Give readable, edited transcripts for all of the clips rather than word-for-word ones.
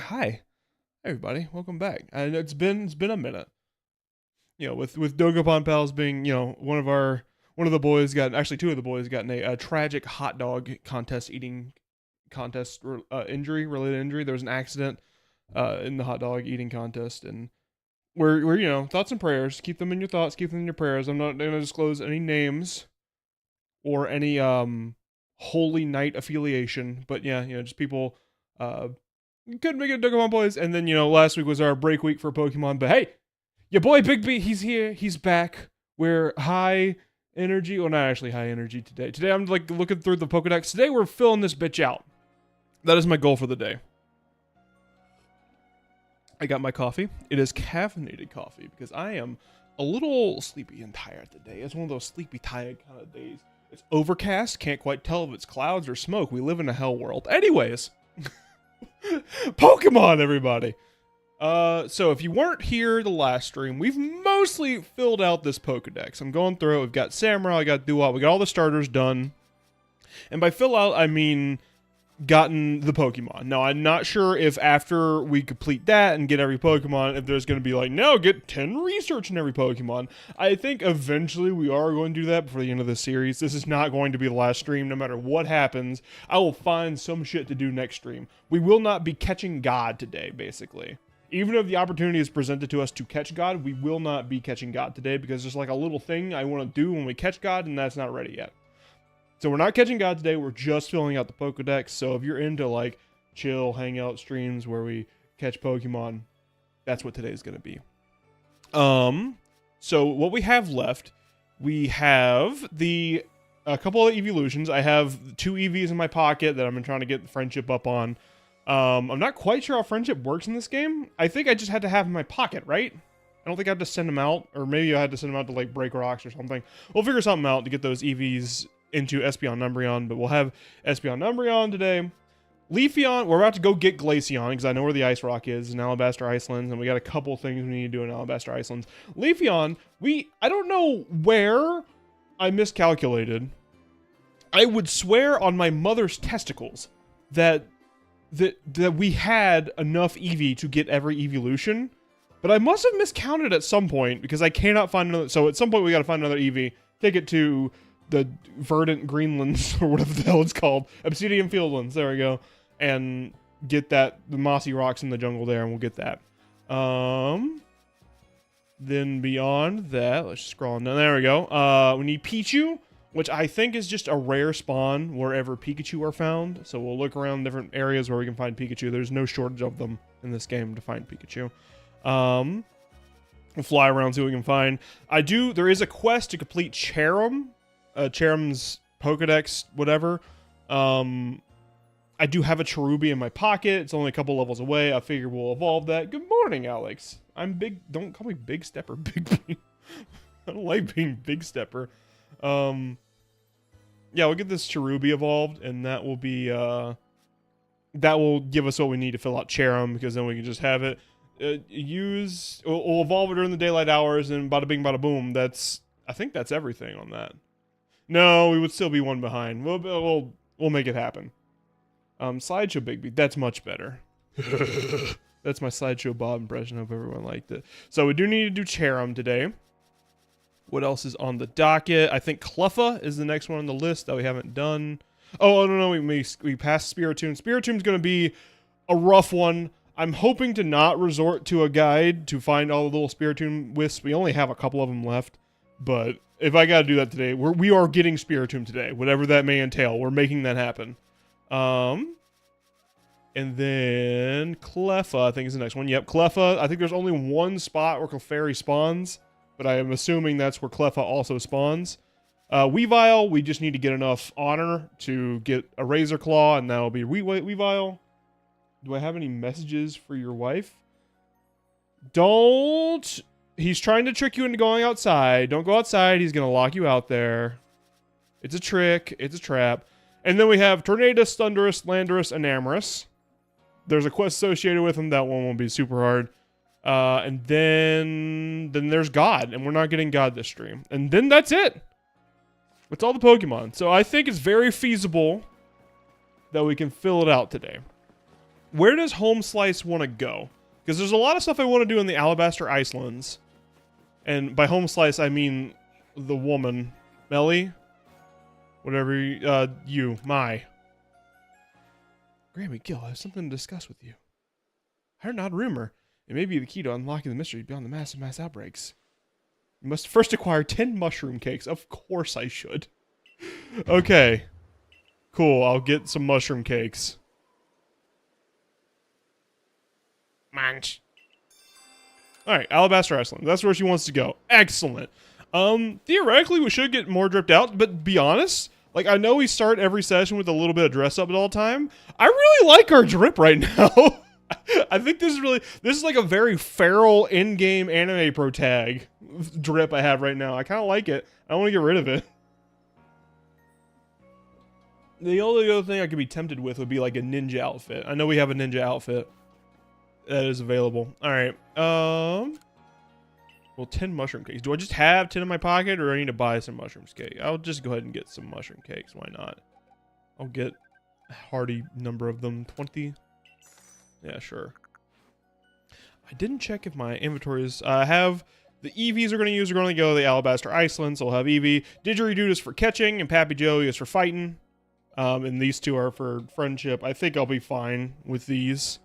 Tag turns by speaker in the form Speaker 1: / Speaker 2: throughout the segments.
Speaker 1: Hi, everybody. Welcome back. And it's been a minute. You know, with Dogapon Pals being, you know, one of the boys got, actually two of the boys got in a tragic hot dog contest eating contest related injury. There was an accident in the hot dog eating contest, and we're you know, thoughts and prayers. Keep them in your thoughts. Keep them in your prayers. I'm not going to disclose any names or any holy night affiliation, but yeah, you know, just people couldn't make it Pokemon boys. And then, you know, last week was our break week for Pokemon, but hey, your boy Bigby, he's here, he's back. We're high energy, well, not actually high energy today. Today I'm like looking through the Pokedex. Today we're filling this bitch out. That is my goal for the day. I got my coffee. It is caffeinated coffee because I am a little sleepy and tired today. It's one of those sleepy, tired kind of days. It's overcast. Can't quite tell if it's clouds or smoke. We live in a hell world. Anyways, Pokemon, everybody. So if you weren't here the last stream, we've mostly filled out this Pokedex. I'm going through it. We've got Samurai, we got Dewott, we got all the starters done. And by fill out, I mean gotten the Pokemon. Now, I'm not sure if after we complete that and get every Pokemon, if there's going to be like, no, get 10 research in every Pokemon. I think eventually we are going to do that before the end of the series. This is not going to be the last stream. No matter what happens, I will find some shit to do next stream. We will not be catching God today, basically. Even if the opportunity is presented to us to catch God, we will not be catching God today because there's like a little thing I want to do when we catch God, and that's not ready yet. So we're not catching God today, we're just filling out the Pokedex. So if you're into like chill hangout streams where we catch Pokemon, that's what today's gonna be. So what we have left, we have a couple of evolutions. I have 2 EVs in my pocket that I've been trying to get the friendship up on. I'm not quite sure how friendship works in this game. I think I just had to have in my pocket, right? I don't think I had to send them out, or maybe I had to send them out to like break rocks or something. We'll figure something out to get those EVs into Espeon Umbreon, but we'll have Espeon Umbreon today. Leafeon, we're about to go get Glaceon because I know where the Ice Rock is in Alabaster Icelands, and we got a couple things we need to do in Alabaster Icelands. Leafeon, I don't know where I miscalculated. I would swear on my mother's testicles that we had enough Eevee to get every evolution, but I must have miscounted at some point because I cannot find another. So at some point we got to find another Eevee, take it to the Verdant Greenlands, or whatever the hell it's called, Obsidian Fieldlands, there we go, and get the mossy rocks in the jungle there, and we'll get that. Then beyond that, let's scroll on down, there we go. We need Pichu, which I think is just a rare spawn wherever Pikachu are found, so we'll look around different areas where we can find Pikachu. There's no shortage of them in this game to find Pikachu. We'll fly around, see what we can find. There is a quest to complete Cherim. Cherim's Pokedex, whatever. I do have a Cherubi in my pocket. It's only a couple levels away. I figure we'll evolve that. Good morning, Alex. I'm big. Don't call me Big Stepper, Bigby. I don't like being Big Stepper. Yeah, we'll get this Cherubi evolved, and that will be, that will give us what we need to fill out Cherim, because then we can just have it. We'll evolve it during the daylight hours, and bada bing, bada boom. I think that's everything on that. No, we would still be one behind. We'll make it happen. Slideshow Bigby, that's much better. That's my Slideshow Bob impression. Hope everyone liked it. So we do need to do Cherim today. What else is on the docket? I think Cleffa is the next one on the list that we haven't done. Oh, no, we passed Spiritomb. Spiritomb's going to be a rough one. I'm hoping to not resort to a guide to find all the little Spiritomb wisps. We only have a couple of them left, but if I got to do that today, we are getting Spiritomb today, whatever that may entail. We're making that happen. And then Cleffa, I think, is the next one. Yep, Cleffa. I think there's only one spot where Clefairy spawns, but I am assuming that's where Cleffa also spawns. Weavile, we just need to get enough honor to get a Razor Claw, and that'll be Weavile. Do I have any messages for your wife? Don't. He's trying to trick you into going outside. Don't go outside. He's going to lock you out there. It's a trick. It's a trap. And then we have Tornadus, Thunderous, Landorus, and Amorous. There's a quest associated with him. That one won't be super hard. And then there's God, and we're not getting God this stream. And then that's it. It's all the Pokemon. So I think it's very feasible that we can fill it out today. Where does Home Slice want to go? Because there's a lot of stuff I want to do in the Alabaster Icelands. And by Home Slice, I mean the woman. Melly? Whatever, my. Grammy Gill, I have something to discuss with you. I heard an odd rumor. It may be the key to unlocking the mystery beyond the mass outbreaks. You must first acquire 10 mushroom cakes. Of course I should. Okay. Cool, I'll get some mushroom cakes. Munch. Alright, Alabaster Iceland. That's where she wants to go. Excellent. Theoretically, we should get more dripped out, but be honest, like, I know we start every session with a little bit of dress up at all time. I really like our drip right now. I think this is like a very feral in-game anime pro tag drip I have right now. I kind of like it. I want to get rid of it. The only other thing I could be tempted with would be like a ninja outfit. I know we have a ninja outfit that is available. All right. Well, 10 mushroom cakes. Do I just have 10 in my pocket, or do I need to buy some mushroom cake? I'll just go ahead and get some mushroom cakes. Why not? I'll get a hearty number of them. 20. Yeah, sure. I didn't check if my inventory is... I have the EVs we're going to use. We're going to go to the Alabaster Iceland, so we'll have Eevee. Didgeridoo is for catching, and Pappy Joey is for fighting. And these two are for friendship. I think I'll be fine with these.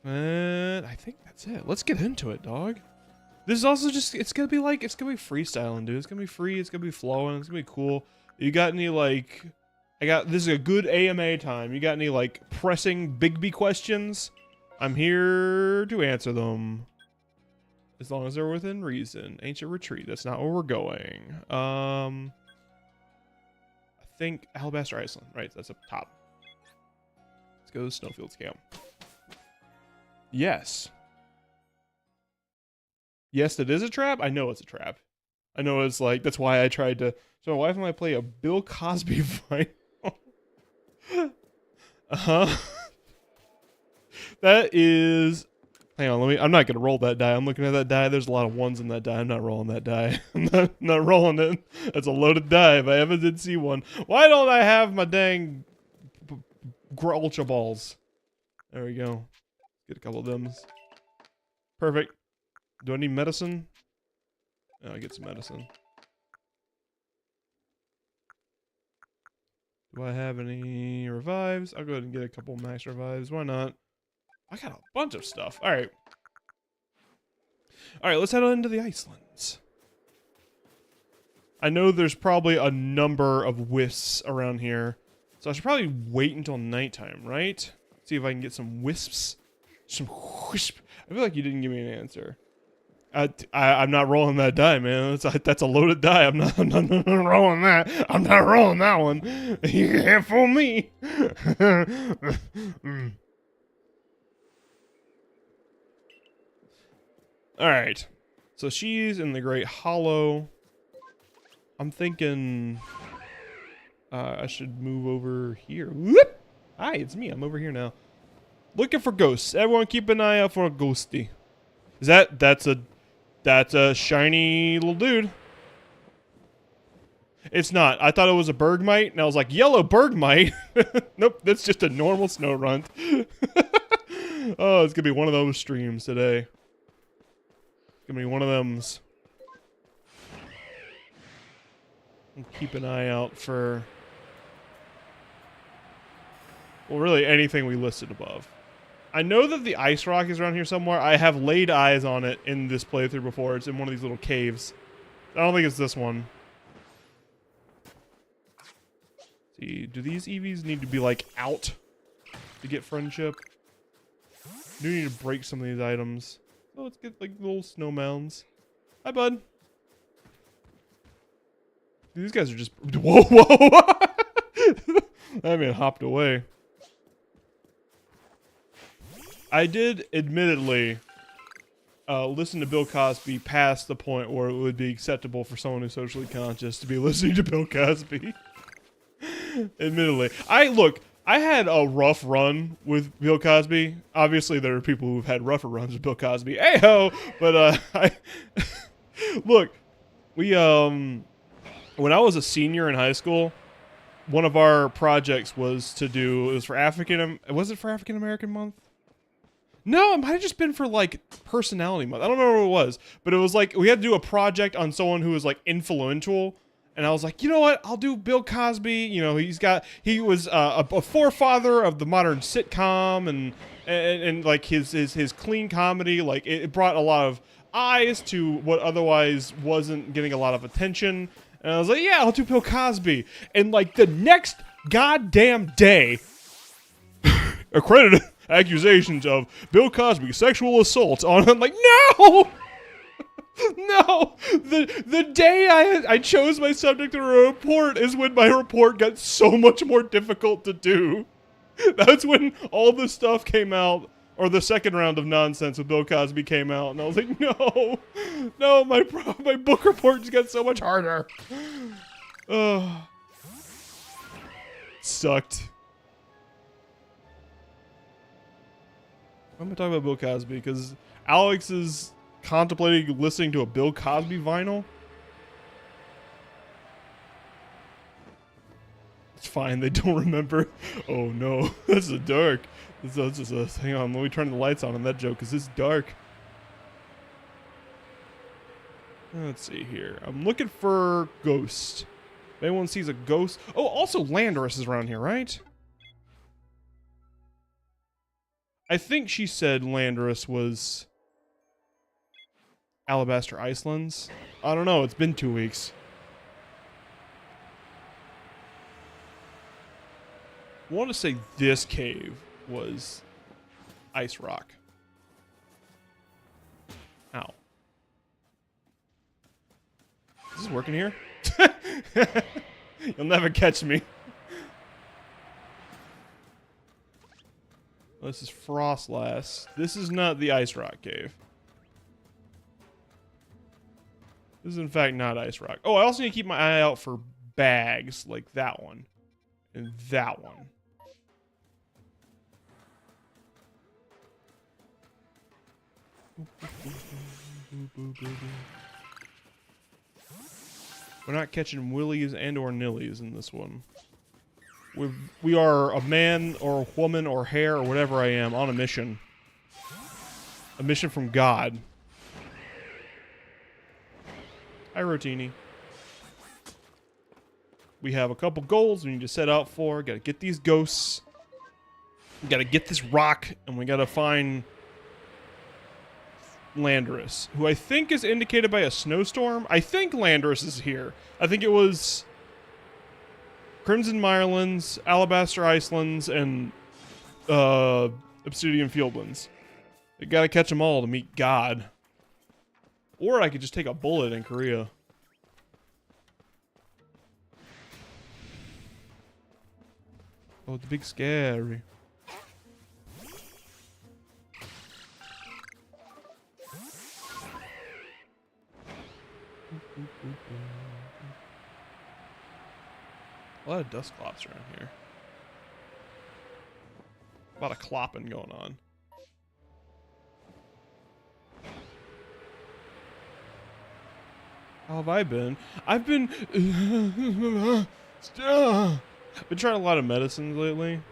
Speaker 1: And I think that's it. Let's get into it, dog. This is also just... It's going to be freestyling, dude. It's going to be free. It's going to be flowing. It's going to be cool. You got any, like... This is a good AMA time. You got any, like, pressing Bigby questions? I'm here to answer them. As long as they're within reason. Ancient Retreat. That's not where we're going. I think Alabaster Iceland. Right, that's up top. Let's go to Snowfield Camp. Yes. Yes, it is a trap? I know it's a trap. I know it's like... That's why I tried to... So my wife and I play a Bill Cosby fight. That is... Hang on, I'm not gonna roll that die. I'm looking at that die. There's a lot of ones in that die. I'm not rolling that die. I'm not rolling it. That's a loaded die if I ever did see one. Why don't I have my dang Ultra Balls? There we go. Get a couple of them. Perfect. Do I need medicine? Oh, I get some medicine. Do I have any revives? I'll go ahead and get a couple max revives. Why not? I got a bunch of stuff. All right. All right, let's head on into the Icelands. I know there's probably a number of wisps around here, so I should probably wait until nighttime, right? See if I can get some wisps. Some wisp. I feel like you didn't give me an answer. I'm not rolling that die, man. That's a loaded die. I'm not rolling that. I'm not rolling that one. You can't fool me. All right. So she's in the Great Hollow. I'm thinking I should move over here. Whoop! Hi, it's me. I'm over here now. Looking for ghosts. Everyone keep an eye out for a ghosty. That's a shiny little dude. It's not. I thought it was a Bergmite, and I was like, yellow Bergmite? Nope, that's just a normal snow runt. Oh, it's gonna be one of those streams today. It's gonna be one of them's. Keep an eye out for, well, really anything we listed above. I know that the ice rock is around here somewhere. I have laid eyes on it in this playthrough before. It's in one of these little caves. I don't think it's this one. Let's see, do these EVs need to be like out to get friendship? Do need to break some of these items. Oh, let's get like little snow mounds. Hi, bud. These guys are just... Whoa, whoa! I mean, hopped away. I did, admittedly, listen to Bill Cosby past the point where it would be acceptable for someone who's socially conscious to be listening to Bill Cosby. Admittedly. I had a rough run with Bill Cosby. Obviously, there are people who've had rougher runs with Bill Cosby. Hey-ho! But, look, we, when I was a senior in high school, one of our projects was to do, it was for was it for African American Month? No, it might have just been for like Personality Month. I don't remember what it was, but it was like, we had to do a project on someone who was like influential. And I was like, you know what? I'll do Bill Cosby. You know, he was a forefather of the modern sitcom and like his clean comedy. Like it brought a lot of eyes to what otherwise wasn't getting a lot of attention. And I was like, yeah, I'll do Bill Cosby. And like the next goddamn day, accredited accusations of Bill Cosby sexual assault on. I'm like, no! No! The day I chose my subject to report is when my report got so much more difficult to do. That's when all the stuff came out, or the second round of nonsense with Bill Cosby came out, and I was like, no! No, my book report just got so much harder. Ugh. Sucked. I'm gonna talk about Bill Cosby, because Alex is contemplating listening to a Bill Cosby vinyl. It's fine, they don't remember. Oh no, that's a dark. That's just a, hang on, let me turn the lights on that joke, because it's dark. Let's see here. I'm looking for ghost. If anyone sees a ghost. Oh, also Landorus is around here, right? I think she said Landorus was Alabaster Icelands. I don't know, it's been 2 weeks. I want to say this cave was Ice Rock. Ow. Is this working here? You'll never catch me. This is Frostlass. This is not the Ice Rock cave. This is in fact not Ice Rock. Oh, I also need to keep my eye out for bags like that one. And that one. We're not catching willies and or nillies in this one. We are a man or a woman or hare or whatever I am on a mission. A mission from God. Hi, Rotini. We have a couple goals we need to set out for. Gotta get these ghosts. We gotta get this rock, and we gotta find Landorus, who I think is indicated by a snowstorm. I think Landorus is here. I think it was Crimson Mirelands, Alabaster Icelands, and Obsidian Fieldlands. You gotta catch them all to meet God. Or I could just take a bullet in Korea. Oh, the big scary. A lot of dust clops around here. A lot of clopping going on. How have I been? I've been trying a lot of medicines lately.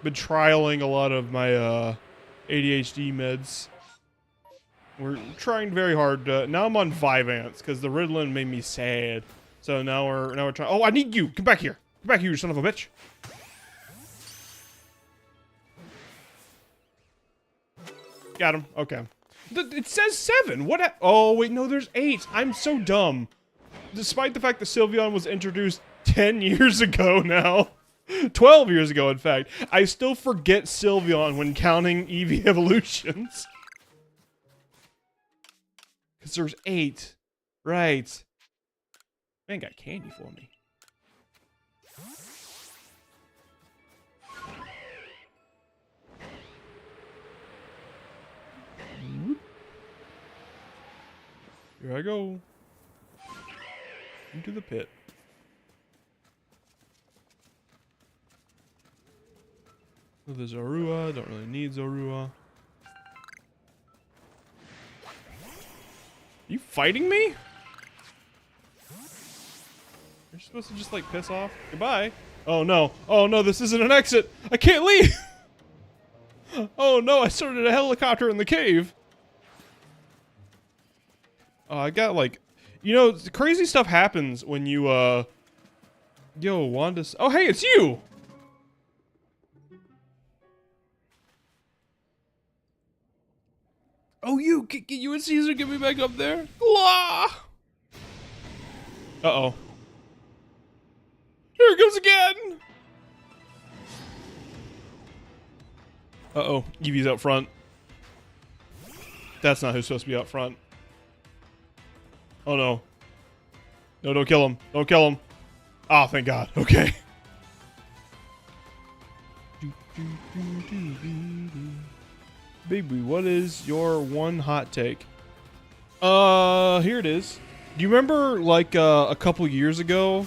Speaker 1: Been trialing a lot of my ADHD meds. We're trying very hard. Now I'm on Vyvanse because the Ritalin made me sad. So now we're trying. Oh, I need you. Come back here. Come back here, you son of a bitch. Got him. Okay. It says 7. What? Oh wait, no. There's 8. I'm so dumb. Despite the fact that Sylveon was introduced 10 years ago now. 12 years ago, in fact. I still forget Sylveon when counting Eevee evolutions. Because there's 8. Right. Man got candy for me. Here I go. Into the pit. Oh, there's Zorua. Don't really need Zorua. You fighting me? You're supposed to just like piss off. Goodbye. Oh no. Oh no, this isn't an exit. I can't leave. Oh no, I started a helicopter in the cave. I got like, you know, crazy stuff happens when you, yo, Wanda's, oh hey, it's you! Oh, you and Caesar get me back up there? Blah! Uh-oh. Here it goes again! Uh-oh, Eevee's out front. That's not who's supposed to be out front. Oh no. No, don't kill him. Don't kill him. Oh, thank God. Okay. Bigby, what is your one hot take? Here it is. Do you remember like a couple years ago?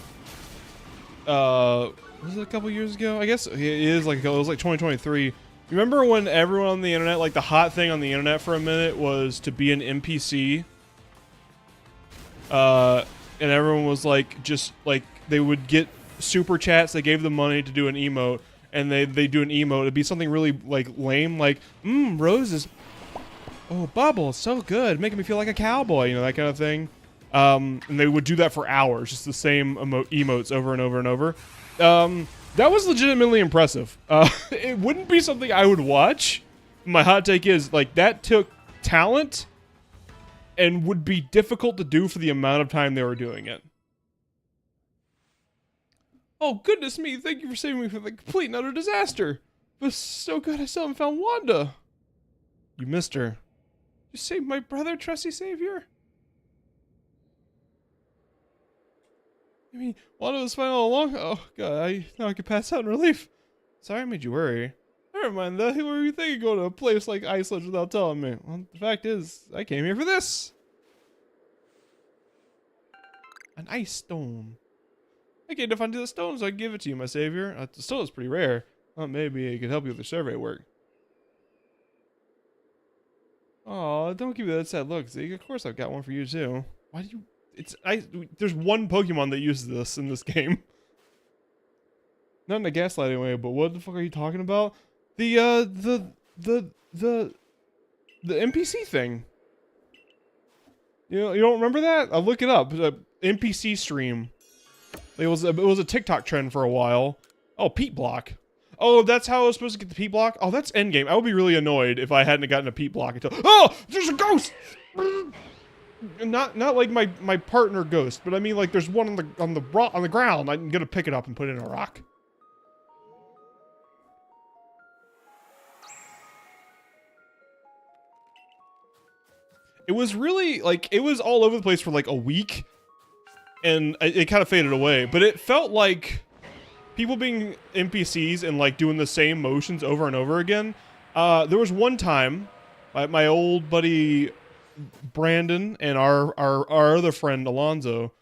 Speaker 1: Was it a couple years ago? I guess it is like, it was like 2023. You remember when everyone on the internet, like the hot thing on the internet for a minute was to be an NPC? And everyone was like, just like, they would get super chats, they gave them money to do an emote, and they do an emote. It'd be something really like lame, like, roses. Oh, bubbles, so good, making me feel like a cowboy, you know, that kind of thing. And they would do that for hours, just the same emotes over and over and over. That was legitimately impressive. It wouldn't be something I would watch. My hot take is, like, that took talent and would be difficult to do for the amount of time they were doing it. Oh, goodness me, thank you for saving me from the complete and utter disaster. It was so good I still haven't found Wanda. You missed her. You saved my brother, trusty savior? I mean, Wanda was fine all along? Oh, God, now I can pass out in relief. Sorry I made you worry. Never mind that. Who were you thinking going to a place like Iceland without telling me? Well, the fact is, I came here for this. An ice stone. I came to find the stone, so I give it to you, my savior. The stone is pretty rare. Well, maybe it could help you with the survey work. Oh, don't give me that sad look, Zeke. Of course I've got one for you, too. Why do you... There's one Pokemon that uses this in this game. Not in a gaslighting way, but what the fuck are you talking about? The NPC thing. You know, you don't remember that? I'll look it up. NPC stream. It was a TikTok trend for a while. Oh, Pete Block. Oh, that's how I was supposed to get the Pete Block? Oh, that's endgame. I would be really annoyed if I hadn't gotten a Pete Block until... Oh! There's a ghost! Not like my partner ghost, but I mean like there's one on the ground. I'm gonna pick it up and put it in a rock. it was really like, it was all over the place for like a week, and it kind of faded away. But it felt like people being NPCs and like doing the same motions over and over again. There was one time, my old buddy Brandon and our other friend Alonzo,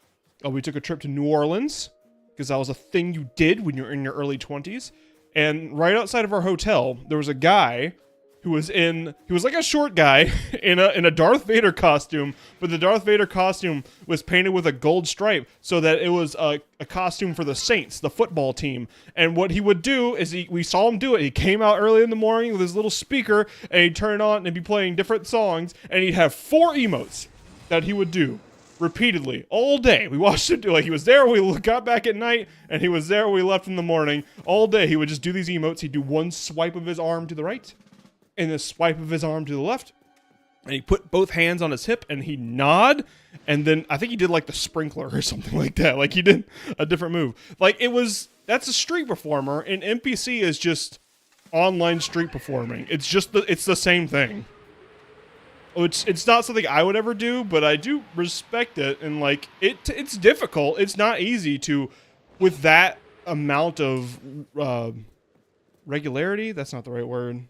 Speaker 1: we took a trip to New Orleans, because that was a thing you did when you're in your early 20s. And right outside of our hotel, there was a guy who was like a short guy in a Darth Vader costume, but the Darth Vader costume was painted with a gold stripe so that it was a costume for the Saints, the football team. And what he would do is we saw him do it. He came out early in the morning with his little speaker, and he'd turn it on and be playing different songs, and he'd have 4 emotes that he would do repeatedly all day. We watched him do, like, he was there, we got back at night, and he was there, we left in the morning. All day he would just do these emotes. He'd do one swipe of his arm to the right, and a swipe of his arm to the left, and he put both hands on his hip, and he'd nod, and then I think he did like the sprinkler or something like that. Like, he did a different move. Like, that's a street performer, and NPC is just online street performing. It's the same thing. It's not something I would ever do, but I do respect it, and like, it's difficult. It's not easy to, with that amount of regularity. That's not the right word.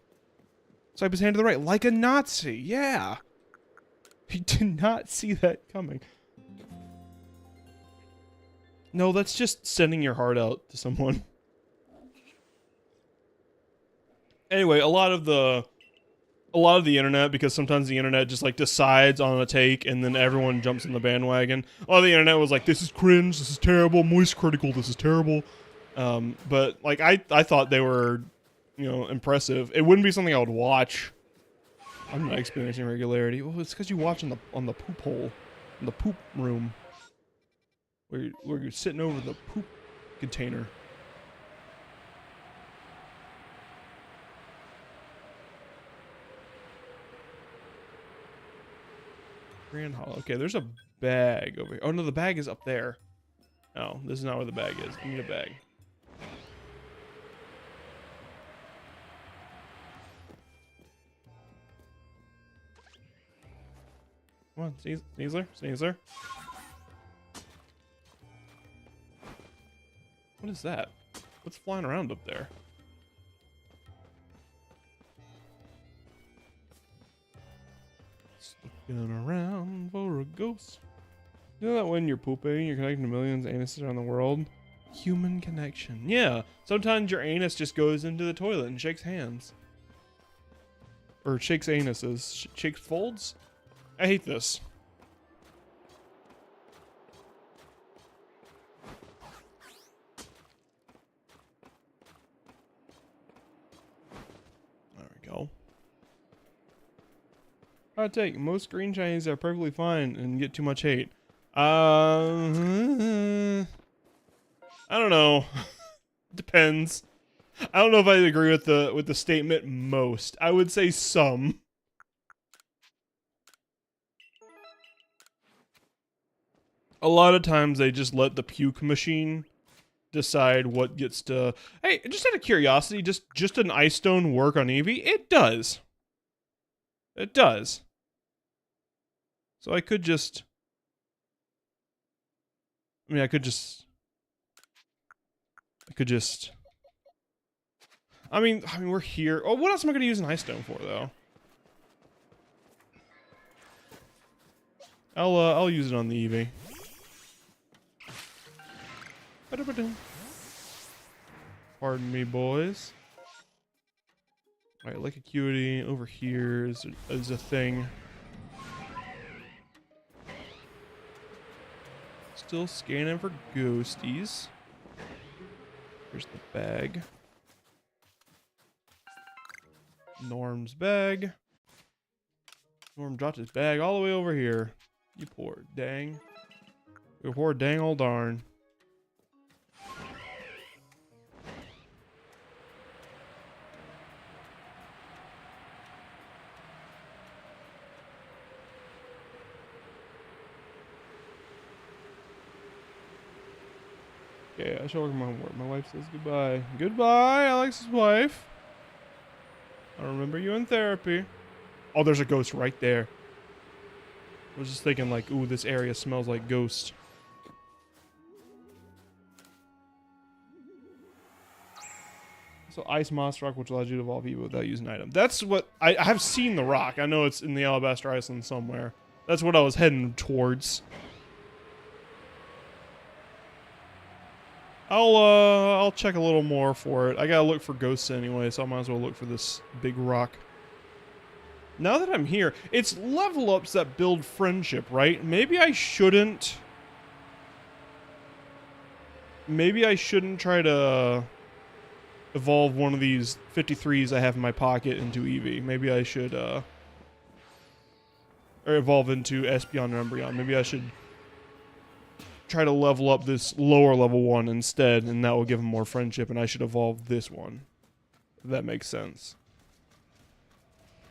Speaker 1: Swipe his hand to the right, like a Nazi. Yeah. He did not see that coming. No, that's just sending your heart out to someone. Anyway, a lot of the internet, because sometimes the internet just like decides on a take and then everyone jumps in the bandwagon. A lot of the internet was like, this is cringe, this is terrible, moist critical, this is terrible. But like, I thought they were, you know, impressive. It wouldn't be something I would watch. I'm not experiencing regularity. Well, it's because you watch on the poop hole, in the poop room, where you're sitting over the poop container. Grand Hollow. Okay, there's a bag over here. Oh no, the bag is up there. No, this is not where the bag is. Give me a bag. Come on, Sneasler, Sneasler. What is that? What's flying around up there? Looking around for a ghost. You know that when you're pooping, you're connecting to millions of anuses around the world? Human connection. Yeah, sometimes your anus just goes into the toilet and shakes hands. Or shakes anuses. Shakes folds? I hate this. There we go. Hot take. Most green shinies are perfectly fine and get too much hate. I don't know. Depends. I don't know if I agree with the statement most. I would say some. A lot of times they just let the puke machine decide what gets to... Hey, just out of curiosity, just an ice stone work on Eevee? It does. It does. So I could just... I could just... I mean, we're here. Oh, what else am I going to use an ice stone for, though? I'll use it on the Eevee. Pardon me, boys. Alright, like a cutie. Over here is a thing. Still scanning for ghosties. Here's the bag. Norm's bag. Norm dropped his bag all the way over here. You poor dang. You poor dang old darn. Okay, I shall work my homework. My wife says goodbye. Goodbye, Alex's wife. I remember you in therapy. Oh, there's a ghost right there. I was just thinking like, ooh, this area smells like ghost. So ice moss rock, which allows you to evolve Eevee without using an item. That's what I have seen the rock. I know it's in the Alabaster Island somewhere. That's what I was heading towards. I'll check a little more for it. I gotta look for ghosts anyway, so I might as well look for this big rock. Now that I'm here, it's level ups that build friendship, right? Maybe I shouldn't try to evolve one of these 53s I have in my pocket into Eevee. Maybe I should, or evolve into Espeon and Umbreon. Maybe I should try to level up this lower level one instead, and that will give him more friendship, and I should evolve this one. If that makes sense.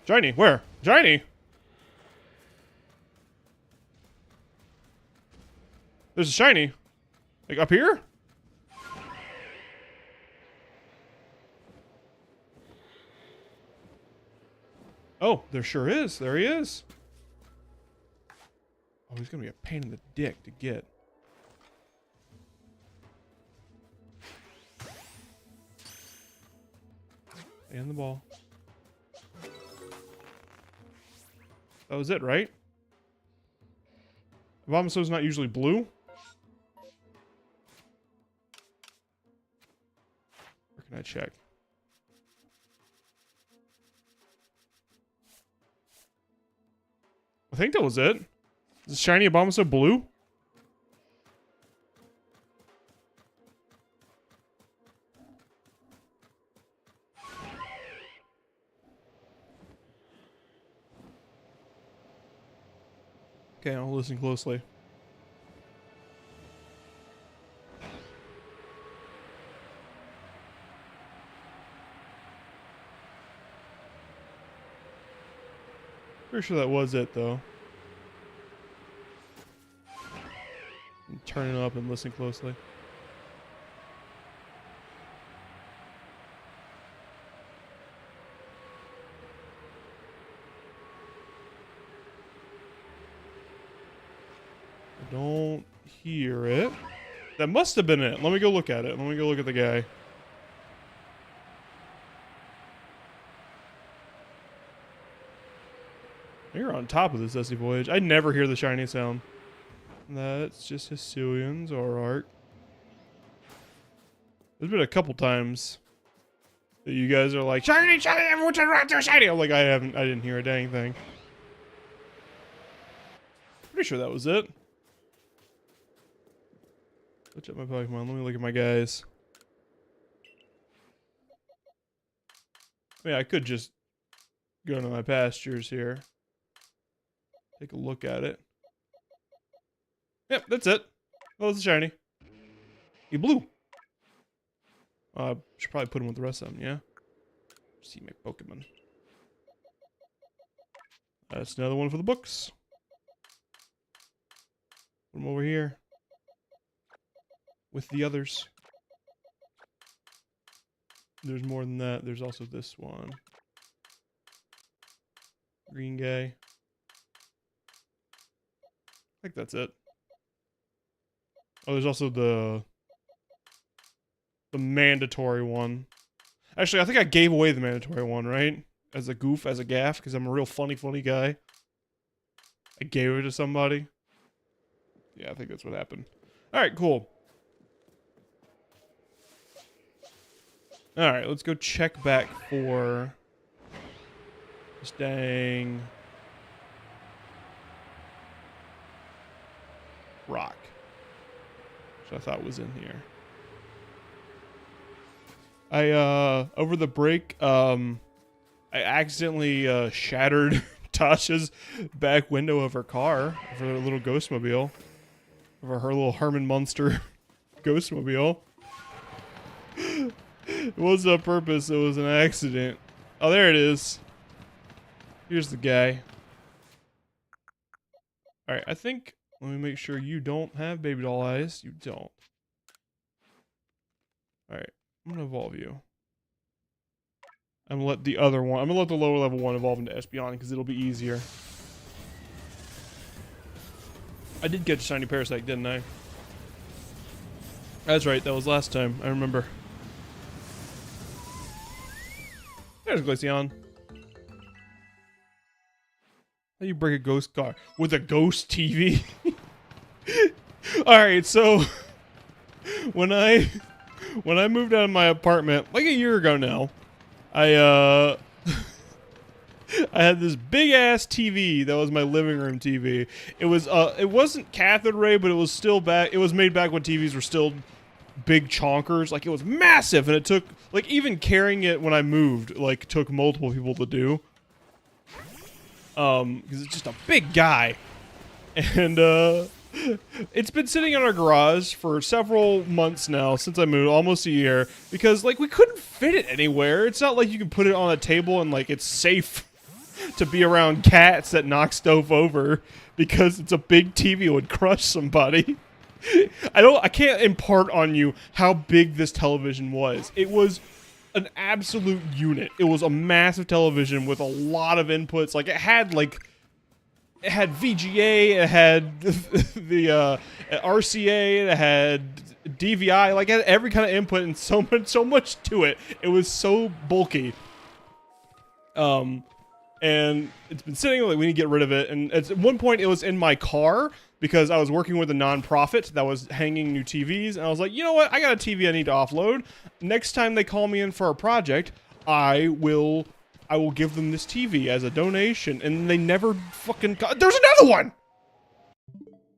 Speaker 1: Shiny, where? Shiny! There's a shiny. Like, up here? Oh, there sure is. There he is. Oh, he's gonna be a pain in the dick to get. And the ball. That was it, right? Vomito's not usually blue? Where can I check? I think that was it. Is shiny Abomasnow blue? Okay, I'll listen closely. Pretty sure that was it, though. Turn it up and listen closely. I don't hear it. That must have been it. Let me go look at it. Let me go look at the guy. You're on top of this Dusty Voyage. I never hear the shiny sound. That's just Hisuian's or art. There's been a couple times that you guys are like, shiny, shiny, everyone turn around to shiny. I'm like, I didn't hear a dang thing. Pretty sure that was it. Go check my Pokemon. Let me look at my guys. Yeah, I could just go into my pastures here. Take a look at it. Yep, that's it. Oh, it's a shiny. He blue. Should probably put him with the rest of them, yeah? See my Pokemon. That's another one for the books. Put him over here. With the others. There's more than that. There's also this one. Green guy. I think that's it. Oh, there's also the mandatory one. Actually, I think I gave away the mandatory one, right? As a goof, as a gaff, because I'm a real funny guy. I gave it to somebody. Yeah, I think that's what happened. Alright, cool. Alright, let's go check back for this dang rock. Which I thought was in here. Over the break, I accidentally shattered Tasha's back window of her car, of her little Ghostmobile. Of her little Herman Munster Ghostmobile. It wasn't on purpose, it was an accident. Oh, there it is. Here's the guy. Alright, I think, let me make sure you don't have baby doll eyes. You don't. Alright, I'm gonna evolve you. I'm gonna let the other one, I'm gonna let the lower level one evolve into Espeon because it'll be easier. I did catch a shiny Parasect, didn't I? That's right, that was last time, I remember. There's Glaceon. How do you break a ghost car? With a ghost TV? Alright, so when I moved out of my apartment, like a year ago now, I had this big ass TV that was my living room TV. It wasn't cathode ray, but it was still back. It was made back when TVs were still big chonkers. Like, it was massive, and it took, like, even carrying it when I moved, like, took multiple people to do. Because it's just a big guy. And it's been sitting in our garage for several months now, since I moved, almost a year, because, like, we couldn't fit it anywhere. It's not like you can put it on a table and, like, it's safe to be around cats that knock stuff over, because it's a big TV. It would crush somebody. I can't impart on you how big this television was. It was an absolute unit. It was a massive television with a lot of inputs. Like, it had VGA, it had the RCA, it had DVI, like, it had every kind of input and so much to it. It was so bulky. And it's been sitting, like, we need to get rid of it. And at one point, it was in my car because I was working with a nonprofit that was hanging new TVs. And I was like, you know what? I got a TV I need to offload. Next time they call me in for a project, I will give them this TV as a donation. And they never fucking... There's another one!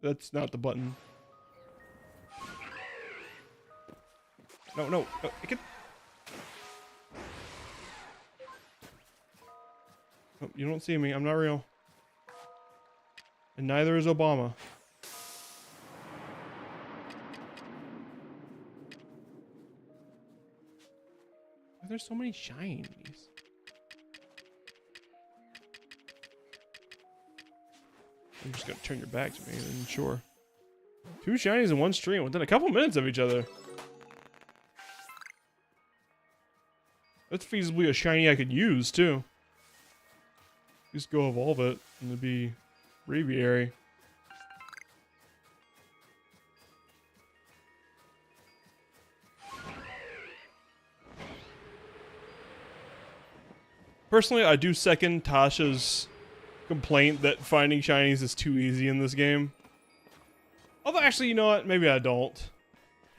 Speaker 1: That's not the button. No. I can... Oh, you don't see me. I'm not real. And neither is Obama. Why are there so many shinies? I'm just gonna turn your back to me, and sure. 2 shinies in one stream within a couple minutes of each other. That's feasibly a shiny I could use, too. Just go evolve it, and it'd be Breviary. Personally, I do second Tasha's complaint that finding shinies is too easy in this game. Although, actually, you know what? Maybe I don't.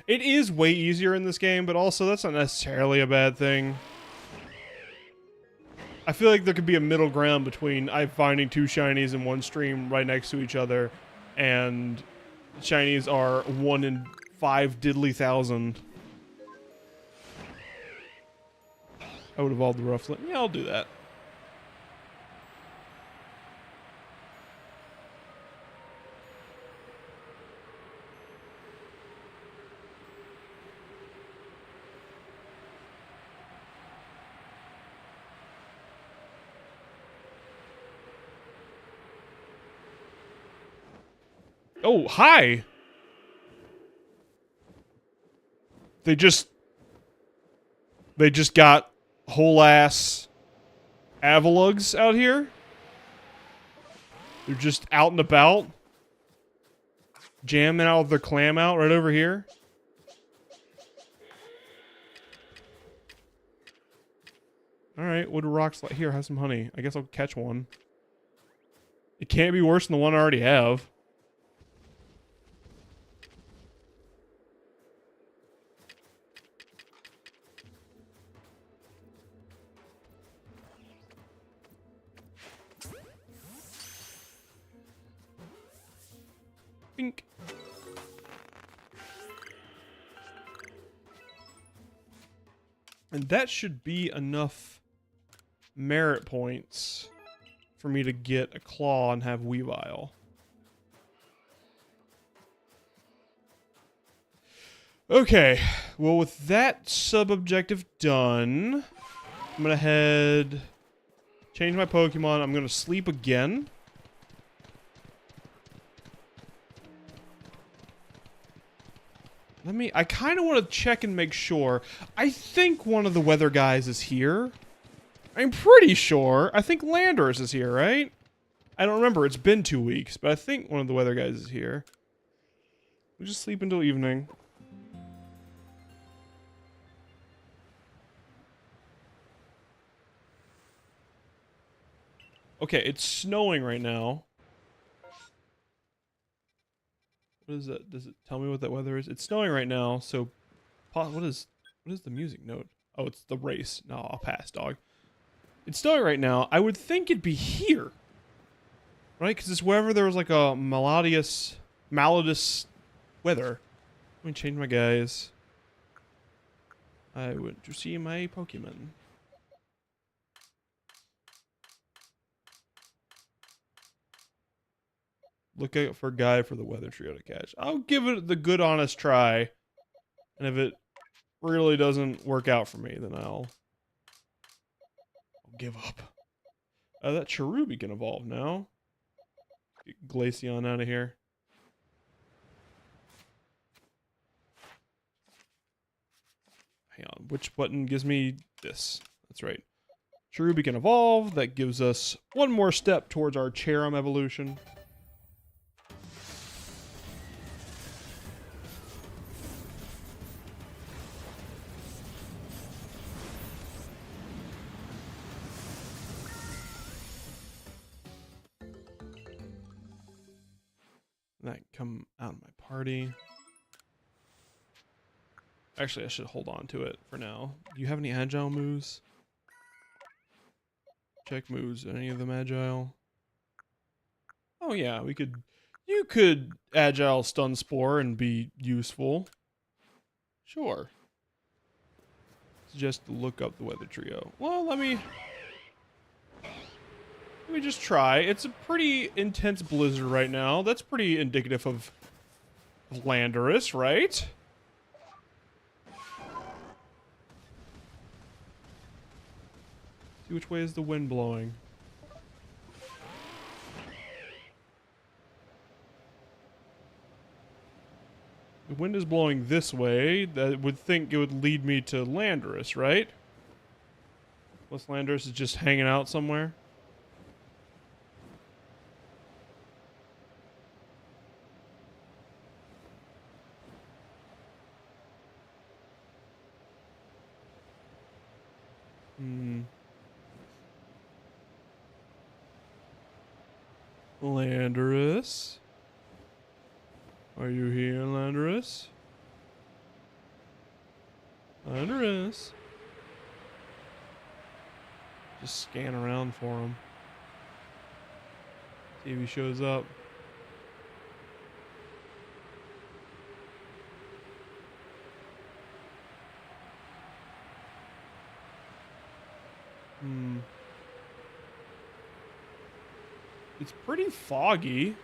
Speaker 1: It is way easier in this game, but also that's not necessarily a bad thing. I feel like there could be a middle ground between finding 2 shinies in one stream right next to each other, and shinies are 1 in 5 diddly thousand. I would evolve the Rufflet. Yeah, I'll do that. Oh, hi! They just got whole ass Avalugs out here. They're just out and about. Jamming out with their clam out right over here. Alright, what do rocks like? Here, have some honey. I guess I'll catch one. It can't be worse than the one I already have. Bink. And that should be enough merit points for me to get a claw and have Weavile. Okay, well, with that sub-objective done, I'm gonna change my Pokemon. I'm gonna sleep again. I kind of want to check and make sure. I think one of the weather guys is here. I'm pretty sure. I think Landorus is here, right? I don't remember. It's been 2 weeks, but I think one of the weather guys is here. We just sleep until evening. Okay, it's snowing right now. What is that? Does it tell me what that weather is? It's snowing right now, so what is the music note? Oh, it's the race. No, I'll pass, dog. It's snowing right now. I would think it'd be here. Right? Because it's wherever there was like a malodous weather. Let me change my guys. I want to see my Pokemon. Look out for a guide for the weather trio to catch. I'll give it the good honest try. And if it really doesn't work out for me, then I'll give up. That Cherubi can evolve now. Get Glaceon out of here. Hang on, which button gives me this? That's right. Cherubi can evolve. That gives us one more step towards our Cherum evolution. That can come out of my party. Actually, I should hold on to it for now. Do you have any agile moves? Check moves. Are any of them agile? Oh yeah, you could agile stun spore and be useful. Sure. Just look up the weather trio. Well, let me just try. It's a pretty intense blizzard right now. That's pretty indicative of Landorus, right? See which way is the wind blowing. The wind is blowing this way. That would think it would lead me to Landorus, right? Unless Landorus is just hanging out somewhere. Landorus? Are you here, Landorus? Landorus? Just scan around for him. See if he shows up. It's pretty foggy.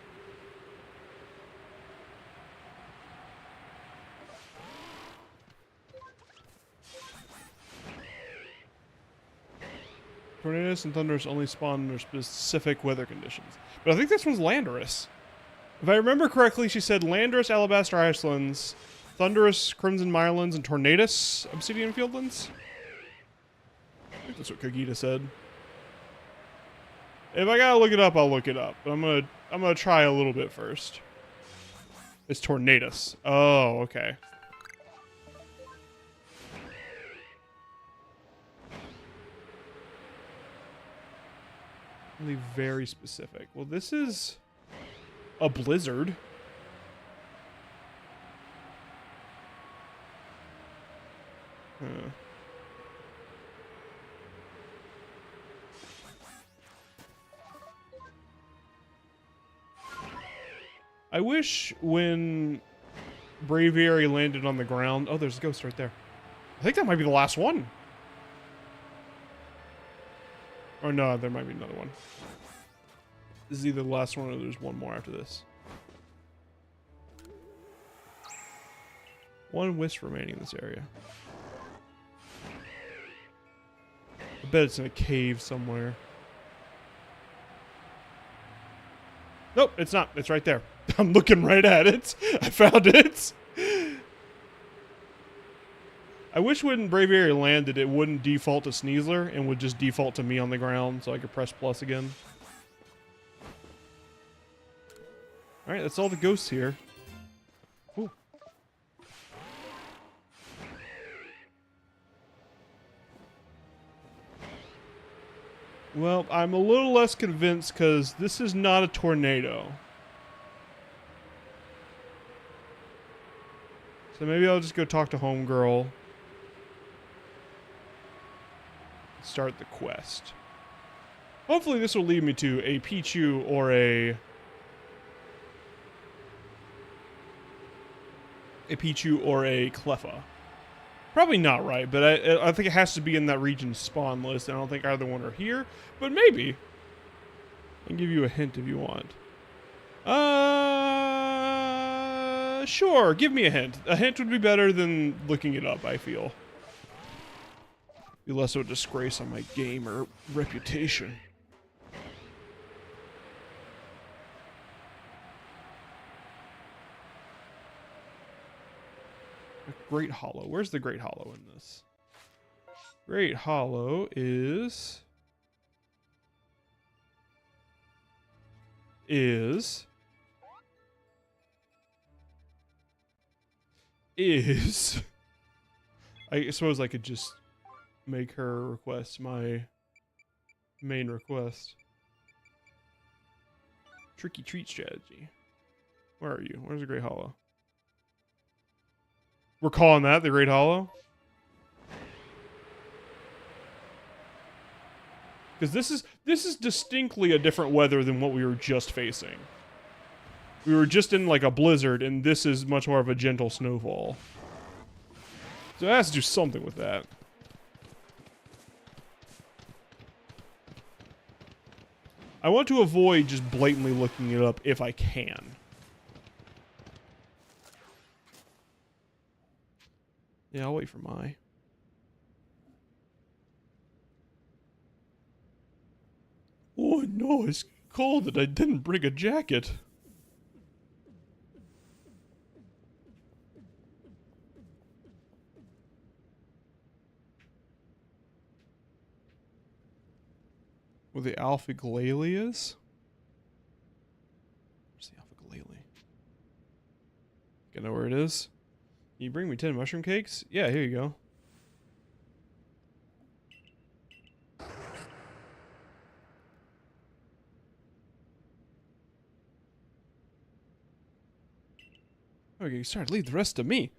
Speaker 1: Tornadoes and thunders only spawn under specific weather conditions. But I think this one's Landorus. If I remember correctly, she said Landorus, Alabaster Icelands, Thunderous, Crimson Mirelands, and Tornadus, Obsidian Fieldlands. I think that's what Kagita said. If I gotta look it up, I'll look it up. But I'm gonna try a little bit first. It's Tornadus. Oh, okay. Only very specific. Well, this is a blizzard. Huh. I wish when Braviary landed on the ground... Oh, there's a ghost right there. I think that might be the last one. Or no, there might be another one. This is either the last one or there's one more after this. One wisp remaining in this area. I bet it's in a cave somewhere. Nope, it's not. It's right there. I'm looking right at it. I found it. I wish when Braviary landed, it wouldn't default to Sneasler and would just default to me on the ground so I could press plus again. Alright, that's all the ghosts here. Ooh. Well, I'm a little less convinced because this is not a tornado. So maybe I'll just go talk to Homegirl. Start the quest. Hopefully this will lead me to a Pichu or a Pichu or a Cleffa. Probably not right, but I think it has to be in that region's spawn list. I don't think either one are here, but maybe. I can give you a hint if you want. Sure, give me a hint. A hint would be better than looking it up, I feel. Be less of a disgrace on my gamer reputation. Great Hollow. Where's the Great Hollow in this? Great Hollow is... I suppose I could just make her request my main request. Tricky treat strategy. Where are you? Where's the Great Hollow? We're calling that the Great Hollow? Because this is distinctly a different weather than what we were just facing. We were just in like a blizzard, and this is much more of a gentle snowfall. So it has to do something with that. I want to avoid just blatantly looking it up if I can. Yeah, I'll wait for my. Oh no, it's cold that I didn't bring a jacket. Where the alpha glalie is? Where's the alpha glalie? You know where it is? Can you bring me 10 mushroom cakes? Yeah, here you go. Okay, start. Leave the rest to me.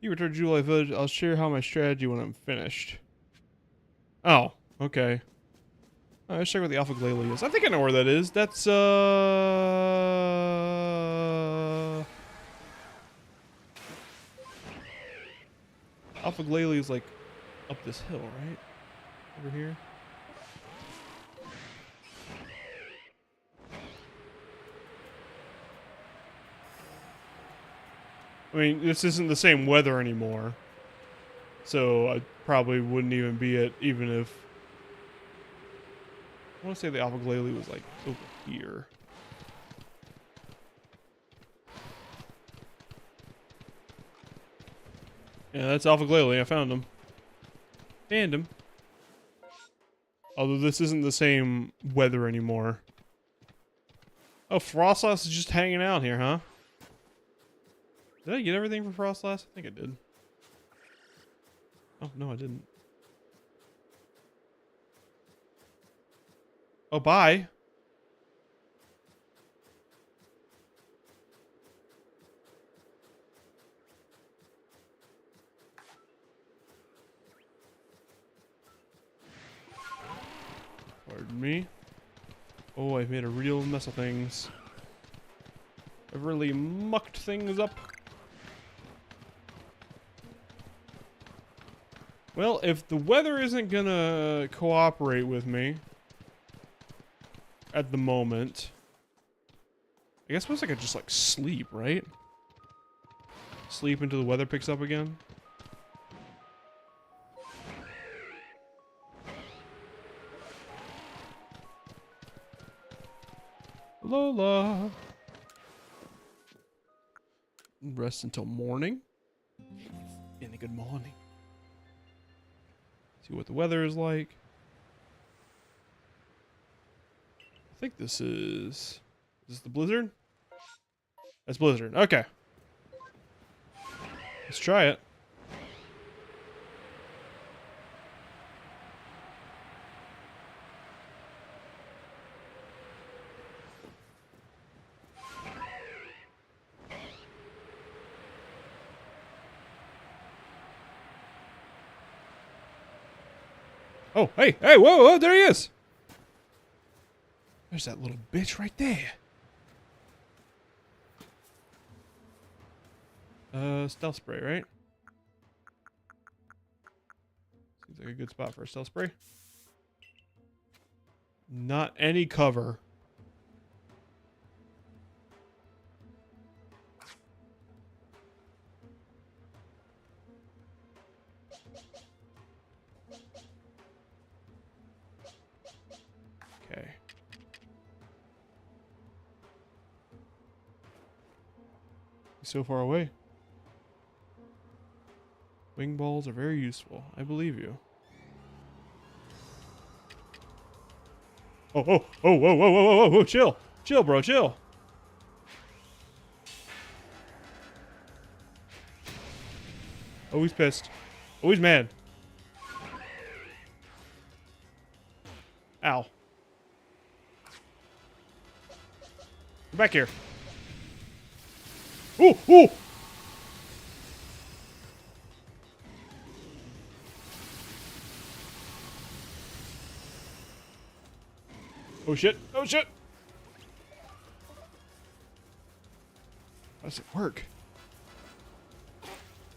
Speaker 1: You return to July Village. I'll share how my strategy when I'm finished. Oh, okay. Let's check where the alpha glalie is. I think I know where that is. That's Alpha glalie is like up this hill, right? Over here. I mean, this isn't the same weather anymore. So I probably wouldn't even be it, even if... I want to say the alpha glalie was like over here. Yeah, that's alpha glalie. I found him. And him. Although this isn't the same weather anymore. Oh, Frostlass is just hanging out here, huh? Did I get everything for Frostlass? I think I did. Oh, no, I didn't. Oh, bye. Pardon me. Oh, I've made a real mess of things. I've really mucked things up. Well, if the weather isn't gonna cooperate with me at the moment, I guess suppose I could just like sleep, right? Sleep until the weather picks up again. Lola. Rest until morning. In a good morning. See what the weather is like. I think this is... Is this the blizzard? That's Blizzard. Okay. Let's try it. Oh, hey, hey, whoa, whoa, there he is. There's that little bitch right there. Stealth spray, right? Seems like a good spot for a stealth spray. Not any cover. Okay. He's so far away. Wing balls are very useful. I believe you. Oh, oh, oh, whoa, whoa, whoa, whoa, whoa, chill. Chill, bro, chill. Oh, he's pissed. Oh, he's mad. Ow. Come back here. Ooh, ooh. Oh shit! Oh shit! How does it work?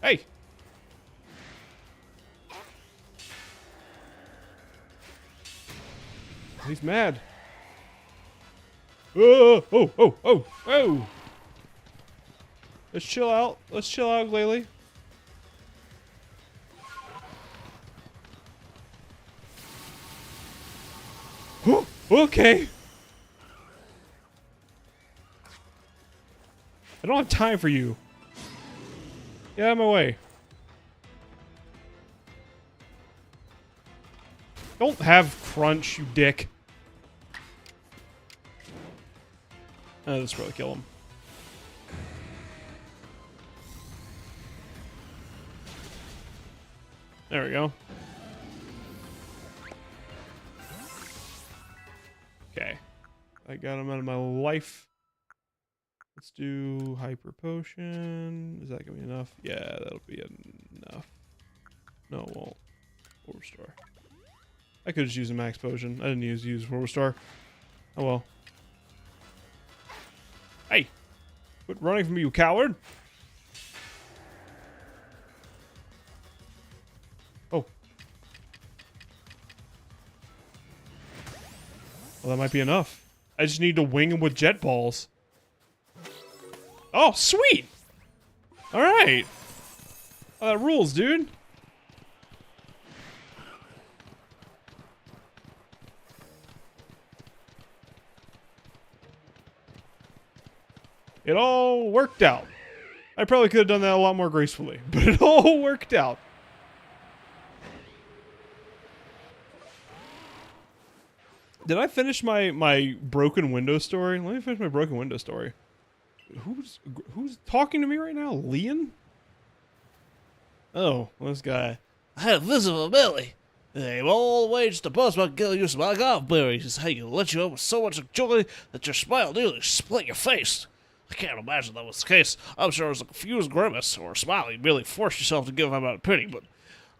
Speaker 1: Hey! He's mad. Oh! Oh! Oh! Oh! Oh! Let's chill out. Let's chill out, Glalie. Okay. I don't have time for you. Get out of my way. Don't have crunch, you dick. Oh, this will probably kill him. There we go. Okay. I got him out of my life. Let's do hyper potion. Is that gonna be enough? Yeah, that'll be enough. No, it won't. 4-star. I could just use a max potion. I didn't use 4-star. Oh well. Hey! Quit running from me, you coward! Oh. Well, that might be enough. I just need to wing him with jet balls. Oh, sweet! Alright! Oh, that rules, dude. It all worked out. I probably could have done that a lot more gracefully, but it all worked out. Did I finish my broken window story? Let me finish my broken window story. Who's talking to me right now? Leon? Oh, well, this guy.
Speaker 2: I had a visit from Billy. He came all the way just to bust my gill use of my golf berries. He lit you up with so much joy that your smile nearly split your face. I can't imagine that was the case. I'm sure it was a confused grimace or a smile. You merely forced yourself to give him out of pity, but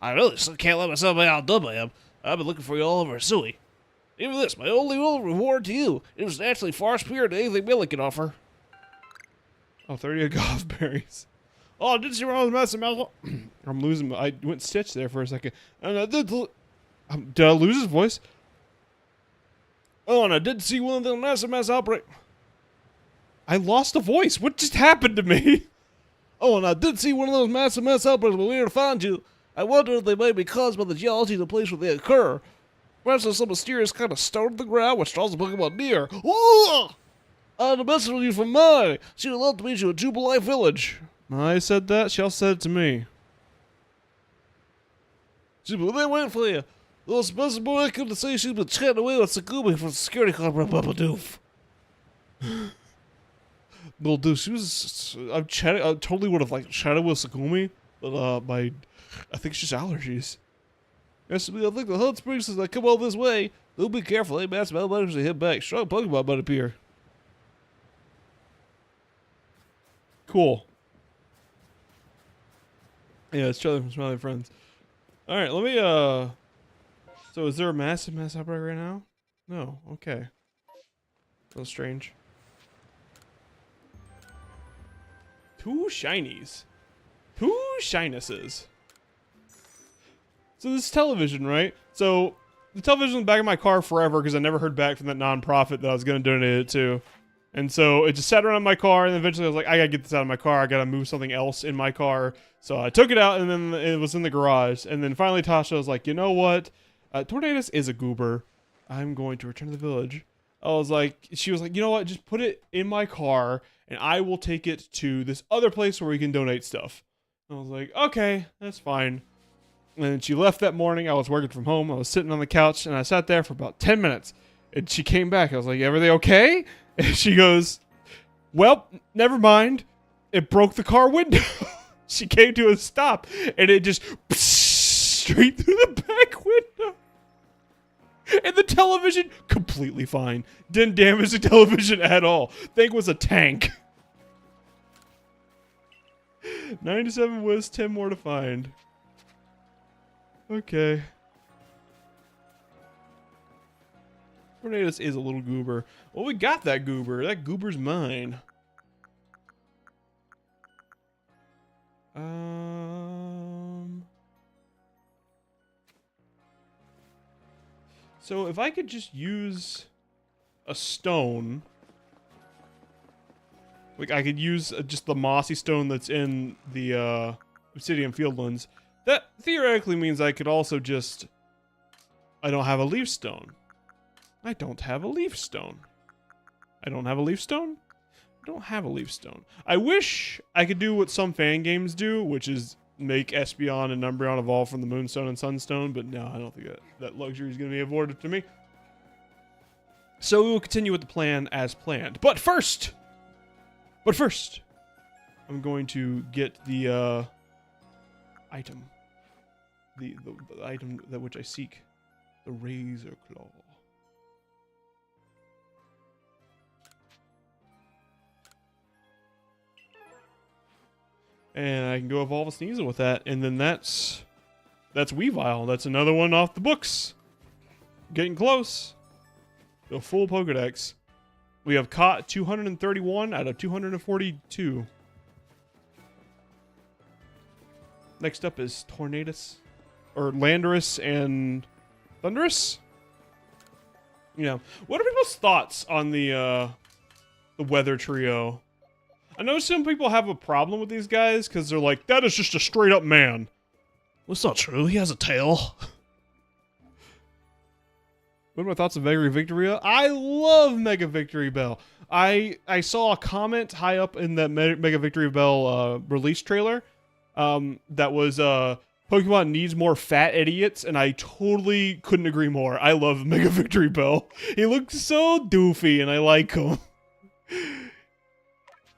Speaker 2: I really still can't let myself be outdone by him. I've been looking for you all over Sui. Even this, my only real reward to you, it was naturally far superior to anything Billy can offer.
Speaker 1: Oh, 30 golf berries. Oh, did you run with mess of I'm losing. I went Stitch there for a second. And I did. Did I lose his voice? Oh, and I did see one of the mass outbreak. I lost a voice. What just happened to me?
Speaker 2: Oh, and I did see one of those mass outbreaks when we were to find you. I wonder if they may be caused by the geology of the place where they occur. Perhaps there's some mysterious kind of stone in the ground which draws the Pokemon near. Ooh! I had a message with you from Mai. She would love to meet you at Jubilee Village.
Speaker 1: I said that. She also said it to me.
Speaker 2: She's been there waiting for you. The special boy come to say she's been chatting away with Sagumi from the security company Babadoof.
Speaker 1: Well, dude, she was. I totally would have like chatted with Sakumi, but I think it's just allergies. Yes, I think the hot springs as I come all this way. Don't be careful, eh, man? Smell better as they head back. Strong Pokemon might appear. Cool. Yeah, it's Charlie from Smiling Friends. All right, let me So is there a massive outbreak right now? No. Okay. That's strange. 2 shinies. 2 shynesses. So this television, right? So the television was in the back of my car forever because I never heard back from that nonprofit that I was going to donate it to. And so it just sat around in my car, and eventually I was like, I got to get this out of my car. I got to move something else in my car. So I took it out, and then it was in the garage. And then finally Tasha was like, you know what? Tornadus is a goober. I'm going to return to the village. She was like, you know what? Just put it in my car, and I will take it to this other place where we can donate stuff. I was like, okay, that's fine. And then she left that morning. I was working from home. I was sitting on the couch, and I sat there for about 10 minutes. And she came back. I was like, everything okay? And she goes, well, never mind. It broke the car window. She came to a stop, and it just straight through the back window. And the television, completely fine. Didn't damage the television at all. Thing was a tank. 97 was 10 more to find. Okay. Tornadus is a little goober. Well, we got that goober. That goober's mine. So if I could just use a stone, like I could use just the mossy stone that's in the obsidian fieldlands, that theoretically means I could also just, I don't have a leaf stone. I don't have a leaf stone. I don't have a leaf stone? I don't have a leaf stone. I wish I could do what some fan games do, which is make Espeon and Umbreon evolve from the Moonstone and Sunstone, but no, I don't think that luxury is going to be afforded to me. So we will continue with the plan as planned. But first, I'm going to get the item. The item that which I seek. The Razor Claw. And I can go evolve a Sneasel with that, and then that's Weavile. That's another one off the books. Getting close. The full Pokedex. We have caught 231 out of 242. Next up is Tornadus, or Landorus and Thundurus. You know, what are people's thoughts on the weather trio? I know some people have a problem with these guys because they're like, that is just a straight up man.
Speaker 2: Well, that's not true. He has a tail.
Speaker 1: What are my thoughts of Mega Victory? I love Mega Victory Bell. I saw a comment high up in that Mega Victory Bell release trailer that was Pokemon needs more fat idiots, and I totally couldn't agree more. I love Mega Victory Bell. He looks so doofy, and I like him.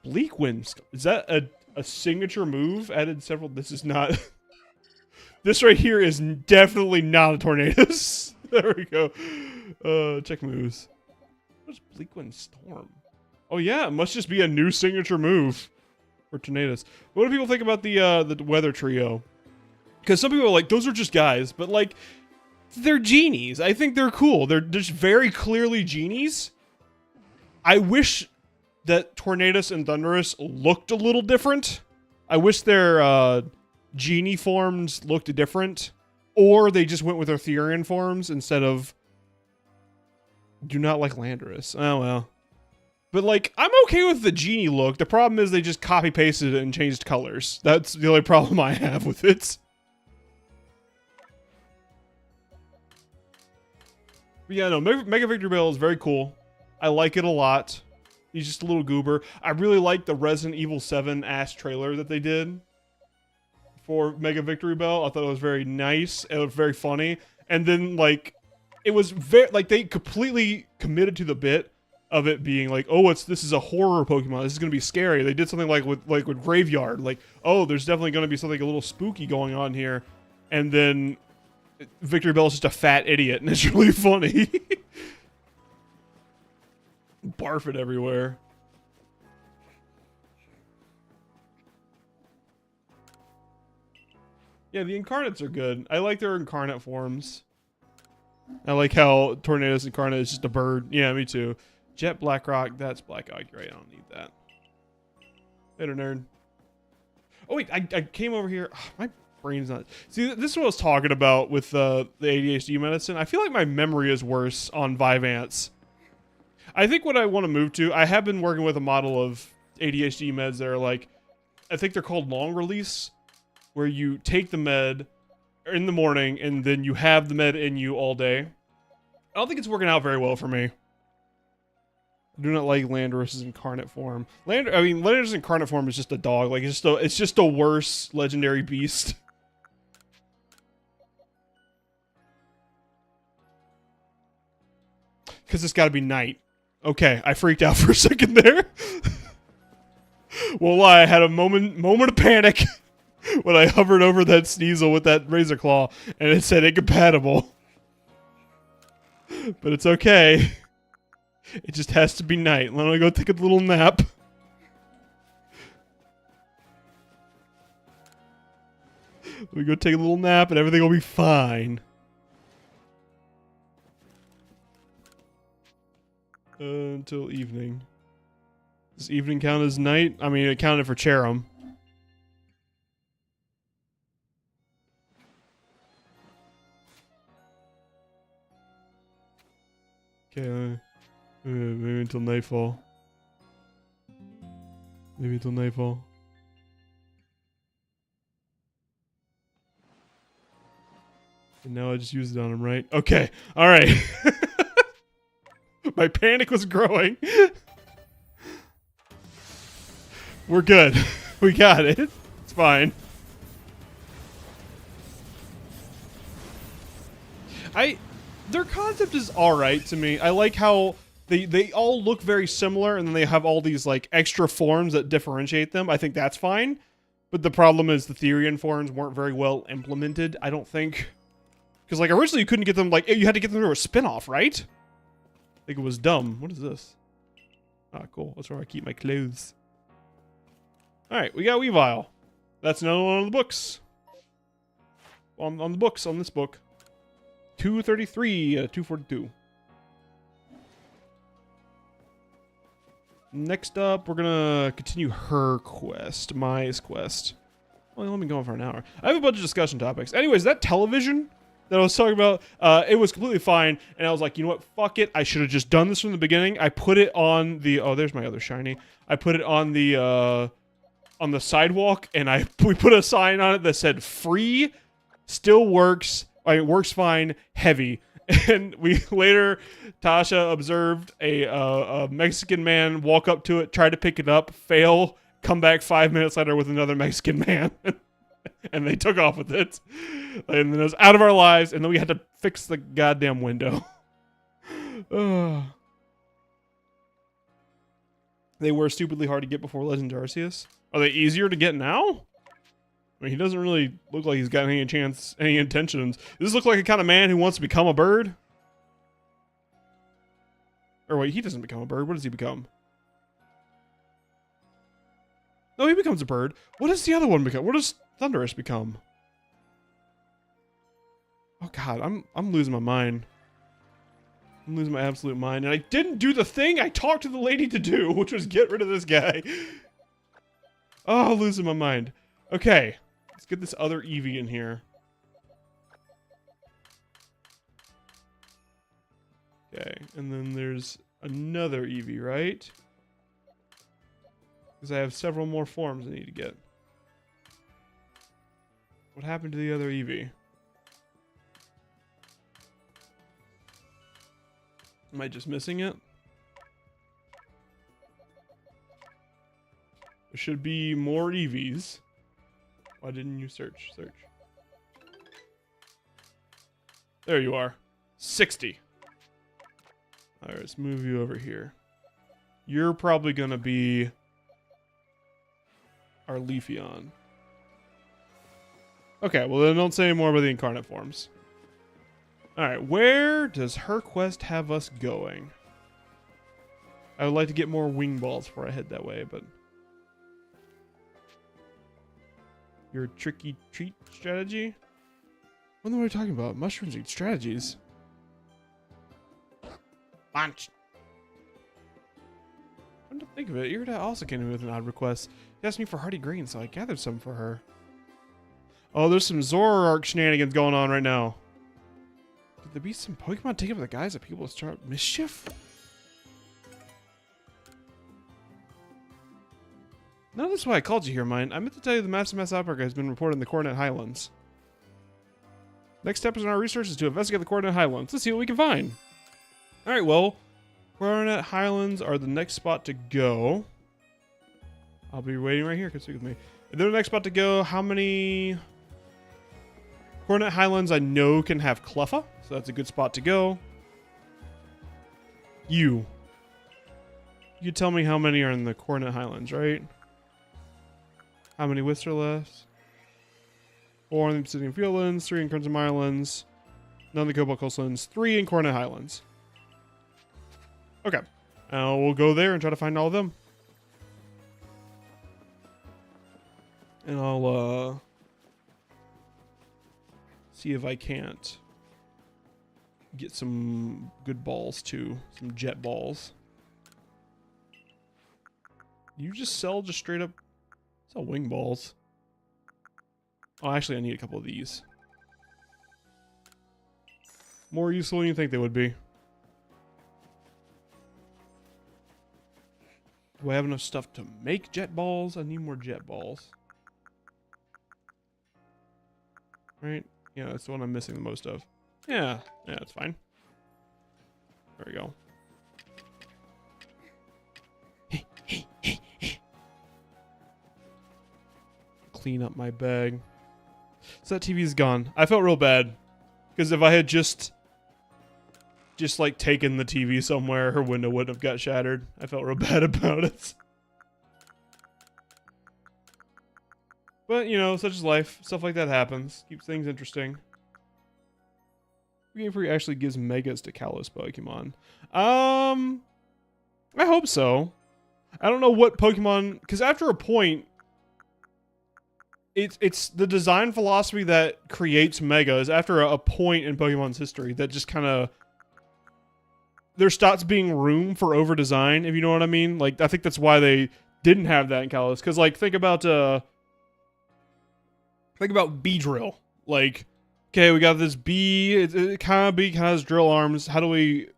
Speaker 1: Bleak Wind. Is that a signature move? Added several. This is not. This right here is definitely not a Tornadus. There we go. Check moves. What's Bleak Wind Storm? Oh yeah, it must just be a new signature move for Tornadus. What do people think about the weather trio? Because some people are like, those are just guys, but like, they're genies. I think they're cool. They're just very clearly genies. I wish that Tornadus and Thundurus looked a little different. I wish their genie forms looked different. Or they just went with their Therian forms instead of... Do not like Landorus. Oh, well. But, like, I'm okay with the genie look. The problem is they just copy-pasted it and changed colors. That's the only problem I have with it. But yeah, no, Mega Victory Bell is very cool. I like it a lot. He's just a little goober. I really like the Resident Evil 7 ass trailer that they did for Mega Victory Bell. I thought it was very nice. It was very funny. And then, like, it was very, like, they completely committed to the bit of it being like, oh, this is a horror Pokemon. This is gonna be scary. They did something like with Graveyard, like, oh, there's definitely gonna be something a little spooky going on here, and then Victory Bell is just a fat idiot, and it's really funny. Barf it everywhere. Yeah, the incarnates are good. I like their incarnate forms. I like how Tornado's incarnate is just a bird. Yeah, me too. Jet Blackrock, that's Blackrock. Right, I don't need that. Later, nerd. Oh wait, I came over here. Oh, my brain's not. See, this is what I was talking about with the ADHD medicine. I feel like my memory is worse on Vyvanse. I think what I want to move to, I have been working with a model of ADHD meds that are like, I think they're called long release, where you take the med in the morning and then you have the med in you all day. I don't think it's working out very well for me. I do not like Landorus's incarnate form. Landorus's incarnate form is just a dog. Like, it's just a worse legendary beast. Because it's got to be night. Okay, I freaked out for a second there. Won't lie, I had a moment of panic when I hovered over that Sneasel with that Razor Claw, and it said incompatible. But it's okay. It just has to be night. Let me go take a little nap. We go take a little nap and everything will be fine. Until evening. Does evening count as night? I mean, it counted for Cherim. Okay, maybe until nightfall. Maybe until nightfall. And now I just used it on him, right? Okay, alright. My panic was growing. We're good. We got it. It's fine. Their concept is alright to me. I like how they all look very similar, and then they have all these like extra forms that differentiate them. I think that's fine. But the problem is the Therian forms weren't very well implemented, I don't think. Because like originally you couldn't get them, like you had to get them through a spin-off, right? I think it was dumb. What is this? Ah, cool. That's where I keep my clothes. Alright, we got Weavile. That's another one on the books. On the books, on this book. 233, 242. Next up, we're gonna continue her quest, Mai's quest. Well, let me go on for an hour. I have a bunch of discussion topics. Anyways, that television that I was talking about, it was completely fine, and I was like, you know what, fuck it, I should have just done this from the beginning. I put it on the, oh, there's my other shiny. I put it on the sidewalk, and we put a sign on it that said, free, still works, it works fine, heavy. And we later, Tasha observed a Mexican man walk up to it, try to pick it up, fail, come back 5 minutes later with another Mexican man. And they took off with it. And then it was out of our lives, and then we had to fix the goddamn window. They were stupidly hard to get before Legend of Arceus. Are they easier to get now? I mean, he doesn't really look like he's got any intentions. Does this look like a kind of man who wants to become a bird? Or wait, he doesn't become a bird. What does he become? No, he becomes a bird. What does the other one become? What does Thundurus become? Oh god, I'm losing my mind. I'm losing my absolute mind. And I didn't do the thing I talked to the lady to do, which was get rid of this guy. Oh, losing my mind. Okay. Let's get this other Eevee in here. Okay, and then there's another Eevee, right? Because I have several more forms I need to get. What happened to the other Eevee? Am I just missing it? There should be more Eevees. Why didn't you search? Search. There you are. 60. Alright, let's move you over here. You're probably going to be our Leafeon. Okay, well then don't say any more about the incarnate forms. Alright, where does her quest have us going? I would like to get more wing balls before I head that way, but... Your tricky treat strategy? What are we talking about? Mushrooms eat strategies. Bunch. Come to think of it, Irida also came in with an odd request. She asked me for hardy green, so I gathered some for her. Oh, there's some Zoroark shenanigans going on right now. Could there be some Pokemon taking up the guise of people to start mischief? No, that's why I called you here, mine. I meant to tell you the massive mass outbreak has been reported in the Coordinate Highlands. Next step in our research is to investigate the Coordinate Highlands. Let's see what we can find. Alright, well, Coordinate Highlands are the next spot to go. I'll be waiting right here. Come speak with me. If they're the next spot to go, how many... Coordinate Highlands I know can have Cleffa, so that's a good spot to go. You tell me how many are in the Coordinate Highlands, right? How many Wisps are left? 4 in the Obsidian Fieldlands, 3 in Crimson Islands, none in the Cobalt Coastlands, 3 in Coordinate Highlands. Okay. We'll go there and try to find all of them. And I'll, see if I can't get some good balls too. Some jet balls. You just sell just straight up... Sell wing balls. Oh, actually, I need a couple of these. More useful than you think they would be. Do I have enough stuff to make jet balls? I need more jet balls. Right? Yeah, that's the one I'm missing the most of. Yeah, that's fine. There we go. Clean up my bag. So that TV's gone. I felt real bad. Because if I had just like taken the TV somewhere, her window wouldn't have got shattered. I felt real bad about it. But, you know, such is life. Stuff like that happens. Keeps things interesting. Game Freak actually gives Megas to Kalos Pokemon. I hope so. I don't know what Pokemon... Because after a point... It's the design philosophy that creates Megas after a point in Pokemon's history that just kind of... There stops being room for over-design, if you know what I mean. Like, I think that's why they didn't have that in Kalos. Because, like, think about Beedrill. Like, okay, we got this bee. It kind of bee kind of has drill arms. How do we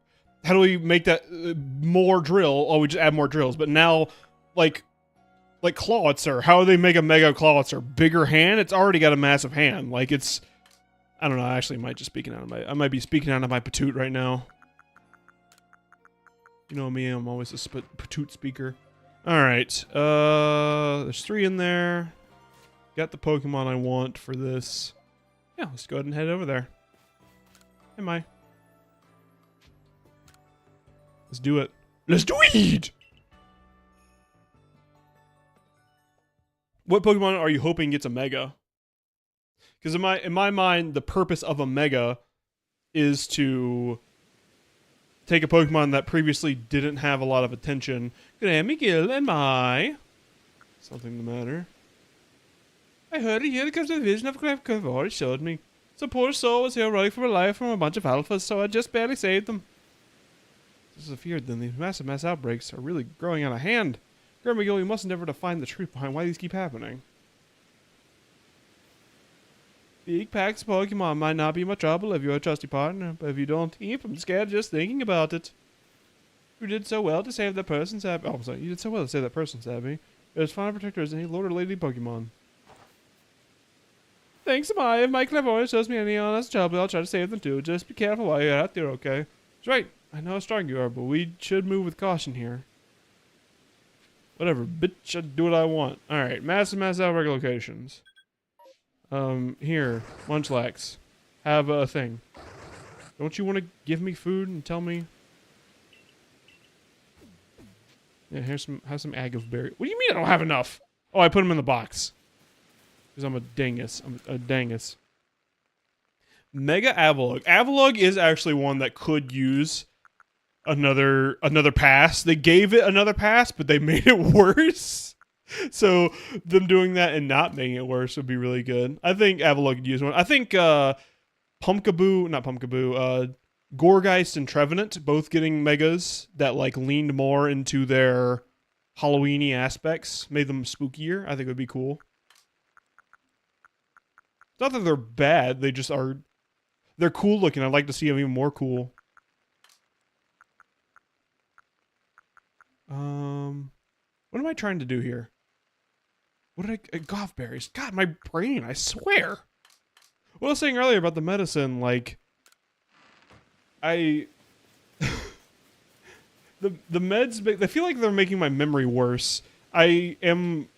Speaker 1: make that more drill? Oh, we just add more drills. But now, like Clawitzer, how do they make a Mega Clawitzer? Bigger hand? It's already got a massive hand. Like, it's... I don't know, I actually might be speaking out of my patoot right now. You know me, I'm always a patoot speaker. Alright, there's 3 in there. Got the Pokemon I want for this. Yeah, let's go ahead and head over there. Hey, Mai. Let's do it. Let's do it! What Pokemon are you hoping gets a Mega? Because in my mind, the purpose of a Mega is to take a Pokemon that previously didn't have a lot of attention. Good day, Miguel and Mai. Something the matter. I heard it here because the vision of Clavori showed me. Some poor soul was here running for her life from a bunch of alphas, so I just barely saved them. This is feared then. These massive mass outbreaks are really growing out of hand. Miguel, we must endeavor to find the truth behind why these keep happening. Big packs of Pokemon might not be much trouble if you're a trusty partner, but if you don't keep, I'm scared just thinking about it. You did so well to save that person's happy. Oh, I'm sorry. You did so well to save that person's happy. There's fine protectors any Lord or Lady Pokemon. Thanks, Mai. If my clairvoyance shows me any honest trouble, I'll try to save them too. Just be careful while you're out there, okay? That's right. I know how strong you are, but we should move with caution here. Whatever, bitch, I do what I want. Alright, mass outbreak locations. Here, Munchlax. Have a thing. Don't you want to give me food and tell me? Yeah, have some agave berry. What do you mean I don't have enough? Oh, I put them in the box. Because I'm a dingus. I'm a dangus. Mega Avalugg. Avalugg is actually one that could use another pass. They gave it another pass, but they made it worse. So them doing that and not making it worse would be really good. I think Avalugg could use one. I think Gorgeist and Trevenant both getting megas that like leaned more into their Halloween-y aspects, made them spookier. I think would be cool. Not that they're bad, they just are. They're cool looking. I'd like to see them even more cool. What am I trying to do here? What did I... Goth berries. God, my brain, I swear. What I was saying earlier about the medicine, like... the meds... I feel like they're making my memory worse. I am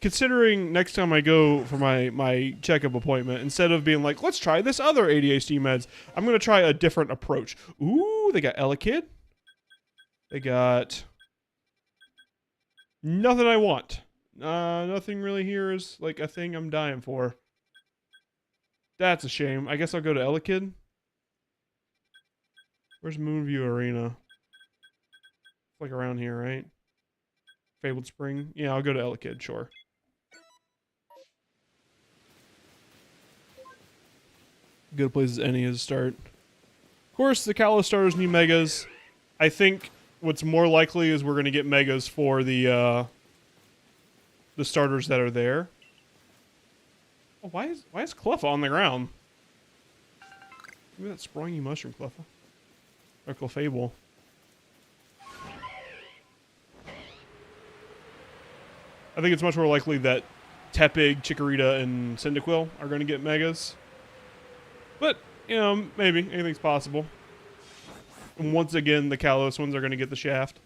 Speaker 1: considering next time I go for my checkup appointment, instead of being like, let's try this other ADHD meds, I'm going to try a different approach. Ooh, they got Elekid. They got... Nothing I want. Nothing really here is like a thing I'm dying for. That's a shame. I guess I'll go to Elekid. Where's Moonview Arena? It's like around here, right? Fabled Spring. Yeah, I'll go to Elekid, sure. Good place as any is to start. Of course, the Kalos starters need megas. I think what's more likely is we're going to get megas for the starters that are there. Oh, why is Cleffa on the ground? Maybe that springy mushroom Cleffa. Or Clefable. I think it's much more likely that Tepig, Chikorita, and Cyndaquil are going to get megas. But, you know, maybe. Anything's possible. And once again, the Kalos ones are going to get the shaft.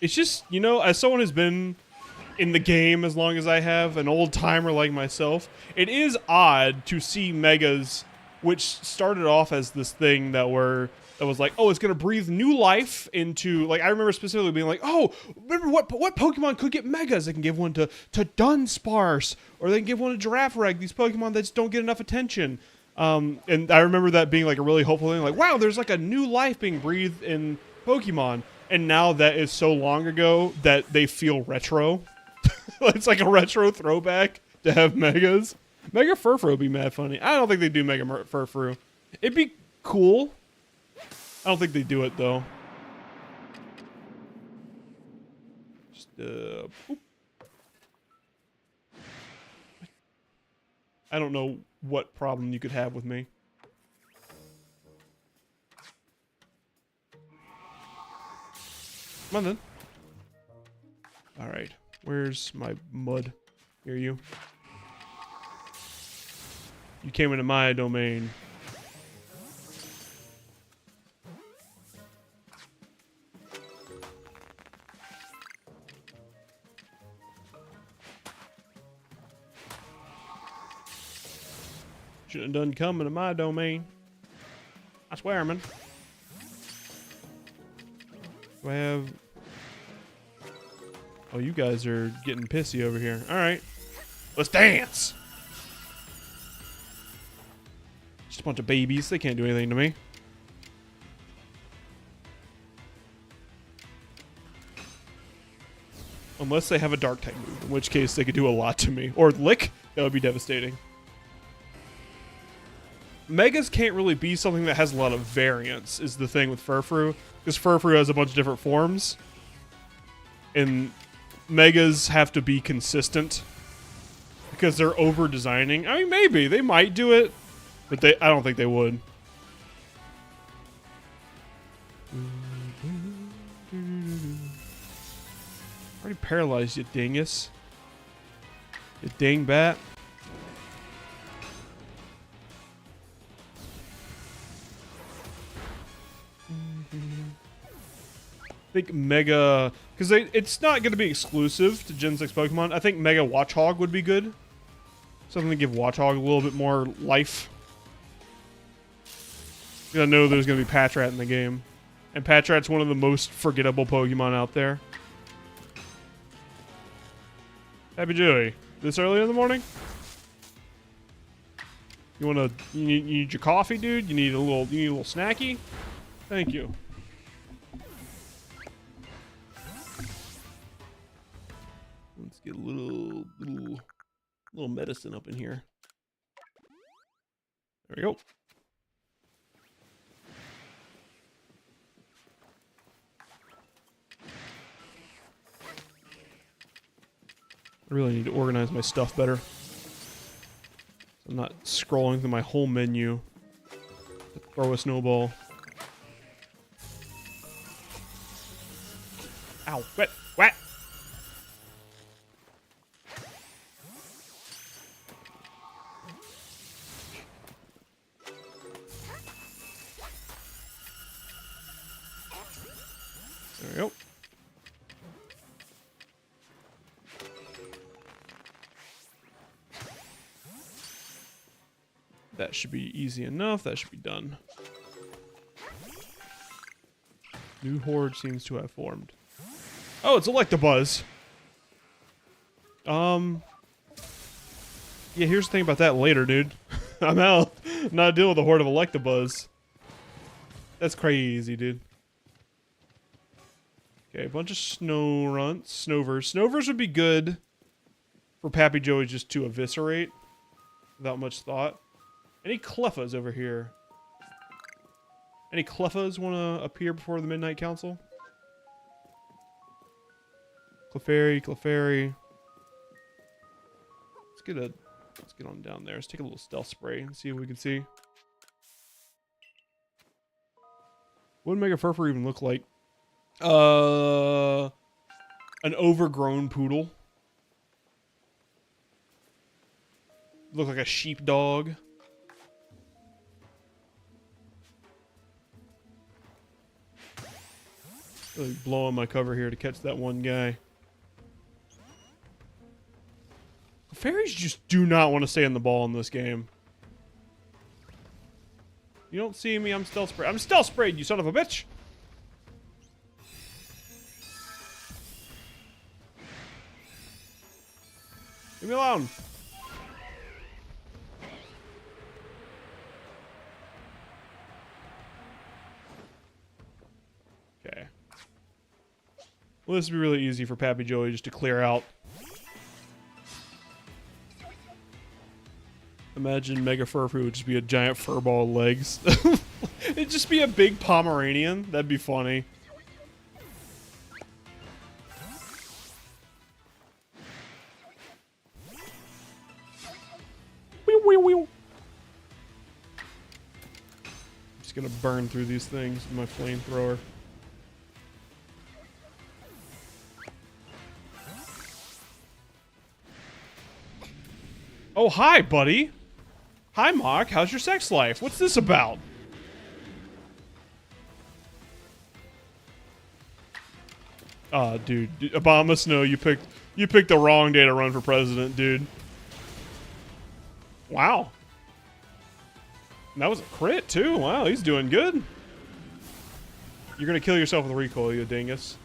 Speaker 1: It's just, you know, as someone who's been in the game as long as I have, an old timer like myself, it is odd to see megas, which started off as this thing that was like, oh, it's going to breathe new life into, like, I remember specifically being like, oh, remember what Pokemon could get megas? They can give one to Dunsparce, or they can give one to Giraffreg, these Pokemon that just don't get enough attention. And I remember that being like a really hopeful thing, like, wow, there's like a new life being breathed in Pokemon. And now that is so long ago that they feel retro. It's like a retro throwback to have megas. Mega Furfrou would be mad funny. I don't think they do Mega Furfrou. It'd be cool. I don't think they do it, though. Just, boop. I don't know what problem you could have with me. Come on, then. Alright. Where's my mud? Here you. You came into my domain. Shouldn't have done coming to my domain. I swear, man. Do I have... Oh, you guys are getting pissy over here. Alright. Let's dance! Just a bunch of babies. They can't do anything to me. Unless they have a dark type move, in which case they could do a lot to me. Or lick, that would be devastating. Megas can't really be something that has a lot of variance, is the thing with Furfrou. Because Furfrou has a bunch of different forms. And Megas have to be consistent. Because they're over-designing. I mean, maybe. They might do it. But I don't think they would. Already paralyzed, you dingus. You dingbat. I think Mega... Because it's not going to be exclusive to Gen 6 Pokemon. I think Mega Watchog would be good. Something to give Watchog a little bit more life. I know there's going to be Patrat in the game. And Patrat's one of the most forgettable Pokemon out there. Happy Joey. This early in the morning? You need your coffee, dude? You need a little snacky? Thank you. Let's get a little medicine up in here. There we go. I really need to organize my stuff better. I'm not scrolling through my whole menu to throw a snowball. Ow, wet, wet. There we go. That should be easy enough. That should be done. New horde seems to have formed. Oh, it's Electabuzz. Yeah, here's the thing about that later, dude. I'm out. Not dealing with a horde of Electabuzz. That's crazy, dude. Okay, a bunch of Snovers. Snovers would be good for Pappy Joey just to eviscerate without much thought. Any Cleffas over here? Any Cleffas want to appear before the Midnight Council? Clefairy, Clefairy. Let's get on down there. Let's take a little stealth spray and see what we can see. What would Mega Furfur even look like? An overgrown poodle. Look like a sheepdog. Really blowing my cover here to catch that one guy. Fairies just do not want to stay in the ball in this game. You don't see me, I'm stealth sprayed. I'm stealth sprayed, you son of a bitch! Leave me alone. Okay. Well, this would be really easy for Pappy Joey just to clear out. Imagine Mega Furfur would just be a giant furball of legs. It'd just be a big Pomeranian. That'd be funny. Wee, wee, wee. I'm just gonna burn through these things with my flamethrower. Oh, hi, buddy. Hi, Mock. How's your sex life? What's this about? Dude, Obama Snow, you picked the wrong day to run for president, dude. Wow. And that was a crit too. Wow, he's doing good. You're gonna kill yourself with recoil, you dingus.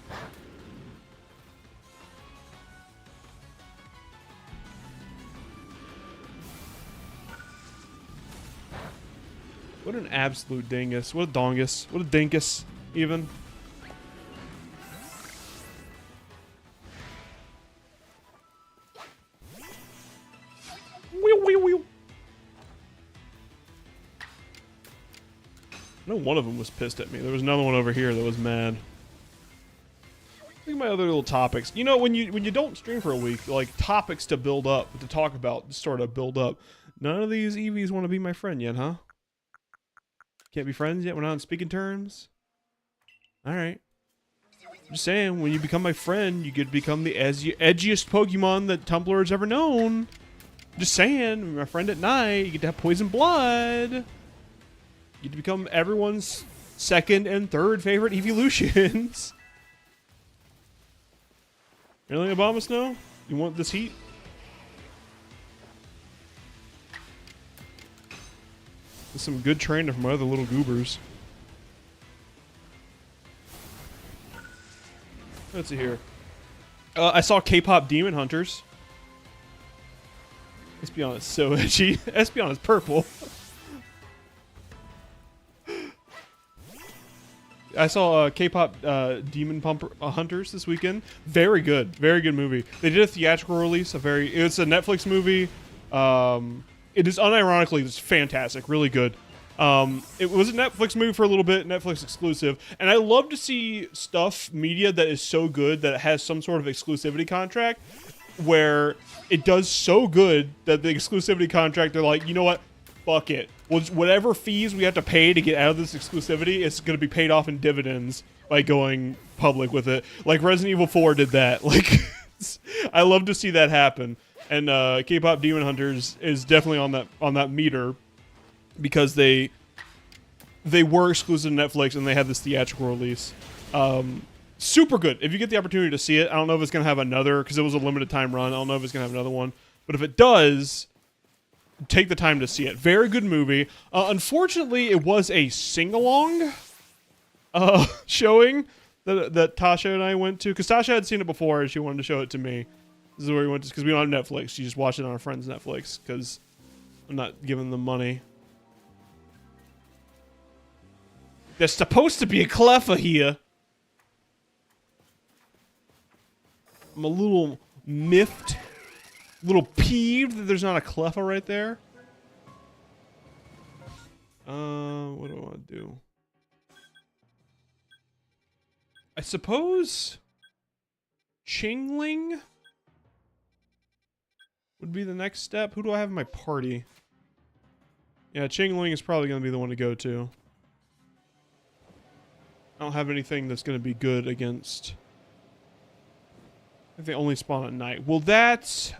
Speaker 1: What an absolute dingus. What a dongus. What a dinkus, even. Whew, whew, whew. I know one of them was pissed at me. There was another one over here that was mad. Look at my other little topics. You know, when you don't stream for a week, like topics to build up, to talk about, to sort of build up. None of these EVs want to be my friend yet, huh? Can't be friends yet? We're not on speaking terms? Alright. Just saying, when you become my friend, you get to become the edgiest Pokemon that Tumblr has ever known. Just saying, my friend at night, you get to have poison blood. You get to become everyone's second and third favorite evolutions. Really, Obama Snow? You want this heat? Some good training from my other little goobers. Let's see here. I saw K-pop Demon Hunters. Espeon is so edgy. Espeon is purple. I saw K-pop Demon Hunters this weekend. Very good movie. They did a theatrical release. It's a Netflix movie. It is unironically just fantastic, really good. It was a Netflix movie for a little bit, Netflix exclusive, and I love to see media that is so good that it has some sort of exclusivity contract where it does so good that the exclusivity contract, they're like, you know what, fuck it. Well, whatever fees we have to pay to get out of this exclusivity, it's going to be paid off in dividends by going public with it. Like Resident Evil 4 did that. Like, I love to see that happen. And K-pop Demon Hunters is definitely on that meter because they were exclusive to Netflix and they had this theatrical release. Super good. If you get the opportunity to see it, I don't know if it's going to have another, because it was a limited time run. I don't know if it's going to have another one. But if it does, take the time to see it. Very good movie. Unfortunately, it was a sing-along showing that Tasha and I went to, because Tasha had seen it before and she wanted to show it to me. This is where we went to, because we don't have Netflix. She just watched it on her friend's Netflix, because I'm not giving them money. There's supposed to be a cleffer here. I'm a little miffed, a little peeved that there's not a cleffer right there. What do I want to do? I suppose Chingling would be the next step. Who do I have in my party? Yeah, Chingling is probably going to be the one to go to. I don't have anything that's going to be good against... I think they only spawn at night. Well, that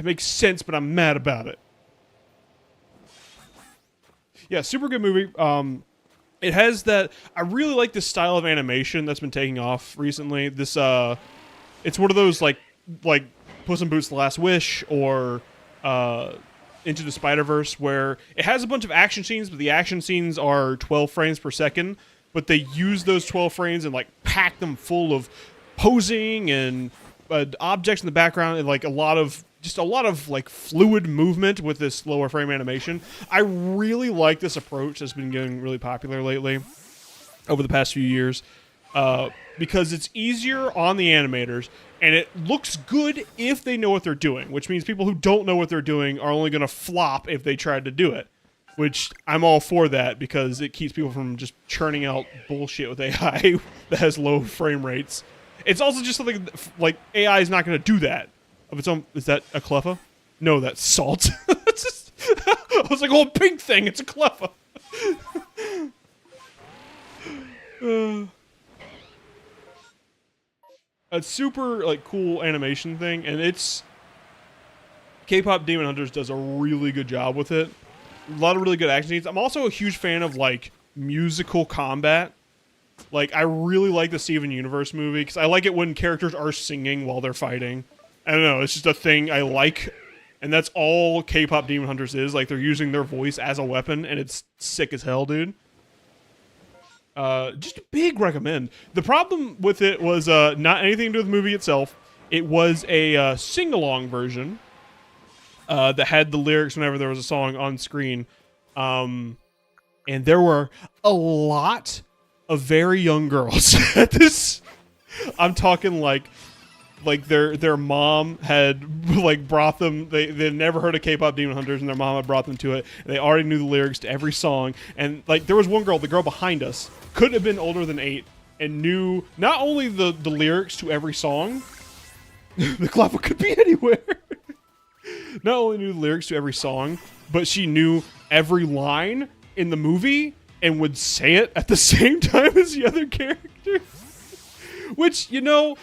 Speaker 1: makes sense, but I'm mad about it. Yeah, super good movie. It has that... I really like this style of animation that's been taking off recently. This, it's one of those, like Puss in Boots: The Last Wish, or Into the Spider-Verse, where it has a bunch of action scenes, but the action scenes are 12 frames per second, but they use those 12 frames and, like, pack them full of posing and objects in the background, and like a lot of like fluid movement with this lower frame animation. I really like this approach that's been getting really popular lately over the past few years, because it's easier on the animators and it looks good if they know what they're doing, which means people who don't know what they're doing are only going to flop if they tried to do it, which I'm all for that because it keeps people from just churning out bullshit with AI that has low frame rates. It's also just something like AI is not going to do that of its own. Is that a cleffa? No, that's salt. That's just, I was like, oh, pink thing. It's a cleffa. A super like cool animation thing, and it's K-pop Demon Hunters does a really good job with it. A lot of really good action scenes. I'm also a huge fan of like musical combat. Like, I really like the Steven Universe movie, because I like it when characters are singing while they're fighting. I don't know, it's just a thing I like, and that's all K-pop Demon Hunters is. Like, they're using their voice as a weapon, and it's sick as hell, dude. Just a big recommend. The problem with it was not anything to do with the movie itself. It was a sing-along version that had the lyrics whenever there was a song on screen. And there were a lot of very young girls at this. I'm talking like their mom had like brought them. They'd never heard of K-pop Demon Hunters, and their mom had brought them to it. And they already knew the lyrics to every song. And like there was one girl, the girl behind us, couldn't have been older than 8, and knew not only the lyrics to every song. The clapper could be anywhere. Not only knew the lyrics to every song, but she knew every line in the movie and would say it at the same time as the other character. Which, you know,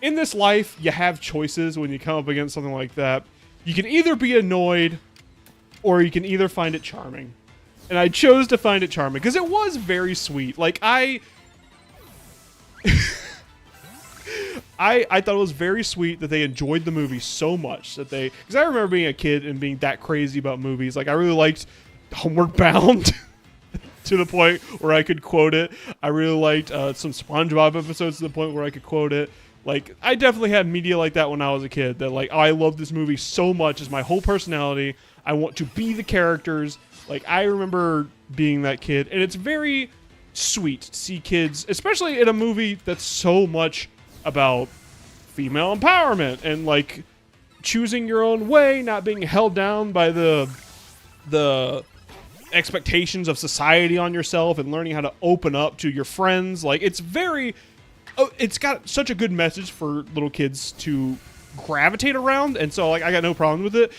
Speaker 1: in this life, you have choices when you come up against something like that. You can either be annoyed, or you can either find it charming. And I chose to find it charming, because it was very sweet. Like, I thought it was very sweet that they enjoyed the movie so much that they... Because I remember being a kid and being that crazy about movies. Like, I really liked Homeward Bound to the point where I could quote it. I really liked some SpongeBob episodes to the point where I could quote it. Like, I definitely had media like that when I was a kid. That, like, I love this movie so much. It's my whole personality. I want to be the characters. Like, I remember being that kid. And it's very sweet to see kids, especially in a movie that's so much about female empowerment and, like, choosing your own way, not being held down by the expectations of society on yourself, and learning how to open up to your friends. Like, it's very... Oh, it's got such a good message for little kids to gravitate around, and so, like, I got no problem with it.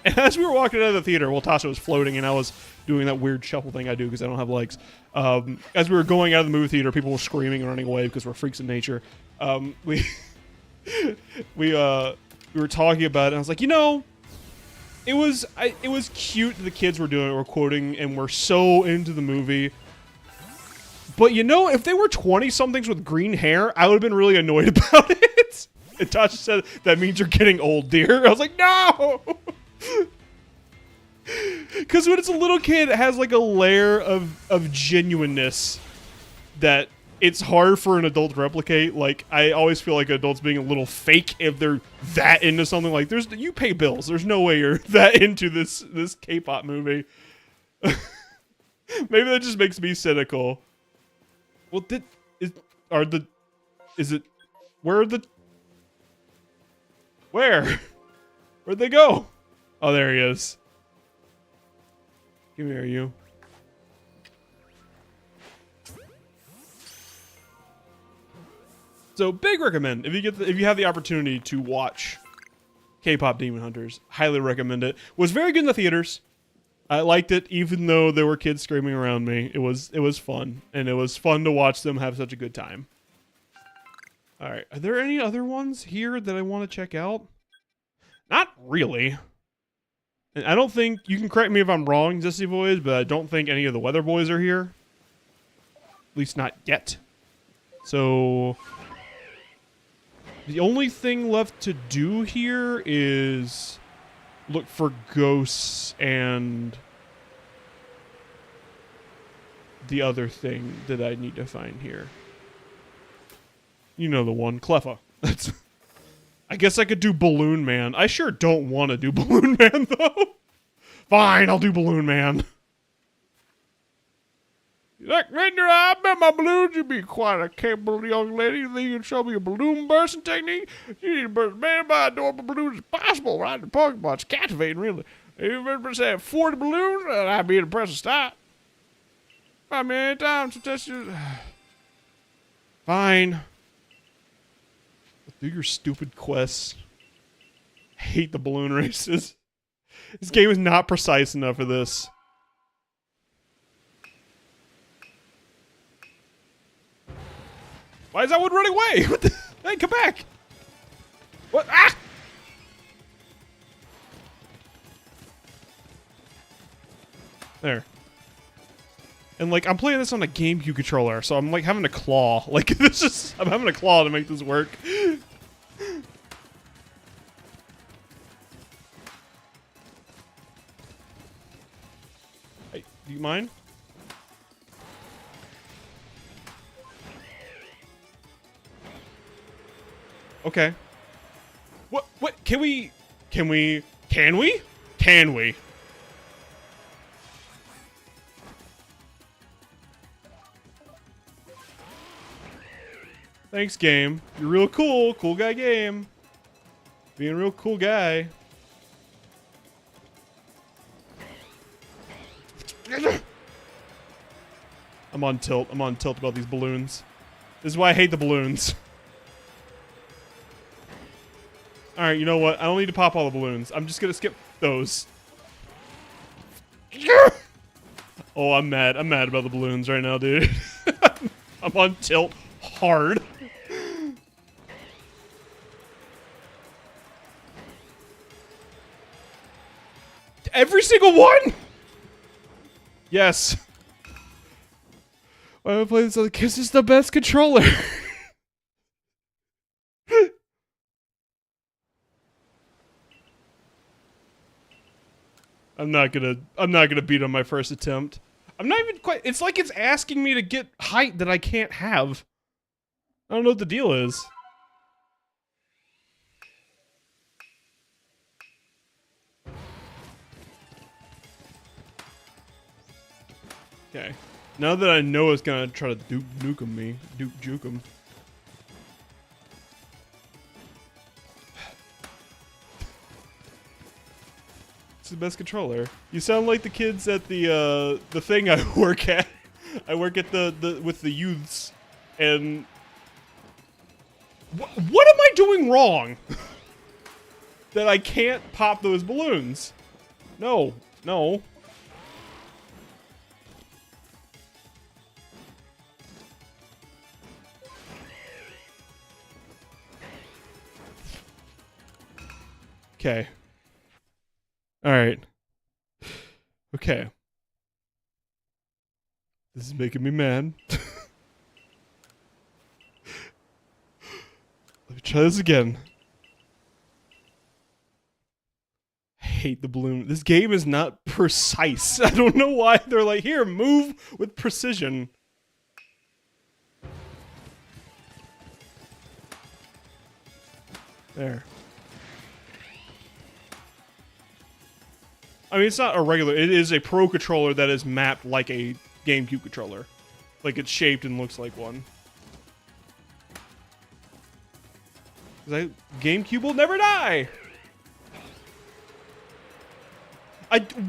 Speaker 1: And as we were walking out of the theater, well, Tasha was floating, and I was doing that weird shuffle thing I do because I don't have legs. As we were going out of the movie theater, people were screaming and running away because we're freaks of nature. We were talking about it, and I was like, you know, it was cute that the kids were doing it, were quoting, and were so into the movie. But, you know, if they were 20-somethings with green hair, I would have been really annoyed about it. And Tasha said, that means you're getting old, dear. I was like, no! Because when it's a little kid, it has, like, a layer of genuineness that it's hard for an adult to replicate. Like, I always feel like adults being a little fake if they're that into something. Like, you pay bills. There's no way you're that into this K-pop movie. Maybe that just makes me cynical. Well, where'd they go? Oh, there he is. Come here, you. So, big recommend. If you have the opportunity to watch K-pop Demon Hunters, highly recommend it. Was very good in the theaters. I liked it, even though there were kids screaming around me. It was fun, and it was fun to watch them have such a good time. All right, are there any other ones here that I want to check out? Not really. And I don't think, you can correct me if I'm wrong, Zesty Boys, but I don't think any of the Weather Boys are here. At least not yet. So the only thing left to do here is look for ghosts and the other thing that I need to find here. You know the one, Cleffa. That's. I guess I could do Balloon Man. I sure don't want to do Balloon Man, though. Fine, I'll do Balloon Man. Like, I bet my balloons, you'd be quite a capable young lady. You think you can show me a balloon bursting technique? You need to burst man by adorable balloons as possible, right? The Pokemon, it's captivating, really. If you ever say 40 balloons, I'd be an impressive start. I mean, anytime to test you. Fine. Do your stupid quests. I hate the balloon races. This game is not precise enough for this. Why is that one running away? What the? Hey, come back! What? Ah! There. And, like, I'm playing this on a GameCube controller, so I'm, like, having to claw. Like, this is... I'm having to claw to make this work. Hey, do you mind? Okay. What? Can we? Thanks, game. You're real cool. Cool guy game. Being a real cool guy. I'm on tilt. I'm on tilt about these balloons. This is why I hate the balloons. Alright, you know what? I don't need to pop all the balloons. I'm just gonna skip those. Oh, I'm mad. I'm mad about the balloons right now, dude. I'm on tilt hard. Every single one? Yes. Why do I play this other? Because it's the best controller. I'm not gonna beat on my first attempt. I'm not even quite. It's like it's asking me to get height that I can't have. I don't know what the deal is. Okay. Now that I know it's gonna try to juke him. It's the best controller. You sound like the kids at the thing I work at. I work at with the youths, and what am I doing wrong? That I can't pop those balloons? No. Okay. Alright. Okay. This is making me mad. Let me try this again. I hate the balloon. This game is not precise. I don't know why they're like, here, move with precision. There. I mean, it's not a regular, it is a Pro controller that is mapped like a GameCube controller. Like, it's shaped and looks like one. GameCube will never die!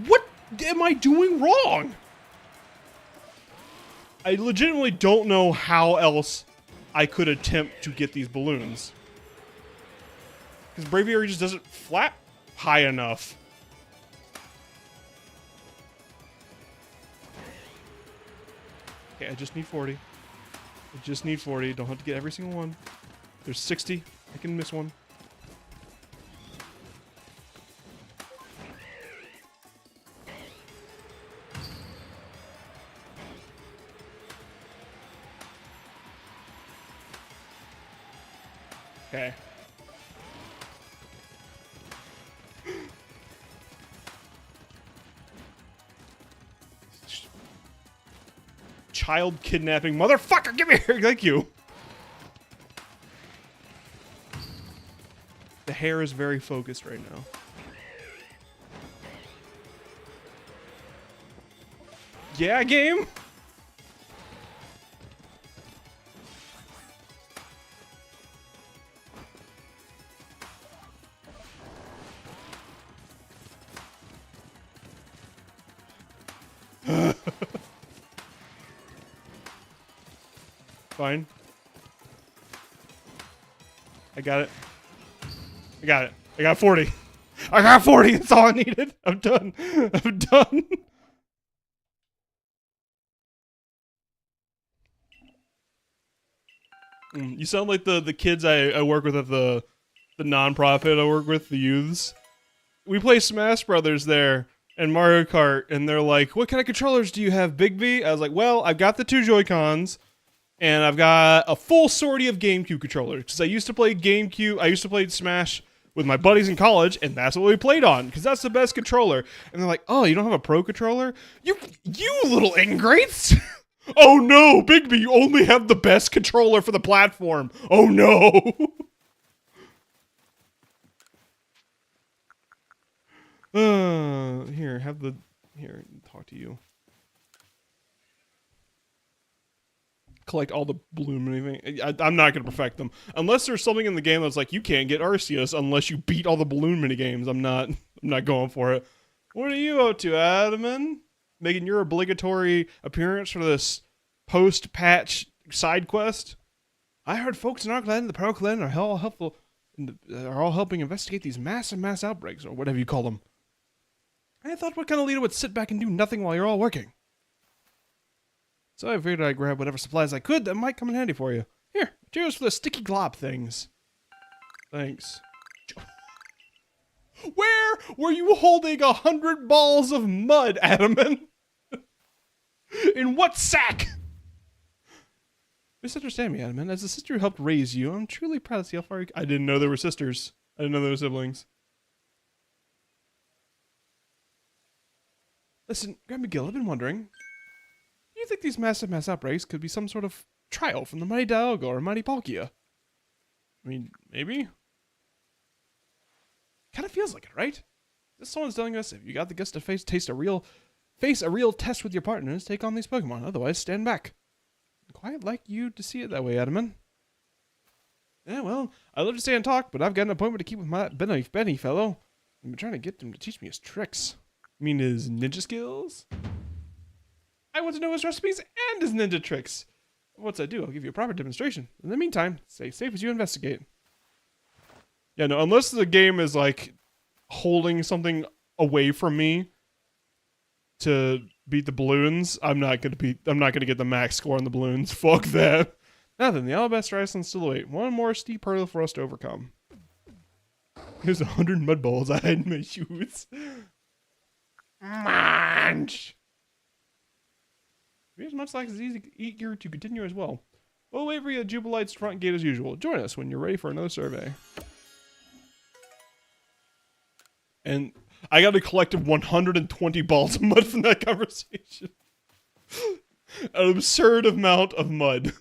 Speaker 1: What am I doing wrong? I legitimately don't know how else I could attempt to get these balloons. Because Braviary just doesn't flap high enough. Okay, I just need 40. I just need 40. Don't have to get every single one. There's 60. I can miss one. Okay. Child kidnapping motherfucker, give me here. Thank you. The hair is very focused right now. Yeah, game. Fine. I got it. I got it. I got 40. I got 40. That's all I needed. I'm done. I'm done. You sound like the kids I work with at the non-profit I work with, the youths. We play Smash Brothers there and Mario Kart, and they're like, what kind of controllers do you have, Bigby? I was like, well, I've got the 2 Joy-Cons. And I've got a full sortie of GameCube controllers. Because I used to play GameCube, I used to play Smash with my buddies in college, and that's what we played on. Because that's the best controller. And they're like, oh, you don't have a Pro controller? You little ingrates! Oh no, Bigby, you only have the best controller for the platform. Oh no! Here, talk to you. Collect all the bloom and anything. I'm not going to perfect them. Unless there's something in the game that's like, you can't get Arceus unless you beat all the balloon minigames. I'm not going for it. What are you up to, Adamon? Making your obligatory appearance for this post-patch side quest? I heard folks in our clan, the Pro Clan, are all helping investigate these mass outbreaks, or whatever you call them. I thought what kind of leader would sit back and do nothing while you're all working? So I figured I'd grab whatever supplies I could that might come in handy for you. Here, cheers for the sticky glop things. Thanks. Where were you holding 100 balls of mud, Adamon? In what sack? Misunderstand me, Adamon. As the sister who helped raise you, I'm truly proud to see how far you... I didn't know there were sisters. I didn't know there were siblings. Listen, Grandma Gill, I've been wondering. Do you think these massive mass outbreaks could be some sort of trial from the mighty Dialga or mighty Palkia? I mean, maybe? Kind of feels like it, right? This someone's telling us if you got the guts to face a real test with your partners, take on these Pokemon. Otherwise, stand back. Quite like you to see it that way, Adaman. Yeah, well, I'd love to stay and talk, but I've got an appointment to keep with my Benny fellow. I've been trying to get him to teach me his tricks. You mean his ninja skills? I want to know his recipes and his ninja tricks. Once I do, I'll give you a proper demonstration. In the meantime, stay safe as you investigate. Yeah, no, unless the game is like holding something away from me to beat the balloons, I'm not gonna get the max score on the balloons. Fuck that. Now then, the Alabaster Iceland still await. One more steep hurdle for us to overcome. Here's 100 mud balls I had in my shoes. Munch! As much like it's eager to continue as well. We'll wait for you at Jubilite's front gate as usual. Join us when you're ready for another survey. And I got a collective 120 balls of mud from that conversation. An absurd amount of mud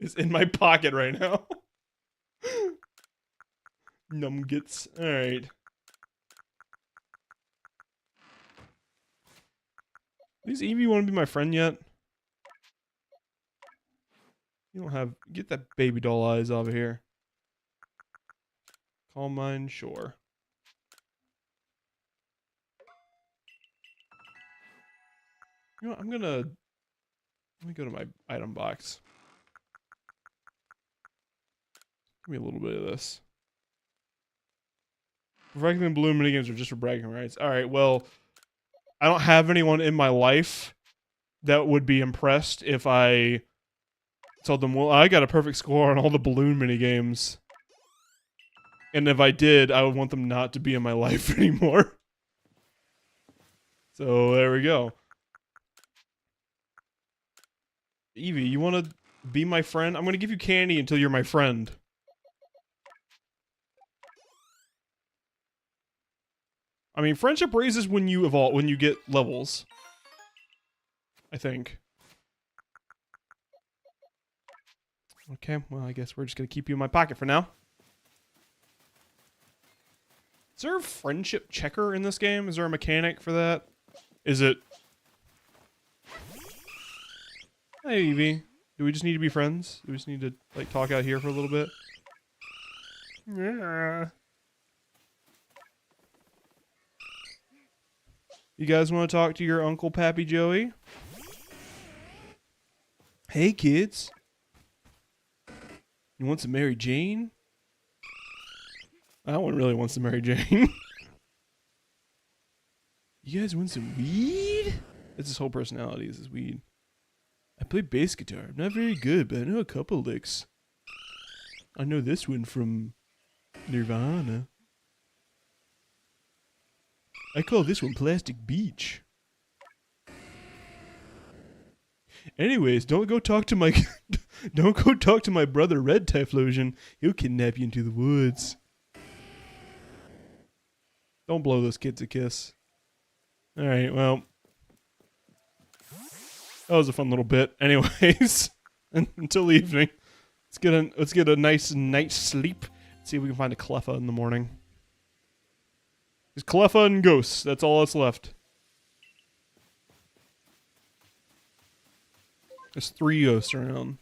Speaker 1: is in my pocket right now. Numgits. Alright. These Eevee want to be my friend yet? You don't have... Get that baby doll eyes over here. Calm mind, sure. You know what, I'm gonna... Let me go to my item box. Give me a little bit of this. Regular balloon minigames are just for bragging rights. Alright, well... I don't have anyone in my life that would be impressed if I told them, well, I got a perfect score on all the balloon minigames. And if I did, I would want them not to be in my life anymore. So, there we go. Eevee, you want to be my friend? I'm going to give you candy until you're my friend. I mean, friendship raises when you evolve, when you get levels. I think. Okay, well, I guess we're just gonna keep you in my pocket for now. Is there a friendship checker in this game? Is there a mechanic for that? Is it... Hey, Eevee. Do we just need to be friends? Do we just need to, like, talk out here for a little bit? Yeah. You guys want to talk to your Uncle Pappy Joey? Hey, kids. You want some Mary Jane? That one really wants some Mary Jane. You guys want some weed? That's his whole personality, is his weed. I play bass guitar. I'm not very good, but I know a couple licks. I know this one from Nirvana. I call this one Plastic Beach. Anyways, don't go talk to my brother Red Typhlosion. He'll kidnap you into the woods. Don't blow those kids a kiss. All right, well, that was a fun little bit. Anyways, until evening, let's get a nice night's sleep. See if we can find a Cleffa in the morning. There's Cleffa and ghosts. That's all that's left. There's 3 ghosts around.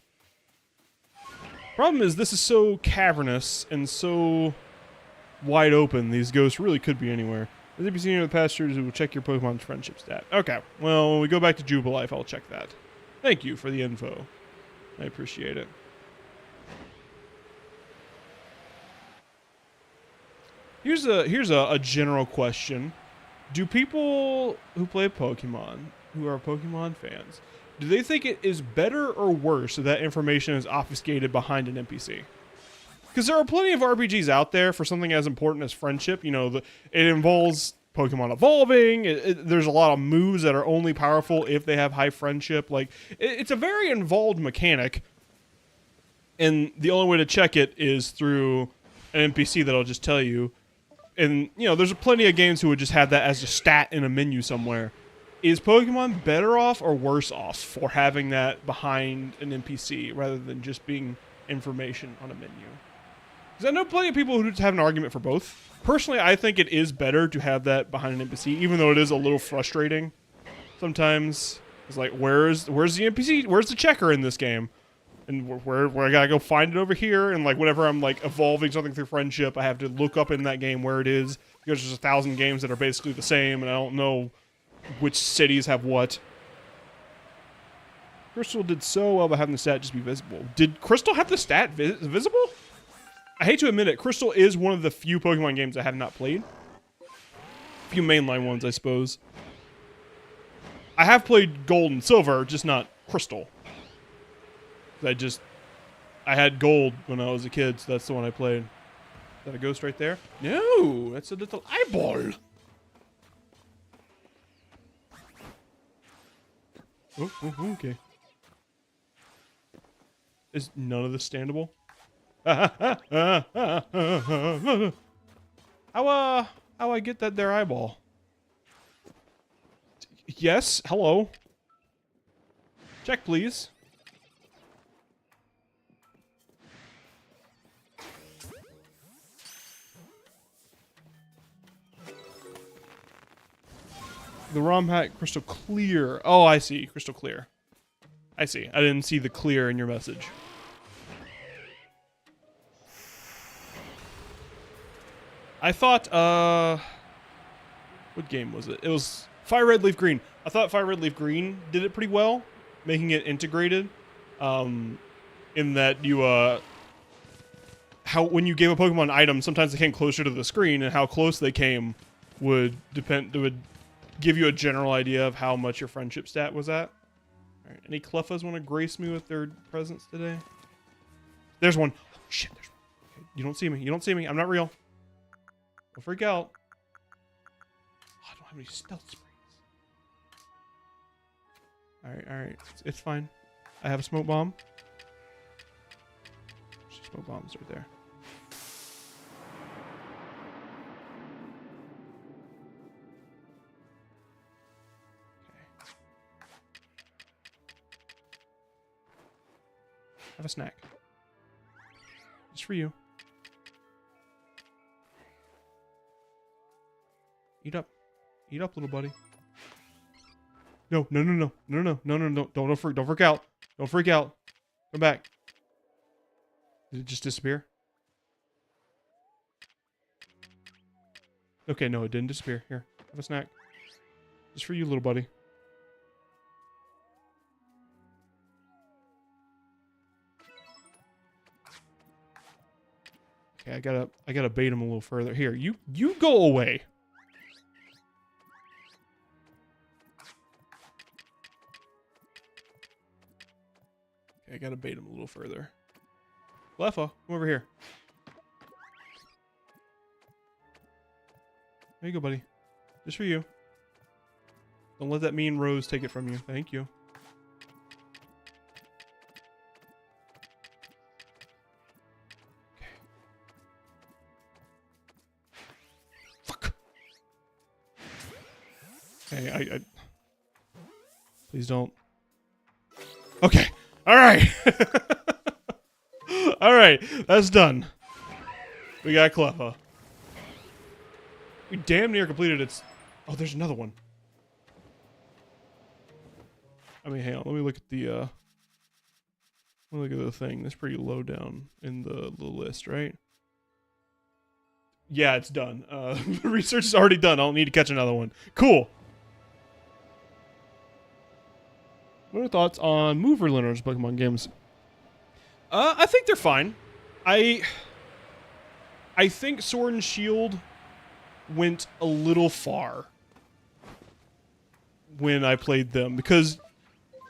Speaker 1: Problem is, this is so cavernous and so wide open, these ghosts really could be anywhere. As if you see any of the pastures, it will check your Pokemon's friendship stat. Okay, well, when we go back to Jubilife, I'll check that. Thank you for the info. I appreciate it. Here's a general question. Do people who play Pokemon, who are Pokemon fans, do they think it is better or worse that information is obfuscated behind an NPC? Because there are plenty of RPGs out there for something as important as friendship. You know, it involves Pokemon evolving. There's a lot of moves that are only powerful if they have high friendship. Like, it's a very involved mechanic. And the only way to check it is through an NPC that'll just tell you. And, you know, there's plenty of games who would just have that as a stat in a menu somewhere. is Pokemon better off or worse off for having that behind an NPC rather than just being information on a menu? Because I know plenty of people who have an argument for both. Personally, I think it is better to have that behind an NPC, even though it is a little frustrating sometimes. It's like, where's the NPC? Where's the checker in this game? And where I gotta go find it over here, and like whenever I'm like evolving something through friendship, I have to look up in that game where it is, because there's 1,000 games that are basically the same, and I don't know which cities have what. Crystal did so well by having the stat just be visible. Did Crystal have the stat visible? I hate to admit it, Crystal is one of the few Pokemon games I have not played. A few mainline ones, I suppose. I have played Gold and Silver, just not Crystal. I had Gold when I was a kid, so that's the one I played. Is that a ghost right there? No, that's a little eyeball. Oh, okay. Is none of this standable? How I get that there eyeball? Yes, hello. Check, please. The ROM hack crystal clear. Oh, I see. Crystal clear. I see. I didn't see the clear in your message. I thought, what game was it? It was Fire Red Leaf Green. I thought Fire Red Leaf Green did it pretty well, making it integrated. In that you, when you gave a Pokemon an item, sometimes they came closer to the screen, and how close they came would give you a general idea of how much your friendship stat was at. Alright, any Cleffas want to grace me with their presence today? There's one. Oh, shit, there's one. Okay, you don't see me. You don't see me. I'm not real. Don't freak out. Oh, I don't have any stealth sprays. Alright. It's fine. I have a smoke bomb. There's smoke bombs right there. Have a snack. Just for you. Eat up. Eat up, little buddy. No. Don't freak out. Don't freak out. Come back. Did it just disappear? Okay, no, it didn't disappear. Here, have a snack. Just for you, little buddy. Okay, I gotta bait him a little further. Here, you go away. Okay, I gotta bait him a little further. Leffa, come over here. There you go, buddy. Just for you. Don't let that mean Rose take it from you. Thank you. Hey, I please don't. Okay. All right. All right. That's done. We got Cleffa. We damn near completed its... Oh, there's another one. I mean, hang on. Let me look at the, let me look at the thing. That's pretty low down in the list, right? Yeah, it's done. The research is already done. I don't need to catch another one. Cool. What are your thoughts on mover learners Pokemon games? I think they're fine. I think Sword and Shield went a little far when I played them, because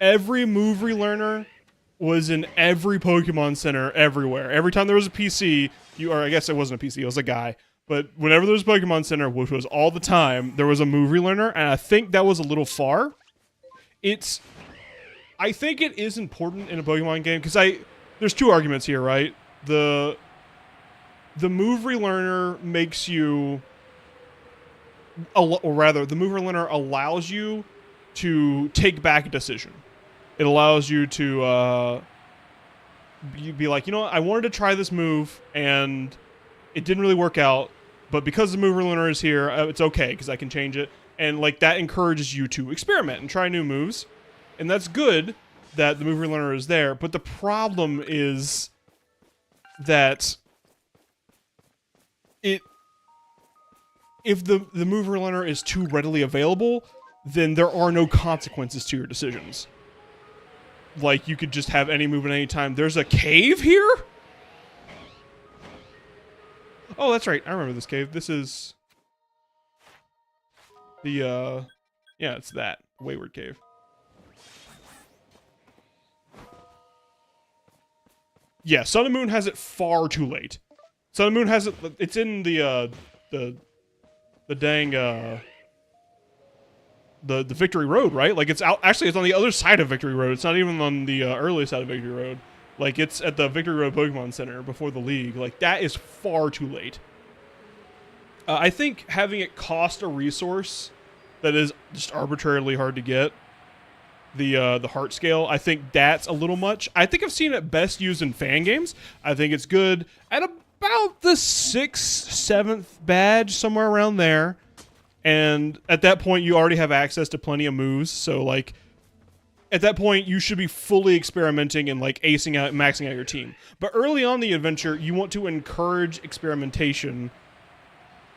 Speaker 1: every move relearner was in every Pokemon Center everywhere. Every time there was a PC, or I guess it wasn't a PC, it was a guy. But whenever there was a Pokemon Center, which was all the time, there was a move relearner, and I think that was a little far. I think it is important in a Pokemon game, because there's two arguments here, right? The move relearner makes you, or rather, the move relearner allows you to take back a decision. It allows you to be like, you know what, I wanted to try this move and it didn't really work out, but because the mover learner is here, it's okay because I can change it. And like that encourages you to experiment and try new moves. And that's good that the mover learner is there, but the problem is that if the mover learner is too readily available, then there are no consequences to your decisions. Like, you could just have any move at any time. There's a cave here? Oh, that's right. I remember this cave. This is the, yeah, it's that. Wayward Cave. Yeah, Sun and Moon has it far too late. Sun and Moon has it, it's in the dang, the Victory Road, right? Like, it's out, actually, it's on the other side of Victory Road. It's not even on the early side of Victory Road. Like, it's at the Victory Road Pokemon Center before the League. Like, that is far too late. I think having it cost a resource that is just arbitrarily hard to get, the heart scale, I think that's a little much. I think I've seen it best used in fan games. I think it's good at about the 6th, 7th badge, somewhere around there. And at that point, you already have access to plenty of moves. So, like, at that point, you should be fully experimenting and, like, acing out, maxing out your team. But early on in the adventure, you want to encourage experimentation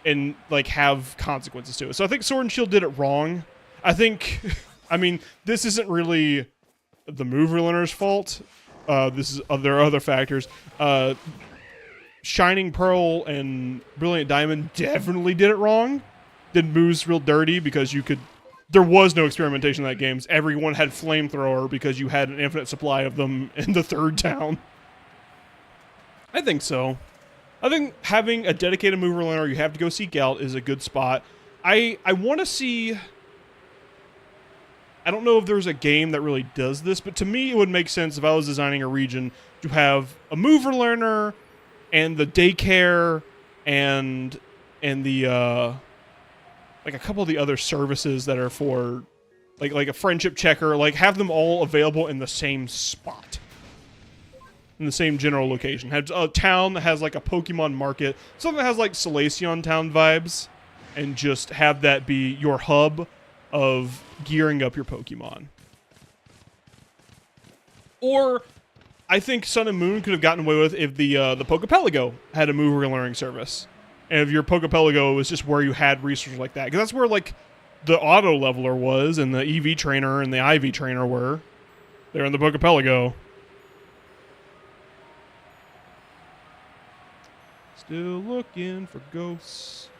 Speaker 1: and, like, have consequences to it. So I think Sword and Shield did it wrong. I think, I mean, this isn't really the mover learner's fault. There are other factors. Shining Pearl and Brilliant Diamond definitely did it wrong. Did moves real dirty because there was no experimentation in that game. Everyone had Flamethrower because you had an infinite supply of them in the 3rd town. I think so. I think having a dedicated mover learner you have to go seek out is a good spot. I want to see... I don't know if there's a game that really does this, but to me it would make sense if I was designing a region to have a mover learner and the daycare and the... like a couple of the other services that are for, like a friendship checker, like have them all available in the same spot, in the same general location. Have a town that has like a Pokemon market, something that has like Solaceon Town vibes, and just have that be your hub of gearing up your Pokemon. Or I think Sun and Moon could have gotten away with if the Pokepelago had a mover learning service. And if your Pokepelago was just where you had resources like that. Because that's where, like, the Auto Leveler was, and the EV Trainer and the IV Trainer were. They're in the Pokepelago. Still looking for ghosts.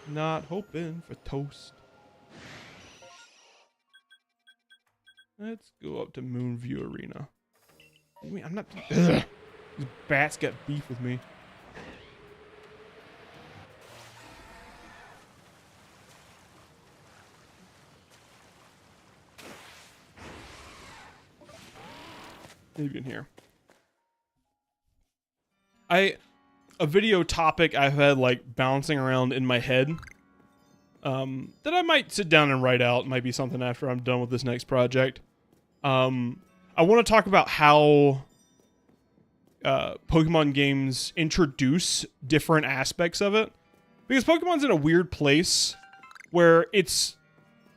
Speaker 1: Not hoping for toast. Let's go up to Moonview Arena. I mean, I'm not... Ugh. These bats got beef with me. Maybe in here. A video topic I've had like bouncing around in my head that I might sit down and write out. Might be something after I'm done with this next project. I want to talk about how Pokemon games introduce different aspects of it. Because Pokemon's in a weird place where it's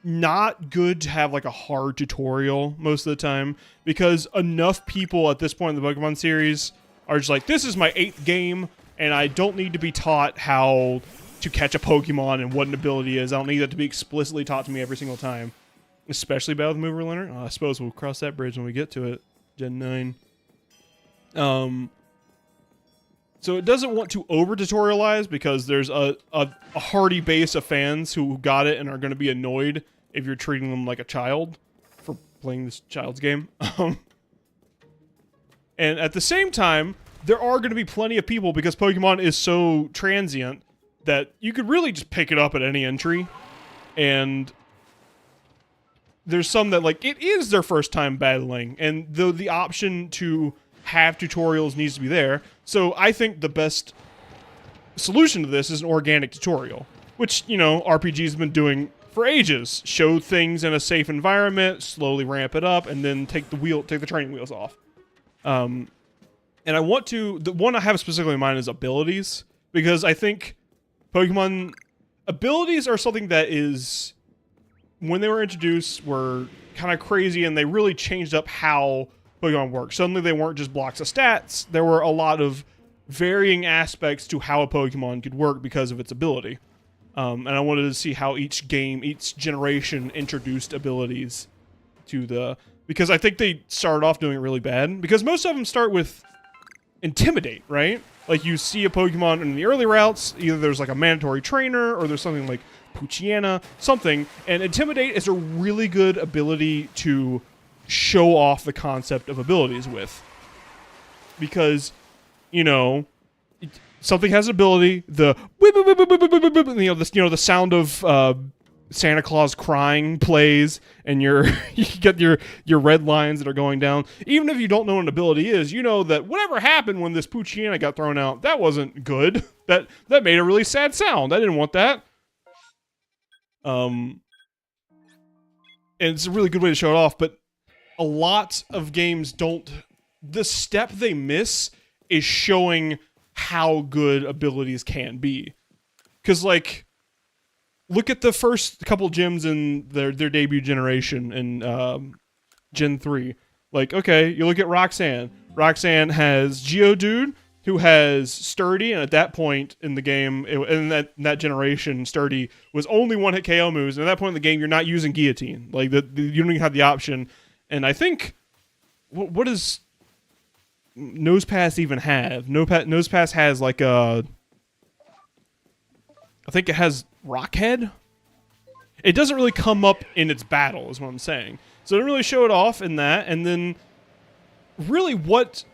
Speaker 1: not good to have like a hard tutorial most of the time, because enough people at this point in the Pokemon series are just like, this is my 8th game and I don't need to be taught how to catch a Pokemon and what an ability is. I don't need that to be explicitly taught to me every single time, especially about the mover learner. I suppose we'll cross that bridge when we get to it. Gen 9. So it doesn't want to over-tutorialize because there's a hardy base of fans who got it and are going to be annoyed if you're treating them like a child for playing this child's game. And at the same time, there are going to be plenty of people, because Pokemon is so transient, that you could really just pick it up at any entry. And there's some that, like, it is their first time battling, and the option to have tutorials needs to be there. So I think the best solution to this is an organic tutorial, which, you know, RPGs have been doing for ages. Show things in a safe environment, slowly ramp it up, and then take the training wheels off. And I want to, the one I have specifically in mind is abilities, because I think Pokemon abilities are something that is, when they were introduced, were kind of crazy, and they really changed up how Pokemon work. Suddenly they weren't just blocks of stats. There were a lot of varying aspects to how a Pokemon could work because of its ability. And I wanted to see how each generation introduced abilities to the... Because I think they started off doing it really bad. Because most of them start with Intimidate, right? Like, you see a Pokemon in the early routes, either there's like a mandatory trainer, or there's something like Poochyena, something. And Intimidate is a really good ability to show off the concept of abilities with. Because, you know, something has an ability, the sound of Santa Claus crying plays, and you get your red lines that are going down. Even if you don't know what an ability is, you know that whatever happened when this Poochyena got thrown out, that wasn't good. That made a really sad sound. I didn't want that. And it's a really good way to show it off, but a lot of games don't... The step they miss is showing how good abilities can be. Because, like, look at the first couple gyms in their debut generation in Gen 3. Like, okay, you look at Roxanne. Roxanne has Geodude, who has Sturdy, and at that point in the game, in that generation, Sturdy was only one-hit KO moves, and at that point in the game, you're not using Guillotine. Like, you don't even have the option. And I think... What does Nosepass even have? Nosepass has, like, a... I think it has Rockhead? It doesn't really come up in its battle, is what I'm saying. So it didn't really show it off in that, and then... Really, what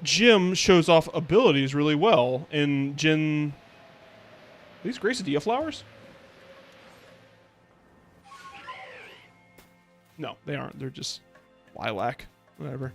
Speaker 1: gym shows off abilities really well in Gen... Are these Gracidea flowers? No, they aren't. They're just lilac. Whatever.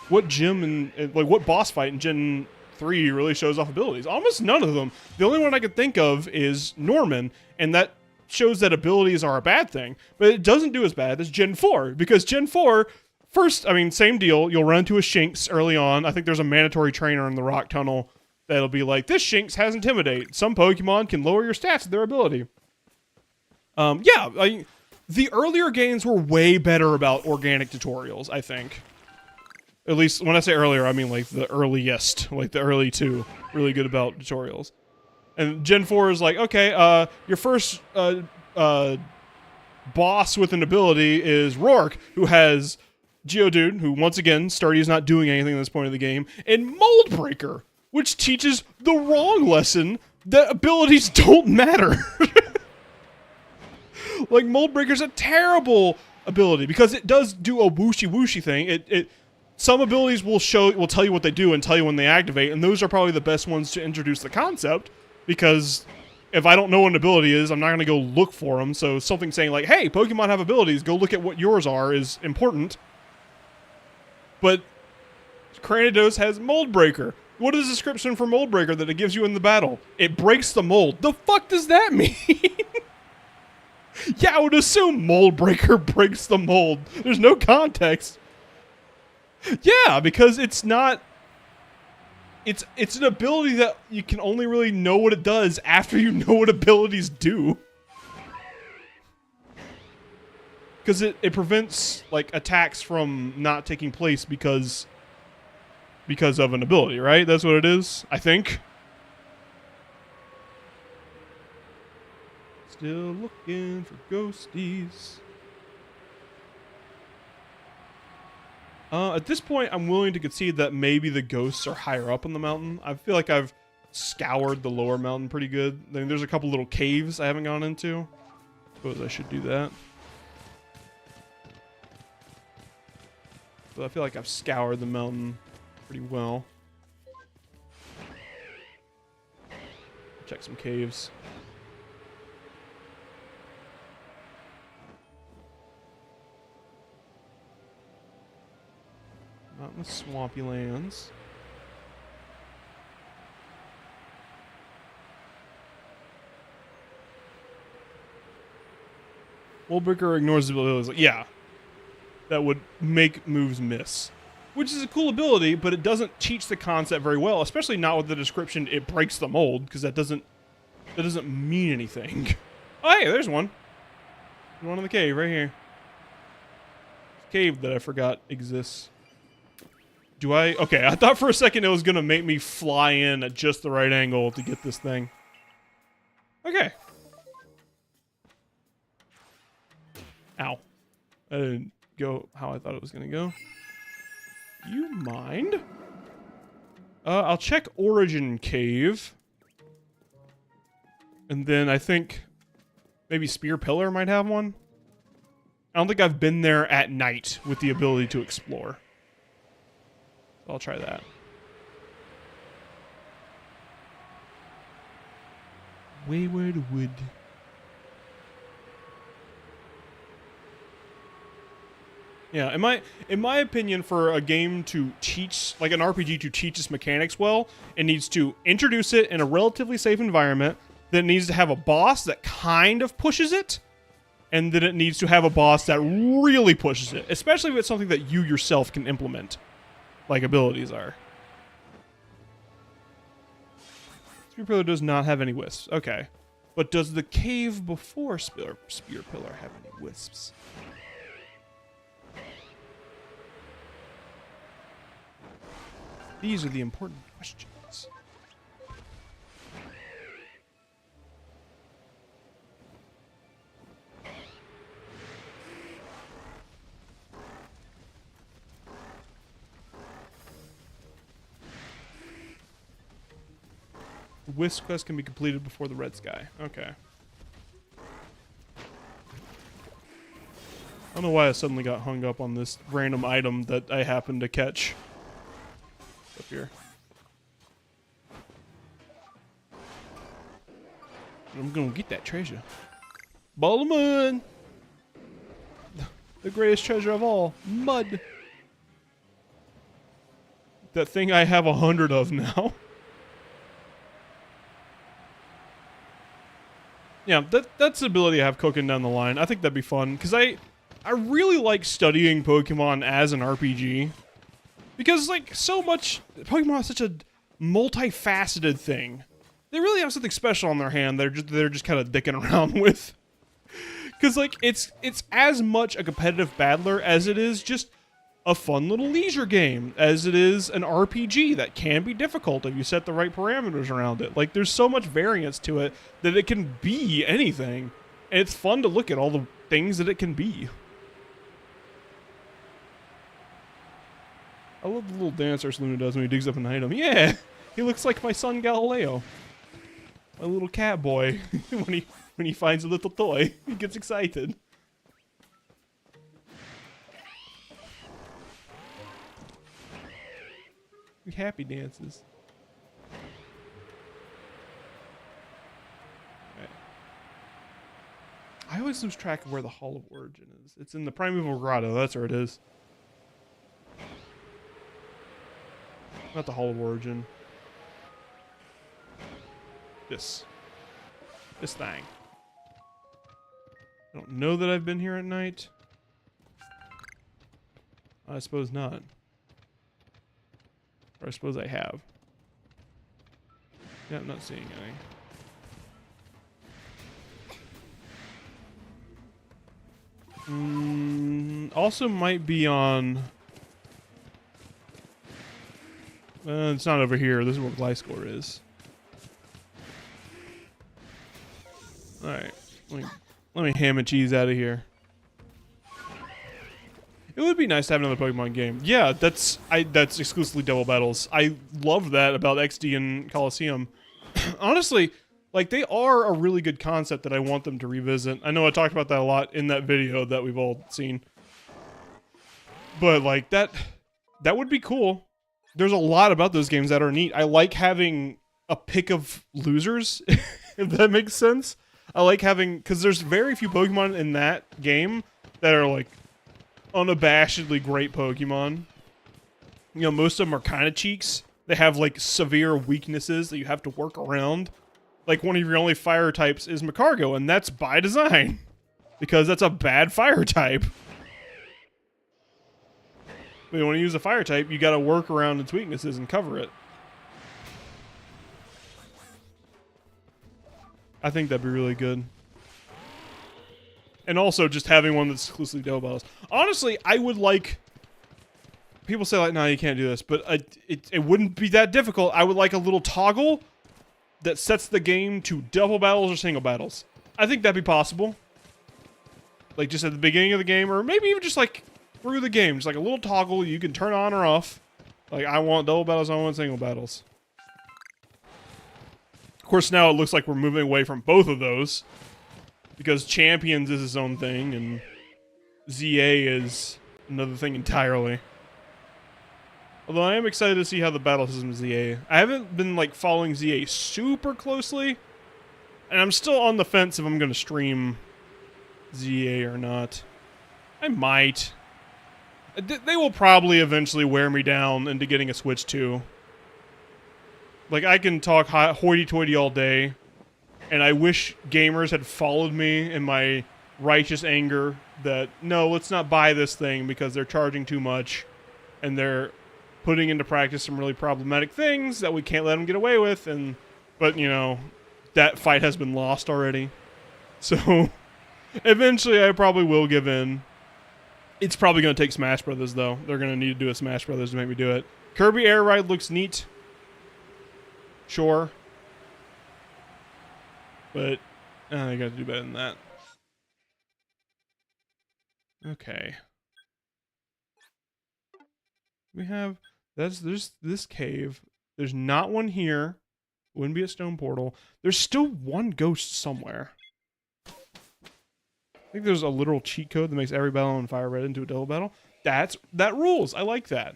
Speaker 1: What gym and like what boss fight in Gen 3 really shows off abilities? Almost none of them. The only one I could think of is Norman, and that shows that abilities are a bad thing. But it doesn't do as bad as Gen 4, because Gen 4, first, I mean, same deal. You'll run into a Shinx early on. I think there's a mandatory trainer in the Rock Tunnel that'll be like, this Shinx has Intimidate. Some Pokemon can lower your stats with their ability. The earlier games were way better about organic tutorials, I think. At least, when I say earlier, I mean, like, the earliest. Like, the early two. Really good about tutorials. And Gen 4 is like, okay, your first boss with an ability is Rourke, who has Geodude, who, once again, Sturdy's not doing anything at this point of the game, and Mold Breaker, which teaches the wrong lesson that abilities don't matter. Like, Mold Breaker's a terrible ability because it does do a whooshy thing. Some abilities will tell you what they do and tell you when they activate, and those are probably the best ones to introduce the concept, because if I don't know what an ability is, I'm not going to go look for them. So something saying like, hey, Pokemon have abilities, go look at what yours are, is important. But Cranidos has Mold Breaker. What is the description for Mold Breaker that it gives you in the battle? It breaks the mold. The fuck does that mean? Yeah, I would assume Mold Breaker breaks the mold. There's no context. Yeah, because it's not... It's an ability that you can only really know what it does after you know what abilities do. Because it prevents, like, attacks from not taking place because of an ability, right? That's what it is, I think. Still looking for ghosties. At this point, I'm willing to concede that maybe the ghosts are higher up on the mountain. I feel like I've scoured the lower mountain pretty good. I mean, there's a couple little caves I haven't gone into. Suppose I should do that. But I feel like I've scoured the mountain pretty well. Check some caves. Not in the swampy lands. Wall breaker ignores abilities. Like, yeah, that would make moves miss, which is a cool ability, but it doesn't teach the concept very well, especially not with the description. It breaks the mold because that doesn't mean anything. Oh, hey, there's one. One in the cave right here. Cave that I forgot exists. Do I? Okay, I thought for a second it was gonna make me fly in at just the right angle to get this thing. Okay. Ow. I didn't go how I thought it was gonna go. Do you mind? I'll check Origin Cave. And then I think maybe Spear Pillar might have one. I don't think I've been there at night with the ability to explore. I'll try that. Wayward Wood. Yeah, in my opinion, for a game to teach, like an RPG to teach its mechanics well, it needs to introduce it in a relatively safe environment, then it needs to have a boss that kind of pushes it, and then it needs to have a boss that really pushes it, especially if it's something that you yourself can implement, like abilities are. Spear Pillar does not have any wisps. Okay. But does the cave before Spear Pillar have any wisps? These are the important questions. The Wisp quest can be completed before the red sky. Okay. I don't know why I suddenly got hung up on this random item that I happened to catch. Up here. I'm gonna get that treasure. Ball of mud! The greatest treasure of all. Mud! That thing I have 100 of now. Yeah, that's the ability I have cooking down the line. I think that'd be fun, because I really like studying Pokemon as an RPG. Because, like, so much... Pokemon is such a multifaceted thing. They really have something special on their hand they're just kind of dicking around with. Because, like, it's as much a competitive battler as it is just a fun little leisure game, as it is an RPG that can be difficult if you set the right parameters around it. Like, there's so much variance to it that it can be anything. And it's fun to look at all the things that it can be. I love the little dance Ursaluna does when he digs up an item. Yeah! He looks like my son Galileo. My little cat boy. when he finds a little toy, he gets excited. Happy dances. Okay. I always lose track of where the Hall of Origin is. It's in the Primeval Grotto. That's where it is. Not the Hall of Origin. This thing. I don't know that I've been here at night. I suppose not. Or I suppose I have. Yeah, I'm not seeing any. Also might be on... it's not over here. This is where Gliscor is. Alright. Let me ham and cheese out of here. It would be nice to have another Pokemon game. Yeah, that's exclusively double battles. I love that about XD and Coliseum. Honestly, like, they are a really good concept that I want them to revisit. I know I talked about that a lot in that video that we've all seen. But, like, that would be cool. There's a lot about those games that are neat. I like having a pick of losers, if that makes sense. I like having... Because there's very few Pokemon in that game that are, like, unabashedly great Pokemon. You know, most of them are kind of cheeks. They have, like, severe weaknesses that you have to work around. Like, one of your only fire types is Macargo, and that's by design. because that's a bad fire type. When you want to use a fire type, you got to work around its weaknesses and cover it. I think that'd be really good. And also just having one that's exclusively double battles. Honestly, I would like... People say like, no, you can't do this, but it wouldn't be that difficult. I would like a little toggle that sets the game to double battles or single battles. I think that'd be possible. Like just at the beginning of the game, or maybe even just like through the game. Just like a little toggle you can turn on or off. Like, I want double battles, I want single battles. Of course, now it looks like we're moving away from both of those. Because Champions is its own thing, and ZA is another thing entirely. Although I am excited to see how the battle system is ZA. I haven't been, like, following ZA super closely. And I'm still on the fence if I'm going to stream ZA or not. I might. They will probably eventually wear me down into getting a Switch 2. Like, I can talk hoity-toity all day. And I wish gamers had followed me in my righteous anger that, no, let's not buy this thing because they're charging too much. And they're putting into practice some really problematic things that we can't let them get away with. But, you know, that fight has been lost already. So, eventually I probably will give in. It's probably going to take Smash Brothers, though. They're going to need to do a Smash Brothers to make me do it. Kirby Air Ride looks neat. Sure. But, I got to do better than that. Okay. We have... There's this cave. There's not one here. Wouldn't be a stone portal. There's still one ghost somewhere. I think there's a literal cheat code that makes every battle on Fire Red into a double battle. That rules. I like that.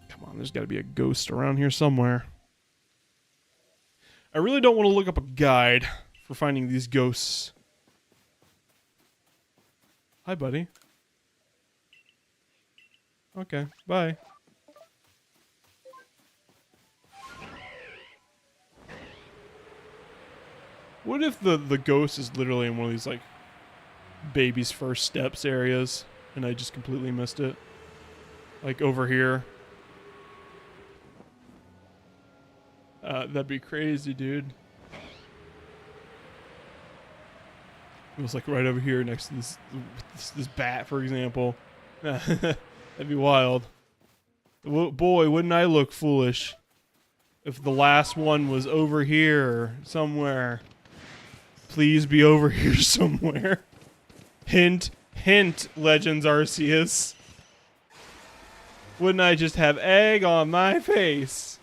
Speaker 1: Come on, there's got to be a ghost around here somewhere. I really don't want to look up a guide for finding these ghosts. Hi, buddy. Okay, bye. What if the ghost is literally in one of these, like, baby's first steps areas, and I just completely missed it? Like, over here. That'd be crazy, dude. It was, like, right over here next to this bat, for example. That'd be wild. Boy, wouldn't I look foolish if the last one was over here somewhere. Please be over here somewhere. Hint, hint, Legends Arceus. Wouldn't I just have egg on my face?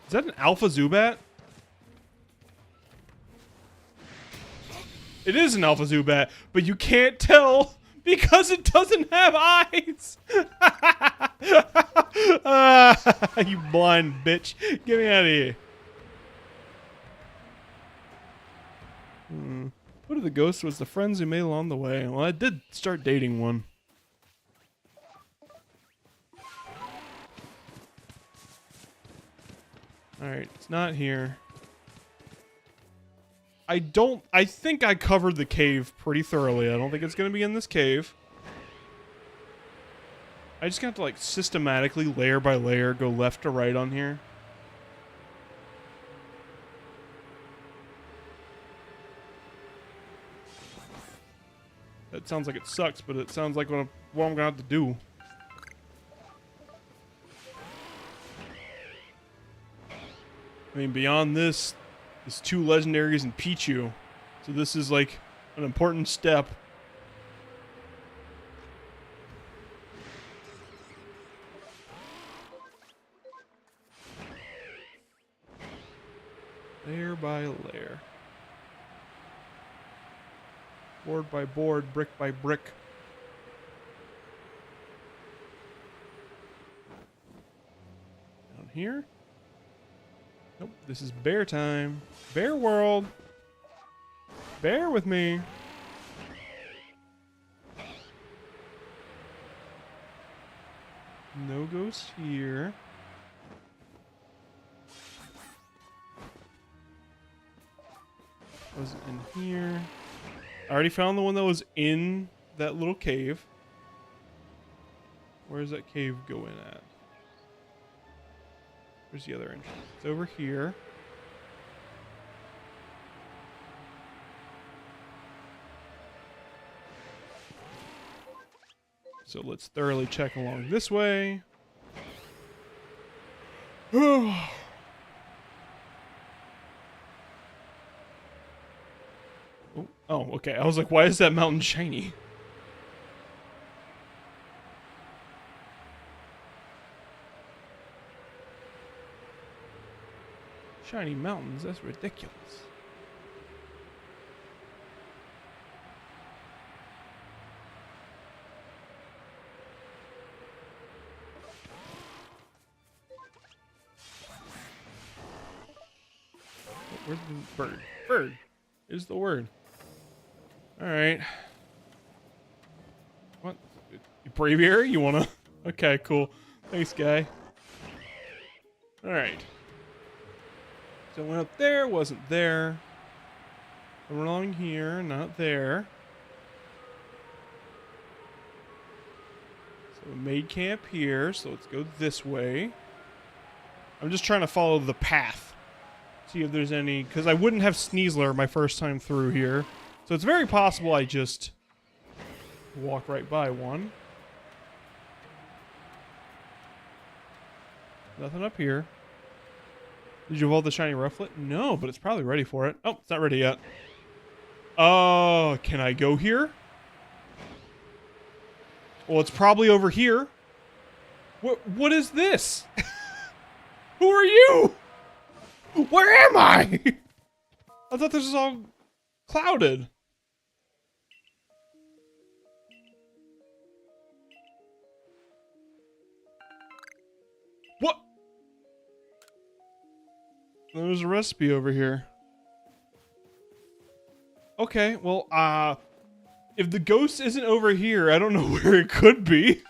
Speaker 1: Is that an Alpha Zubat? It is an Alpha Zubat, but you can't tell because it doesn't have eyes. You blind bitch. Get me out of here. What are the ghosts was the friends we made along the way? Well, I did start dating one. Alright, it's not here. I think I covered the cave pretty thoroughly. I don't think it's going to be in this cave. I just got to, like, systematically, layer by layer, go left to right on here. That sounds like it sucks, but it sounds like what I'm going to have to do. I mean, beyond this, there's 2 legendaries and Pichu. So this is, like, an important step. Layer by layer. Board by board, brick by brick. Down here? Nope, this is bear time. Bear world. Bear with me. No ghost here. Was in here. I already found the one that was in that little cave. Where's that cave go in at? Where's the other entrance? It's over here. So let's thoroughly check along this way. Oh, okay. I was like, why is that mountain shiny? Shiny mountains, that's ridiculous. Where's the bird? Bird is the word. Alright. What? Braviary? You wanna? Okay, cool. Thanks, guy. Alright. So I went up there, wasn't there. I went along here, not there. So we made camp here, so let's go this way. I'm just trying to follow the path. See if there's any, because I wouldn't have Sneasler my first time through here. So it's very possible I just walk right by one. Nothing up here. Did you evolve the shiny Rufflet? No, but it's probably ready for it. Oh, it's not ready yet. Oh, can I go here? Well, it's probably over here. What is this? Who are you? Where am I? I thought this was all clouded. What? There's a recipe over here. Okay, well, if the ghost isn't over here, I don't know where it could be.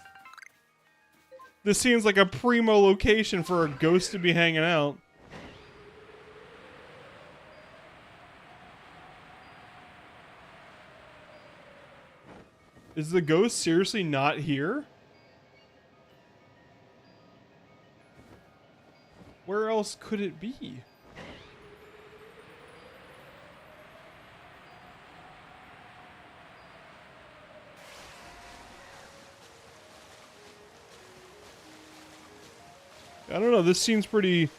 Speaker 1: This seems like a primo location for a ghost to be hanging out. Is the ghost seriously not here? Where else could it be? I don't know, this seems pretty...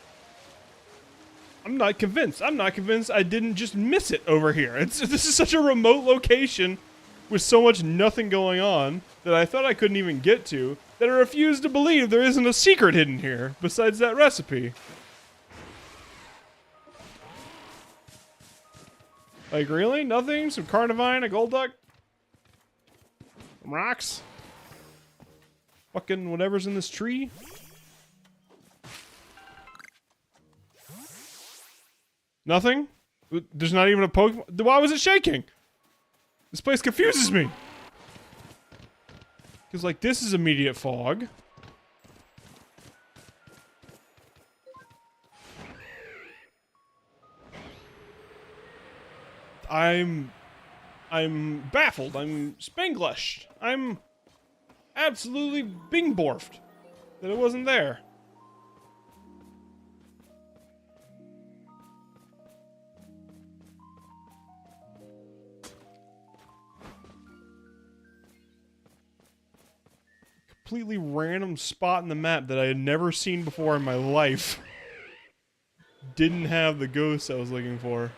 Speaker 1: I'm not convinced. I'm not convinced I didn't just miss it over here. This is such a remote location with so much nothing going on that I thought I couldn't even get to, that I refuse to believe there isn't a secret hidden here besides that recipe. Like, really? Nothing? Some Carnivine, a gold duck? Some rocks? Fucking whatever's in this tree? Nothing? There's not even a Pokemon? Why was it shaking? This place confuses me. Because, like, this is immediate fog. I'm baffled. I'm Spanglished. I'm absolutely bingborfed that it wasn't there. Completely random spot in the map that I had never seen before in my life. Didn't have the ghost I was looking for.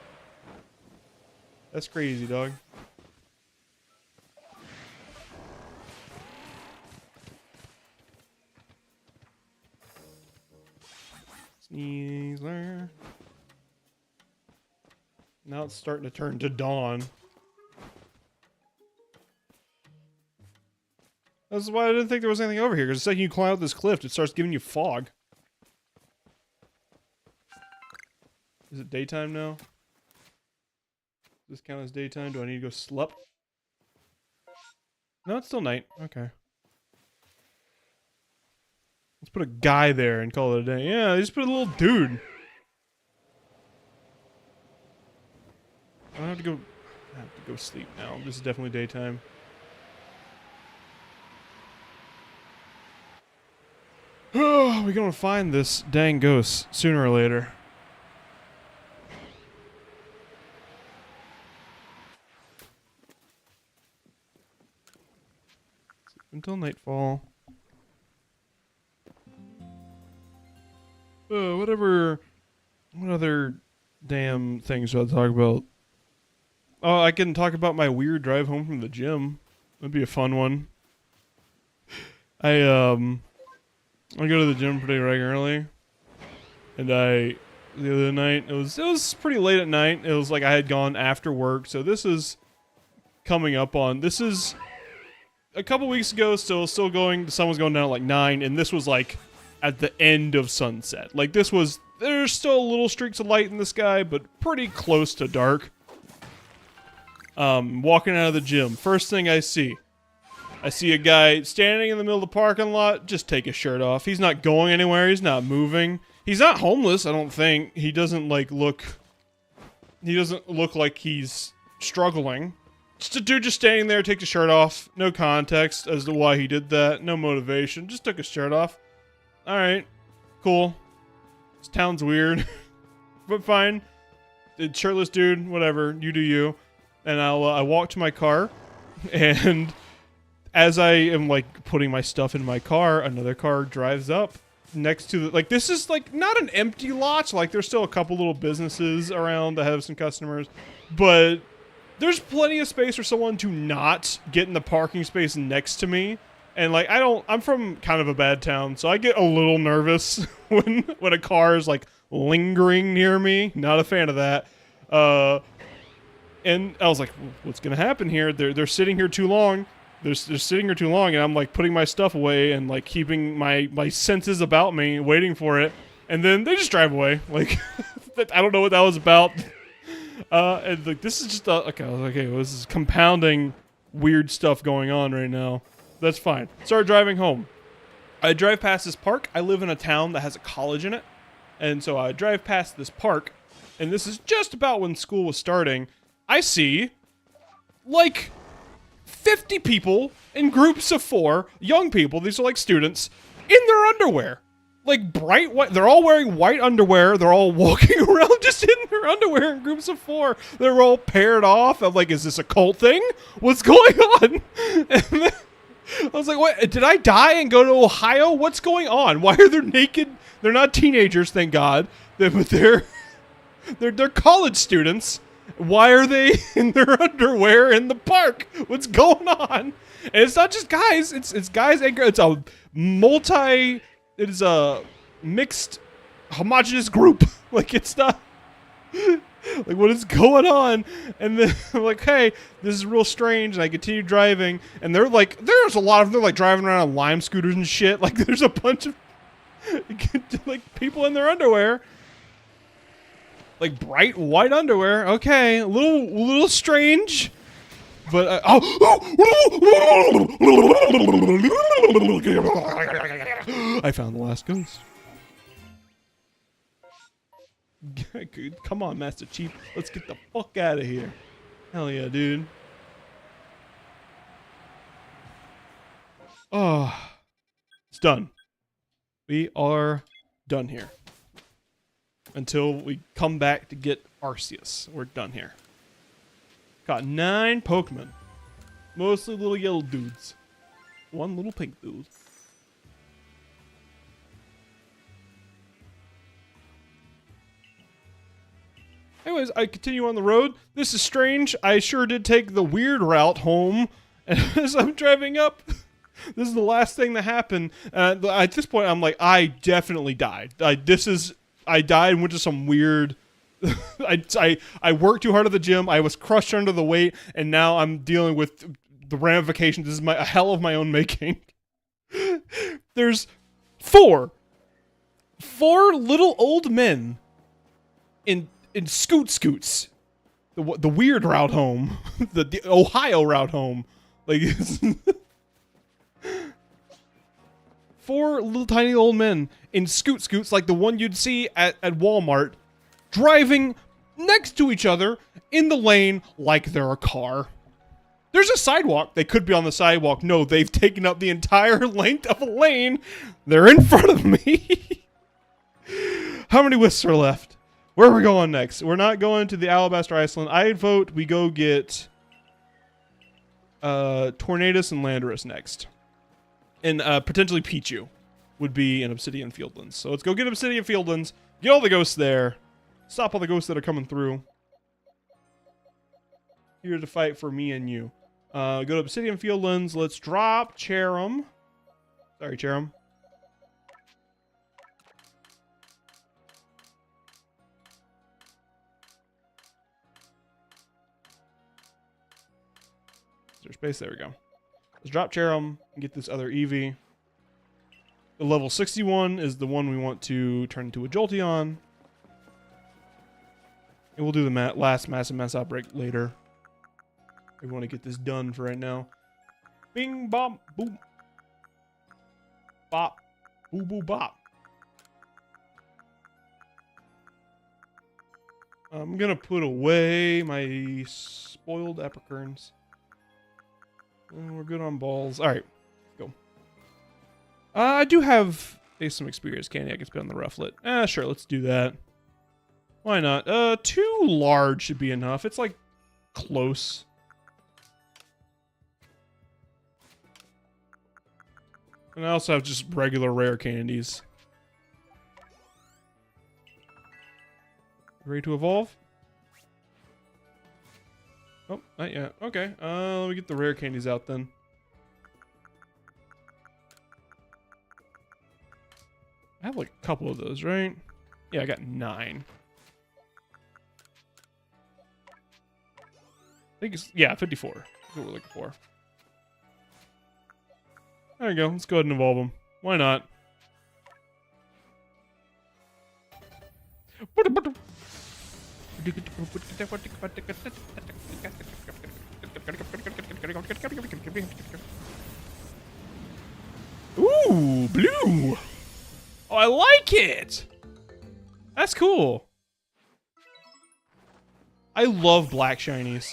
Speaker 1: That's crazy, dog. Sneasler. Now it's starting to turn to dawn. That's why I didn't think there was anything over here, because the second you climb up this cliff, it starts giving you fog. Is it daytime now? Does this count as daytime? Do I need to go sleep? No, it's still night. Okay. put a guy there and call it a day. Yeah, they just put a little dude. I have to go sleep now. This is definitely daytime. Oh, we're gonna find this dang ghost sooner or later. Until nightfall. What other damn things should I talk about? Oh, I can talk about my weird drive home from the gym. That'd be a fun one. I go to the gym pretty regularly, and the other night it was pretty late at night. It was like I had gone after work, so this is coming up on a couple weeks ago. Still going. The sun was going down at like 9, and this was like at the end of sunset. Like there's still little streaks of light in the sky, but pretty close to dark. Walking out of the gym, first thing I see a guy standing in the middle of the parking lot. Just take his shirt off. He's not going anywhere. He's not moving. He's not homeless, I don't think. He doesn't look like he's struggling. Just a dude just standing there, take his shirt off. No context as to why he did that. No motivation. Just took his shirt off. Alright. Cool. This town's weird. But fine. It's shirtless dude, whatever. You do you. And I walk to my car, and as I am like putting my stuff in my car, another car drives up next to the, this is like not an empty lot. Like there's still a couple little businesses around that have some customers, but there's plenty of space for someone to not get in the parking space next to me. And like I'm from kind of a bad town, so I get a little nervous when a car is like lingering near me. Not a fan of that. And I was like, what's going to happen here? They're sitting here too long. They're sitting here too long, and I'm like putting my stuff away and like keeping my senses about me, waiting for it. And then they just drive away. Like, I don't know what that was about. And like, this is just, okay, I was like, okay, well, this is compounding weird stuff going on right now. That's fine. Started driving home. I drive past this park. I live in a town that has a college in it. And so I drive past this park, and this is just about when school was starting. I see, like, 50 people in groups of 4, young people, these are like students, in their underwear. Like, bright white, they're all wearing white underwear, they're all walking around just in their underwear in groups of 4. They're all paired off. I'm like, is this a cult thing? What's going on? And then I was like, what, did I die and go to Ohio? What's going on? Why are they naked? They're not teenagers, thank God, but they're college students. Why are they in their underwear in the park? What's going on? And it's not just guys. It's guys and girls. It is a mixed, homogenous group. Like, it's not, like, what is going on? And then I'm like, hey, this is real strange. And I continue driving. And they're like, there's a lot of them, like, driving around on Lime scooters and shit. Like, there's a bunch of, like, people in their underwear. Like bright white underwear. Okay, a little strange, but I found the last ghost. Come on, Master Chief. Let's get the fuck out of here. Hell yeah, dude. Oh, it's done. We are done here. Until we come back to get Arceus. We're done here. Got 9 Pokemon. Mostly little yellow dudes. 1 little pink dude. Anyways, I continue on the road. This is strange. I sure did take the weird route home. And as I'm driving up, this is the last thing that happened. At this point, I'm like, I definitely died. I died and went to some weird. I worked too hard at the gym. I was crushed under the weight, and now I'm dealing with the ramifications. This is a hell of my own making. There's 4 little old men in scoots. The weird route home, the Ohio route home. Like four little tiny old men in scoots like the one you'd see at Walmart, driving next to each other in the lane like they're a car. There's a sidewalk. They could be on the sidewalk. No, they've taken up the entire length of a lane. They're in front of me. How many wisps are left? Where are we going next? We're not going to the Alabaster Iceland. I vote we go get Tornadus and Landorus next. And potentially Pichu would be in Obsidian Fieldlands. So let's go get Obsidian Fieldlands. Get all the ghosts there. Stop all the ghosts that are coming through. Here to fight for me and you. Go to Obsidian Fieldlands. Let's drop Cherum. Sorry, Cherum. Is there space? There we go. Let's drop Cherum and get this other Eevee. The level 61 is the one we want to turn into a Jolteon. And we'll do the last massive mass outbreak later. We want to get this done for right now. Bing, bop, boop. Bop. Boo, boo, bop. I'm going to put away my spoiled apricorns. We're good on balls. All right. Go. I do have some experience candy I can spend on the Rufflet. Sure. Let's do that. Why not? 2 large should be enough. It's like close. And I also have just regular rare candies. Ready to evolve? Oh, not yet. Okay. Let me get the rare candies out then. I have like a couple of those, right? Yeah, I got 9. I think it's, yeah, 54. That's what we're looking for. There we go. Let's go ahead and evolve them. Why not? Ooh, blue. Oh, I like it. That's cool. I love black shinies.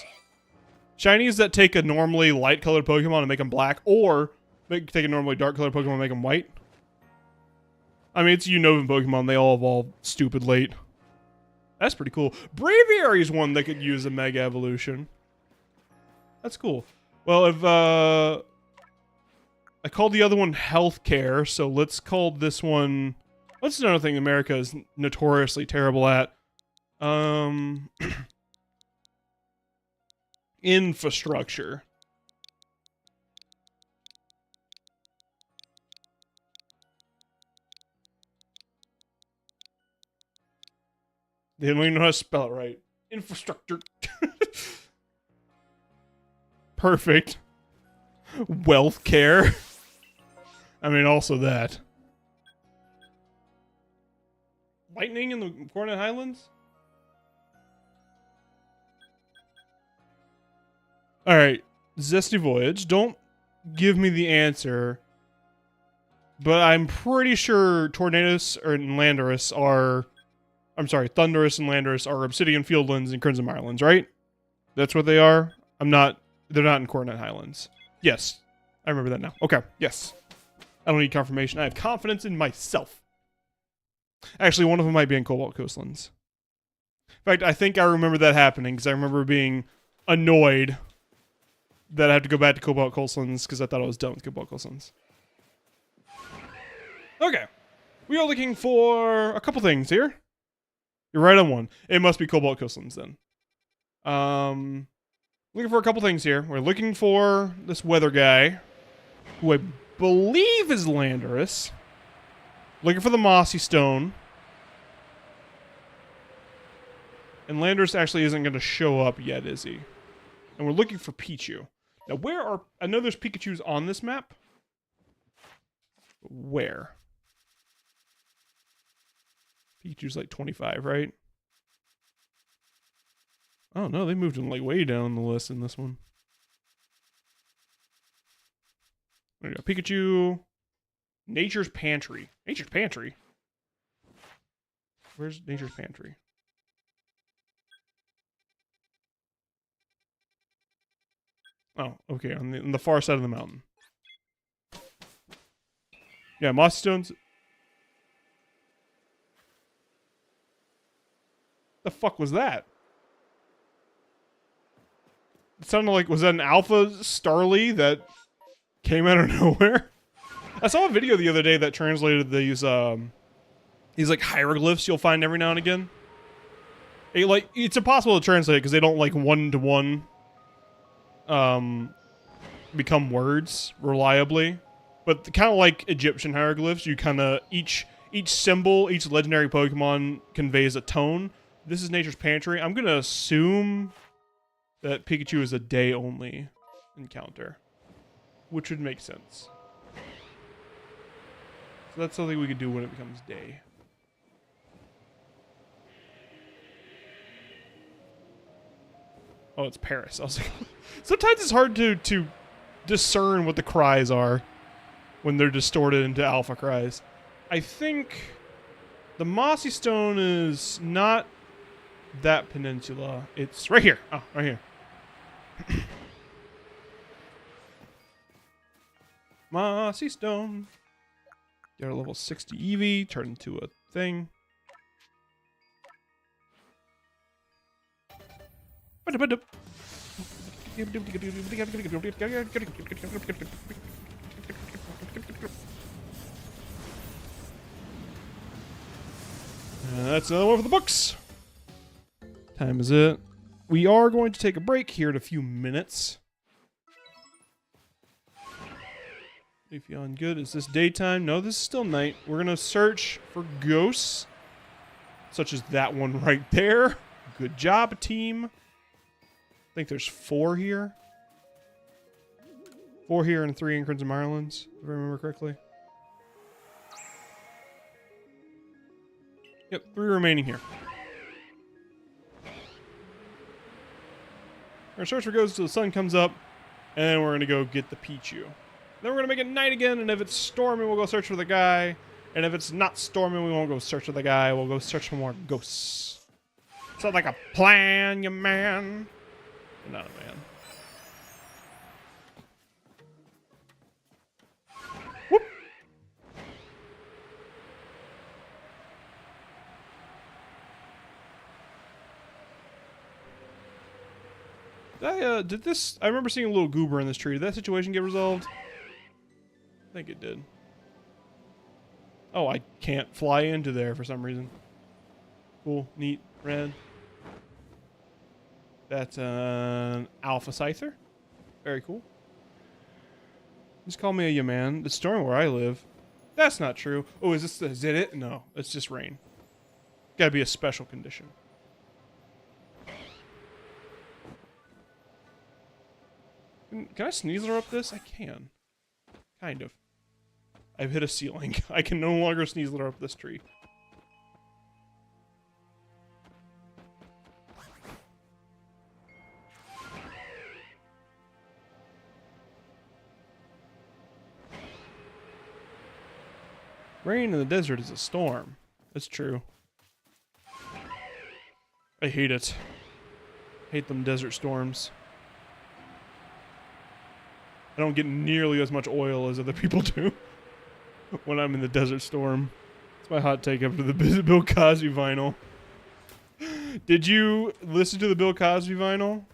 Speaker 1: Shinies that take a normally light-colored Pokemon and make them black, or take a normally dark-colored Pokemon and make them white. I mean, it's Unova Pokemon. They all evolve stupid late. That's pretty cool. Braviary is one that could use a Mega Evolution. That's cool. Well, if I called the other one Healthcare, so let's call this one... What's another thing America is notoriously terrible at? Infrastructure. They don't even know how to spell it right. Infrastructure. Perfect. Wealth care. I mean, also that. Lightning in the Coronet Highlands? Alright. Zesty Voyage. Don't give me the answer. But I'm pretty sure Tornadus or Landorus are... I'm sorry, Thundurus and Landorus are Obsidian Fieldlands and Crimson Mirelands, right? That's what they are? They're not in Coronet Highlands. Yes. I remember that now. Okay, yes. I don't need confirmation. I have confidence in myself. Actually, one of them might be in Cobalt Coastlands. In fact, I think I remember that happening, because I remember being annoyed that I had to go back to Cobalt Coastlands, because I thought I was done with Cobalt Coastlands. Okay. We are looking for a couple things here. You're right on one. It must be Cobalt Coastlands then. Looking for a couple things here. We're looking for this weather guy, who I believe is Landorus. Looking for the Mossy Stone. And Landorus actually isn't going to show up yet, is he? And we're looking for Pichu. Now, where are... I know there's Pikachus on this map. Where? Pikachu's like 25, right? Oh, no, they moved him like way down the list in this one. There you go. Pikachu. Nature's Pantry. Nature's Pantry? Where's Nature's Pantry? Oh, okay, on the far side of the mountain. Yeah, mossy stones. The fuck was that? It sounded like, was that an alpha Starly that came out of nowhere? I saw a video the other day that translated these like hieroglyphs you'll find every now and again. It's impossible to translate because they don't like one-to-one become words reliably. But kind of like Egyptian hieroglyphs, you kind of each symbol, each legendary Pokemon conveys a tone. This is Nature's Pantry. I'm gonna assume that Pikachu is a day only encounter, which would make sense. So that's something we could do when it becomes day. Oh, it's Paris. I was like, sometimes it's hard to discern what the cries are when they're distorted into alpha cries. I think the Mossy Stone is not that peninsula. It's right here. Oh, right here. Mossy Stone. Get our level 60 Eevee, turn into a thing. That's another one for the books. Time is it. We are going to take a break here in a few minutes. You feeling good? Is this daytime? No, this is still night. We're going to search for ghosts, such as that one right there. Good job, team. I think there's 4 here. 4 here and 3 in Crimson Marlins, if I remember correctly. Yep, 3 remaining here. We're going to search for ghosts until the sun comes up, and then we're going to go get the Pichu. Then we're going to make it night again, and if it's stormy, we'll go search for the guy. And if it's not stormy, we won't go search for the guy. We'll go search for more ghosts. Sounds like a plan, you man. You're not a man. Whoop! Did this... I remember seeing a little goober in this tree. Did that situation get resolved? I think it did. Oh, I can't fly into there for some reason. Cool, neat, red. That's an Alpha Scyther. Very cool. Just call me a Yaman. It's storming where I live. That's not true. Oh, is it it? No, it's just rain. Gotta be a special condition. Can I Sneasler up this? I can. Kind of. I've hit a ceiling. I can no longer Sneasler up this tree. Rain in the desert is a storm. That's true. I hate it. Hate them desert storms. I don't get nearly as much oil as other people do when I'm in the desert storm. It's my hot take after the Bill Cosby vinyl. Did you listen to the Bill Cosby vinyl?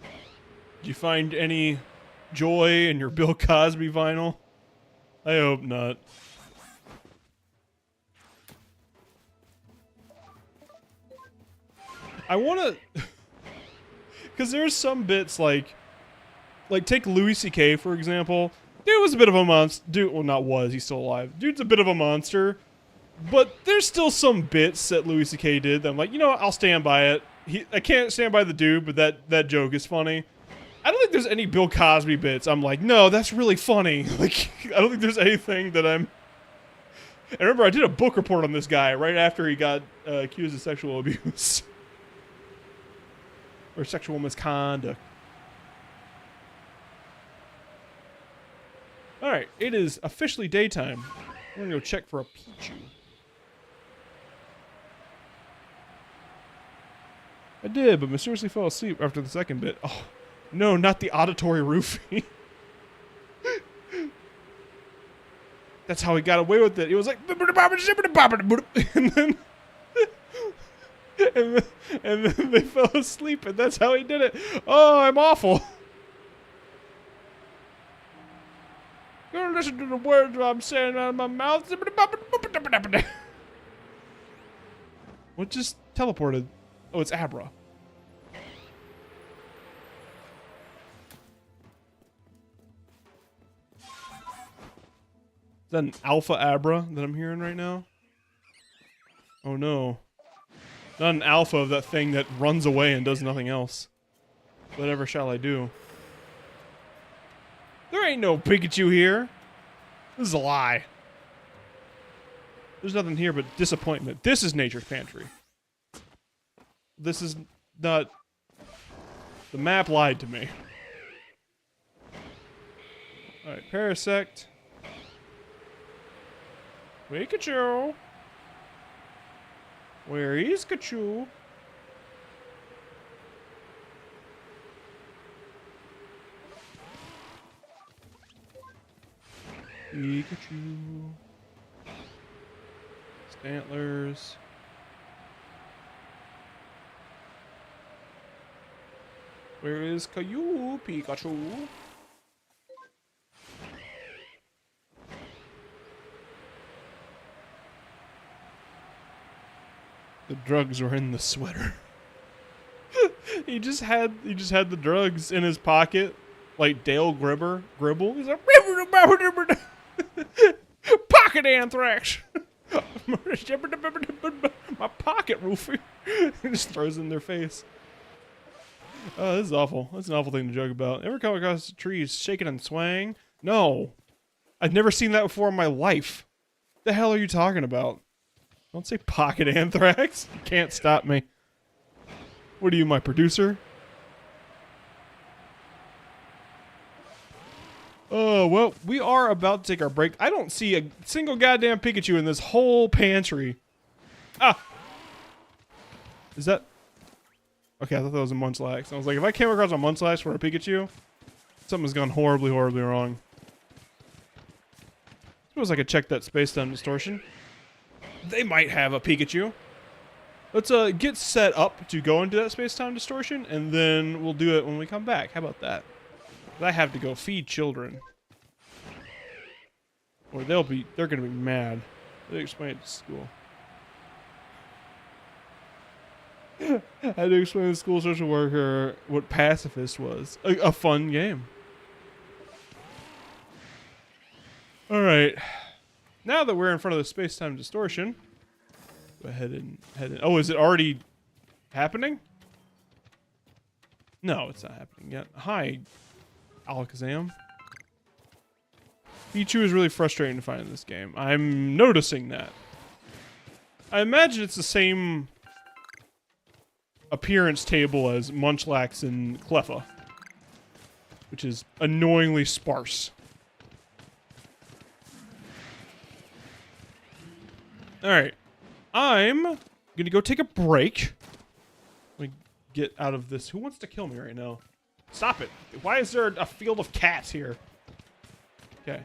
Speaker 1: Did you find any joy in your Bill Cosby vinyl? I hope not. I want to... Because there's some bits like take Louis C.K. for example. Dude was a bit of a monster. Dude, well, not was. He's still alive. Dude's a bit of a monster. But there's still some bits that Louis C.K. did that I'm like, you know what? I'll stand by it. I can't stand by the dude, but that joke is funny. I don't think there's any Bill Cosby bits I'm like, no, that's really funny. Like, I don't think there's anything that I'm... And remember, I did a book report on this guy right after he got accused of sexual abuse. Or sexual misconduct. it is officially daytime. We're gonna go check for a Pichu. I did, but mysteriously fell asleep after the second bit. Oh, no, not the auditory roofie. That's how he got away with it. It was like, and then, and then they fell asleep, and that's how he did it. Oh, I'm awful. You're gonna listen to the words I'm saying out of my mouth. What just teleported? Oh, it's Abra. Is that an alpha Abra that I'm hearing right now? Oh no. Not an alpha of that thing that runs away and does nothing else. Whatever shall I do? There ain't no Pikachu here. This is a lie. There's nothing here but disappointment. This is Nature's Pantry. This is not... The map lied to me. Alright, Parasect. Pikachu. Where is Pikachu? Pikachu. Stantlers. Where is Caillou, Pikachu? The drugs were in the sweater. he just had the drugs in his pocket, like Dale Gribble. He's like pocket anthrax. My pocket roofie. He just throws it in their face. Oh, this is awful. That's an awful thing to joke about. Ever come across trees shaking and swaying? No. I've never seen that before in my life. The hell are you talking about? Don't say pocket anthrax. You can't stop me. What are you, my producer? Oh, well, we are about to take our break. I don't see a single goddamn Pikachu in this whole pantry. Ah! Is that... Okay, I thought that was a Munchlax. I was like, if I came across a Munchlax for a Pikachu, something's gone horribly, horribly wrong. I suppose I could check that space-time distortion. They might have a Pikachu. Let's get set up to go into that space-time distortion, and then we'll do it when we come back. How about that? I have to go feed children. Or they're gonna be mad. They explain it to school. I had to explain to the school social worker what Pacifist was. A fun game. Alright. Now that we're in front of the space-time distortion, go ahead and head in. Oh, is it already happening? No, it's not happening yet. Hi, Alakazam. Pichu is really frustrating to find in this game. I'm noticing that. I imagine it's the same appearance table as Munchlax and Cleffa, which is annoyingly sparse. Alright. I'm gonna go take a break. Let me get out of this. Who wants to kill me right now? Stop it. Why is there a field of cats here? Okay.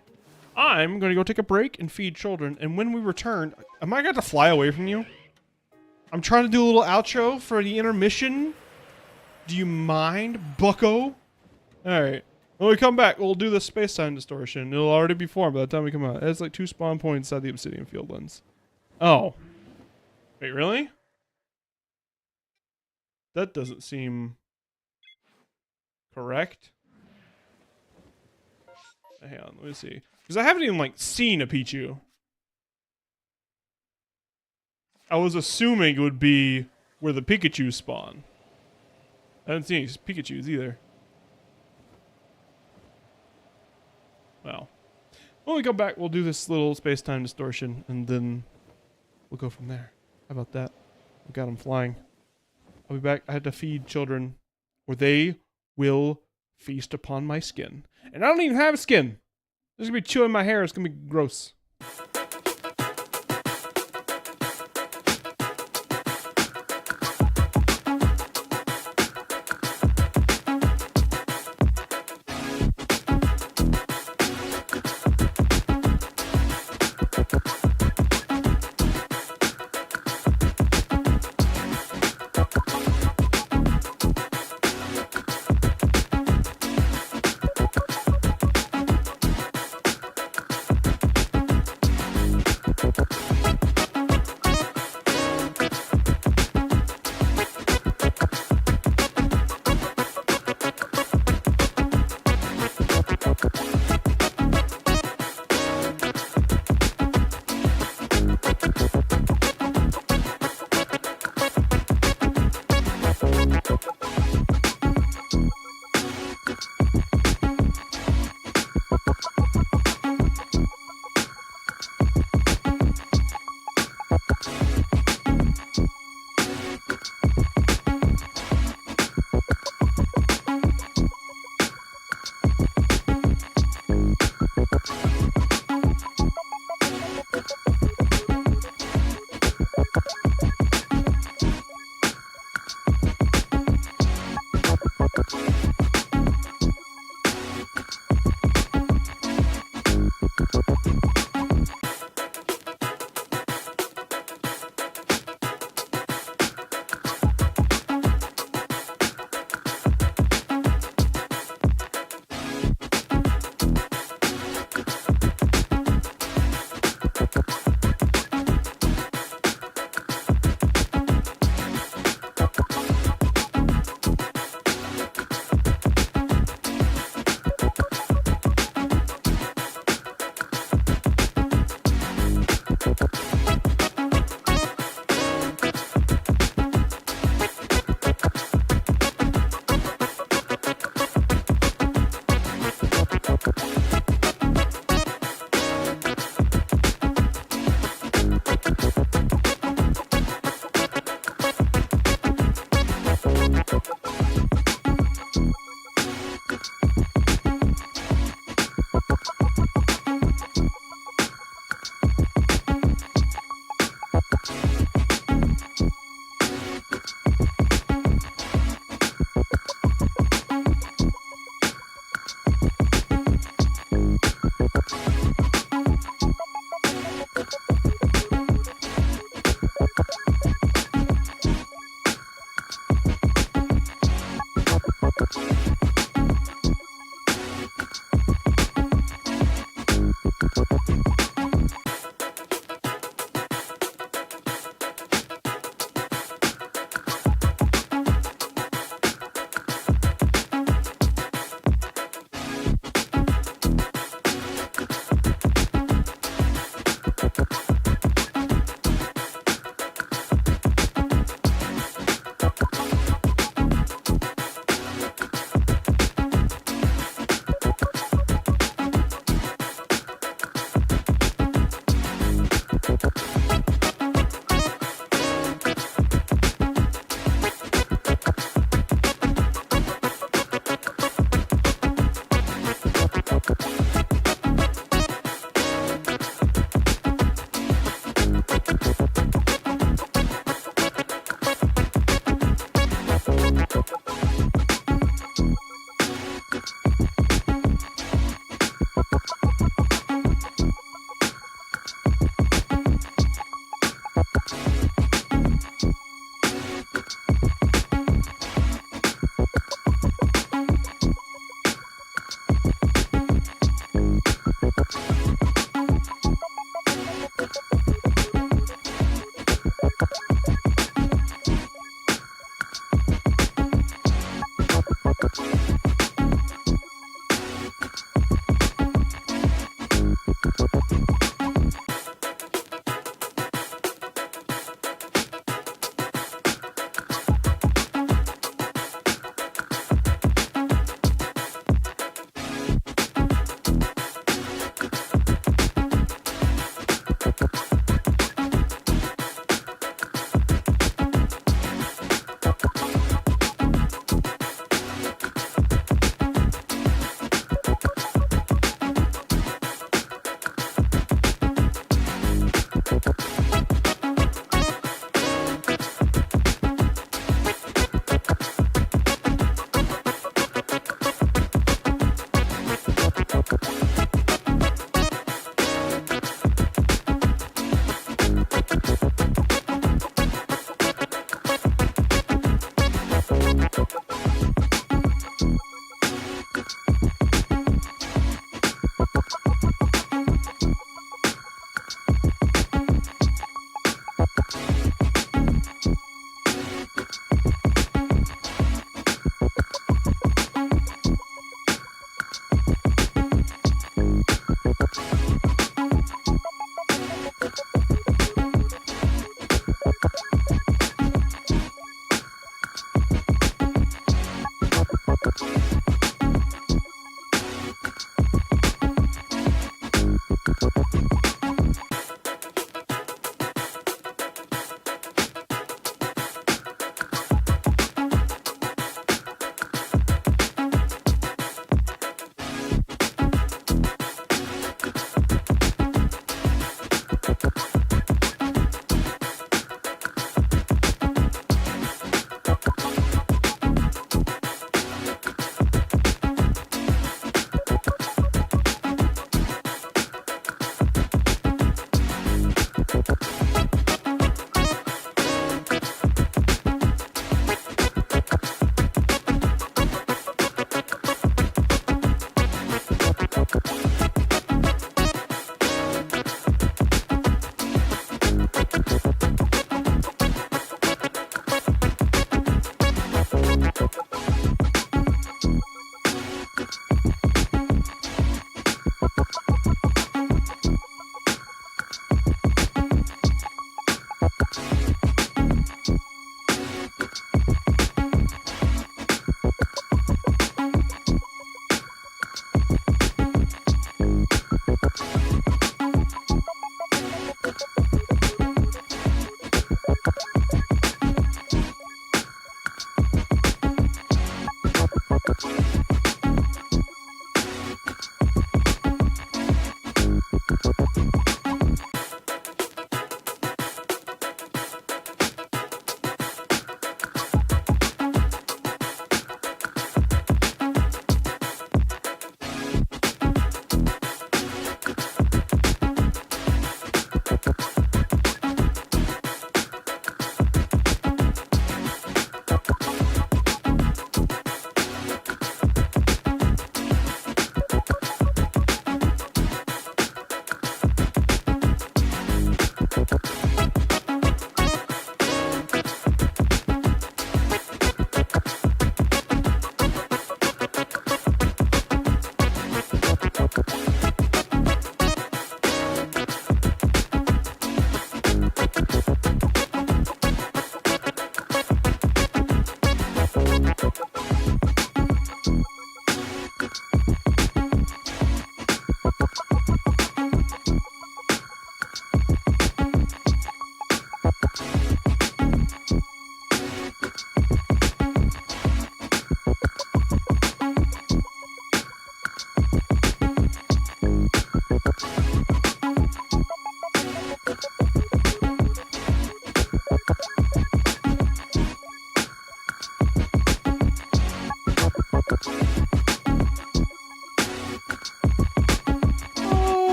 Speaker 1: I'm gonna go take a break and feed children, and when we return... Am I going to fly away from you? I'm trying to do a little outro for the intermission. Do you mind, bucko? Alright. When we come back, we'll do the space-time distortion. It'll already be formed by the time we come out. It has like 2 spawn points inside the obsidian field lens. Oh. Wait, really? That doesn't seem correct. Hang on, let me see. Because I haven't even, like, seen a Pichu. I was assuming it would be where the Pikachu spawn. I haven't seen any Pikachus either. Well. When we come back, we'll do this little space-time distortion, and then we'll go from there. How about that? We got them flying. I'll be back. I had to feed children, or they will feast upon my skin. And I don't even have skin. Just gonna be chewing my hair. It's gonna be gross.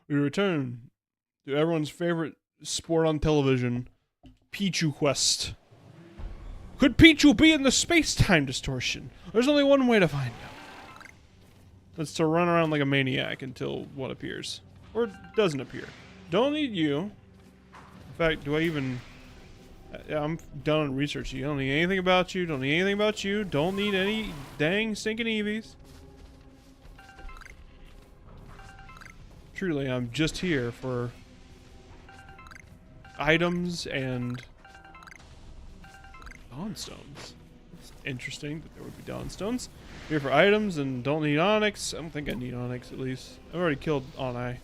Speaker 1: We return to everyone's favorite sport on television, Pichu Quest. Could Pichu be in the space-time distortion? There's only one way to find out. That's to run around like a maniac until one appears. Or doesn't appear. Don't need you. In fact, do I even... I'm done on research. You don't need anything about you. Don't need anything about you. Don't need any dang stinking Eevees. Truly, I'm just here for items and Dawnstones. It's interesting that there would be Dawnstones. Here for items and don't need Onyx. I don't think I need Onyx at least. I've already killed Onai.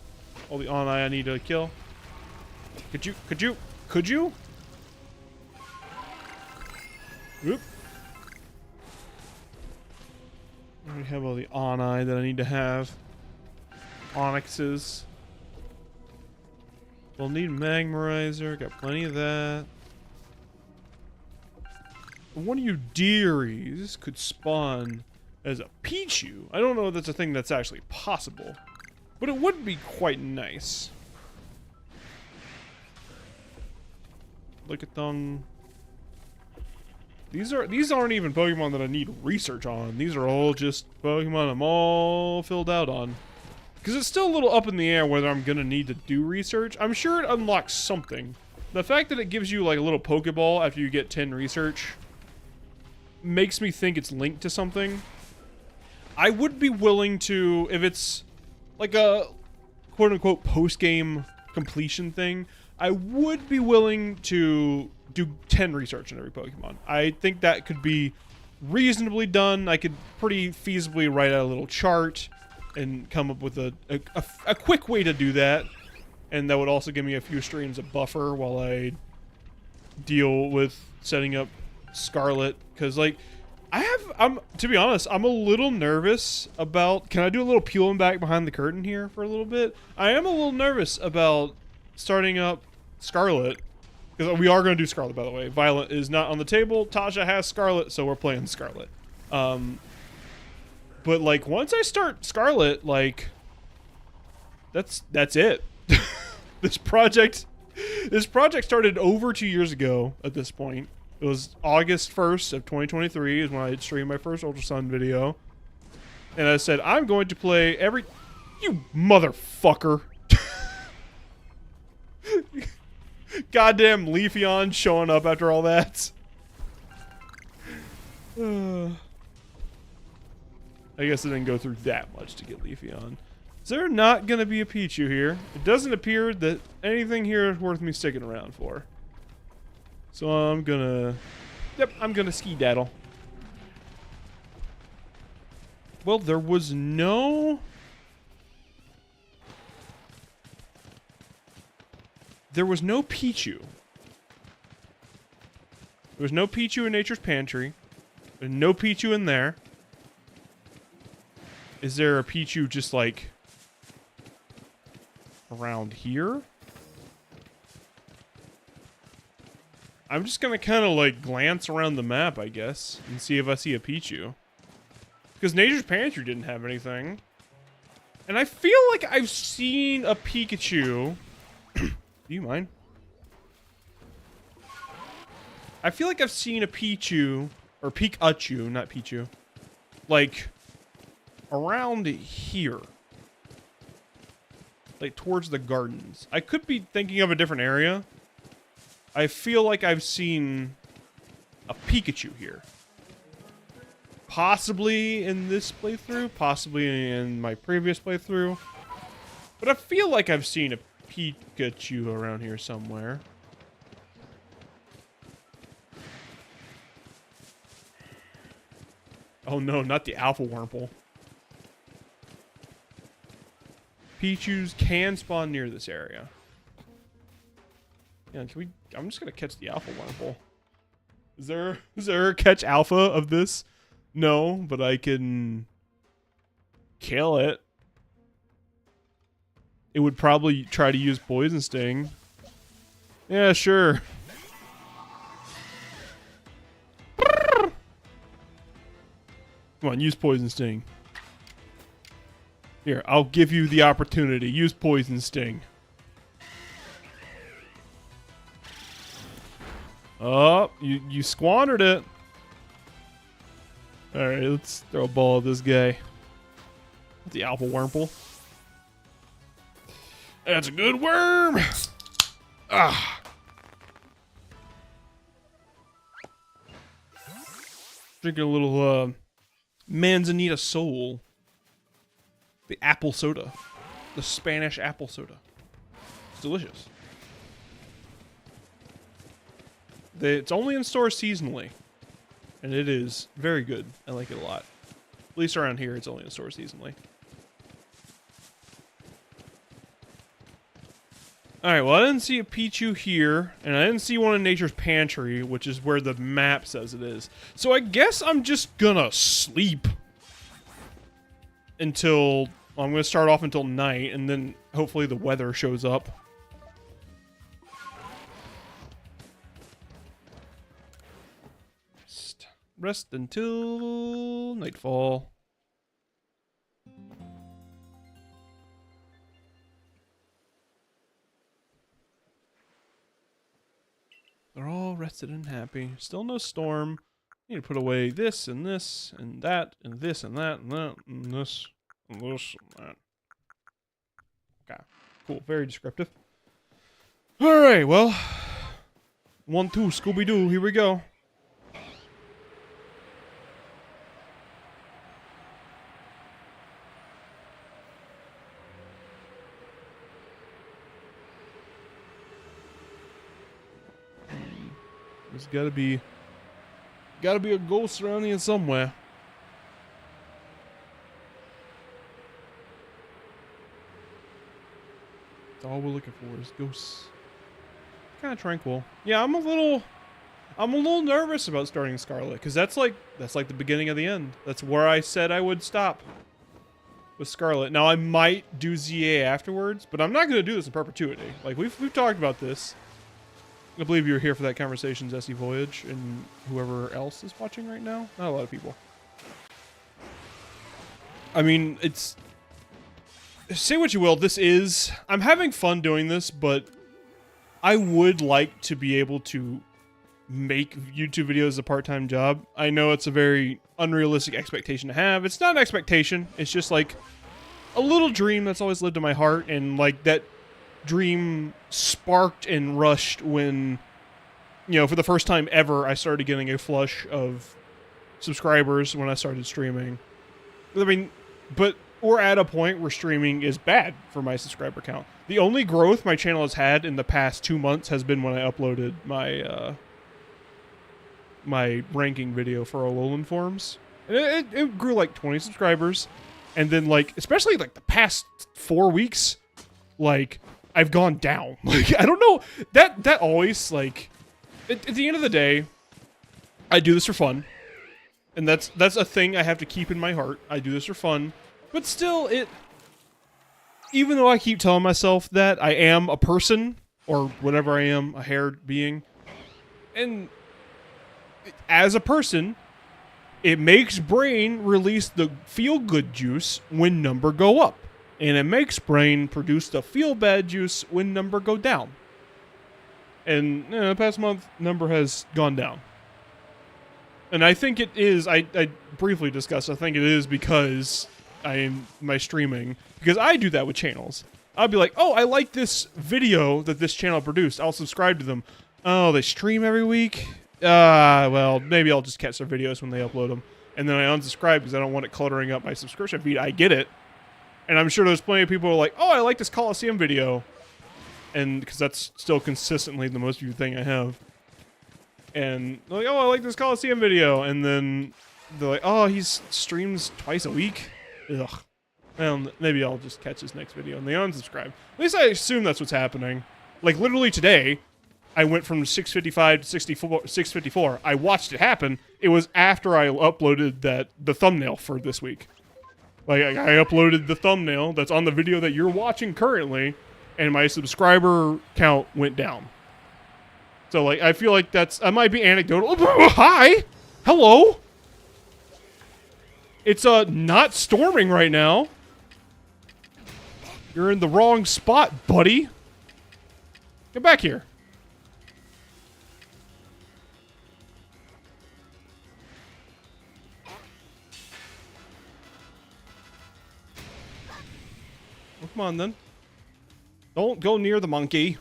Speaker 1: All the Onai I need to kill. Could you? Whoop. I already have all the Onai that I need to have. Onyxes. We'll need Magmarizer. Got plenty of that. One of you dearies could spawn as a Pichu. I don't know if that's a thing that's actually possible, but it would be quite nice. Look at them. These aren't even Pokemon that I need research on. These are all just Pokemon I'm all filled out on. Because it's still a little up in the air whether I'm going to need to do research. I'm sure it unlocks something. The fact that it gives you like a little Pokeball after you get 10 research makes me think it's linked to something. I would be willing to, if it's like a quote-unquote post-game completion thing, I would be willing to do 10 research on every Pokemon. I think that could be reasonably done. I could pretty feasibly write out a little chart and come up with a quick way to do that. And that would also give me a few streams of buffer while I deal with setting up Scarlet. Because, like, to be honest, I'm a little nervous about... Can I do a little peeling back behind the curtain here for a little bit? I am a little nervous about starting up Scarlet. Because we are going to do Scarlet, by the way. Violet is not on the table. Tasha has Scarlet, so we're playing Scarlet. But, like, once I start Scarlet, like... That's it. This project started over 2 years ago at this point. It was August 1st of 2023 is when I streamed my first Ultra Sun video. And I said, I'm going to play every... You motherfucker. Goddamn Leafeon showing up after all that. I guess I didn't go through that much to get Leafeon. Is there not going to be a Pichu here? It doesn't appear that anything here is worth me sticking around for. So I'm gonna... Yep, I'm gonna ski-daddle. Well, there was no... There was no Pichu. There was no Pichu in Nature's Pantry. There's no Pichu in there. Is there a Pichu just like around here? I'm just gonna kind of like glance around the map, I guess, and see if I see a Pichu. Because Nature's Pantry didn't have anything. And I feel like I've seen a Pikachu. Do you mind? I feel like I've seen a Pichu, or Pikachu, not Pichu, like around here. Like towards the gardens. I could be thinking of a different area. I feel like I've seen a Pikachu here. Possibly in this playthrough, possibly in my previous playthrough. But I feel like I've seen a Pikachu around here somewhere. Oh no, not the Alpha Wurmple. Pichus can spawn near this area. Yeah, can we... I'm just gonna catch the Alpha Wurmple. Is there a catch Alpha of this? No, but I can kill it. It would probably try to use Poison Sting. Yeah, sure. Come on, use Poison Sting. Here, I'll give you the opportunity. Use Poison Sting. Oh, you squandered it. Alright, let's throw a ball at this guy. The Alpha Wurmple. That's a good worm! Ah! Drinking a little, Manzanita Soul. The apple soda. The Spanish apple soda. It's delicious. It's only in stores seasonally. And it is very good. I like it a lot. At least around here, it's only in stores seasonally. Alright, well, I didn't see a Pichu here. And I didn't see one in Nature's Pantry, which is where the map says it is. So I guess I'm just gonna sleep. Until... Well, I'm gonna start off until night, and then hopefully the weather shows up. Rest until nightfall. They're all rested and happy. Still no storm. Need to put away this and this and that and this and that and that and this and this and that. Okay, cool. Very descriptive. All right, well, 1, 2, Scooby-Doo. Here we go. There's gotta be a ghost around here somewhere. That's all we're looking for is ghosts. Kind of tranquil. Yeah, I'm a little nervous about starting Scarlet because that's like the beginning of the end. That's where I said I would stop with Scarlet. Now I might do ZA afterwards, but I'm not gonna do this in perpetuity. Like we've talked about this. I believe you were here for that conversation, Zesty Voyage, and whoever else is watching right now. Not a lot of people. I mean, it's... Say what you will, this is... I'm having fun doing this, but I would like to be able to make YouTube videos a part-time job. I know it's a very unrealistic expectation to have. It's not an expectation. It's just like a little dream that's always lived in my heart, and like that dream sparked and rushed when, you know, for the first time ever, I started getting a flush of subscribers when I started streaming. I mean, but we're at a point where streaming is bad for my subscriber count. The only growth my channel has had in the past 2 months has been when I uploaded my my ranking video for Alolan forms. And it grew like 20 subscribers. And then, like, especially like the past 4 weeks, like, I've gone down. Like, I don't know. That always, like, at the end of the day, I do this for fun. And that's a thing I have to keep in my heart. I do this for fun. But still, even though I keep telling myself that I am a person, or whatever I am, a haired being, and as a person, it makes brain release the feel-good juice when number go up. And it makes brain produce the feel-bad juice when number go down. And the past month, number has gone down. And I think it is, I briefly discussed, I think it is because my streaming, because I do that with channels. I'll be like, oh, I like this video that this channel produced. I'll subscribe to them. Oh, they stream every week? Well, maybe I'll just catch their videos when they upload them. And then I unsubscribe because I don't want it cluttering up my subscription feed. I get it. And I'm sure there's plenty of people who are like, oh, I like this Coliseum video. And because that's still consistently the most viewed thing I have. And they're like, oh, I like this Coliseum video. And then they're like, oh, he streams twice a week? Ugh. Well, maybe I'll just catch his next video. And they unsubscribe. At least I assume that's what's happening. Like, literally today, I went from 655 to 654. I watched it happen. It was after I uploaded the thumbnail for this week. Like, I uploaded the thumbnail that's on the video that you're watching currently, and my subscriber count went down. So, like, I feel like I might be anecdotal. Oh, hi! Hello! It's, not storming right now. You're in the wrong spot, buddy. Get back here. Well, come on, then. Don't go near the monkey.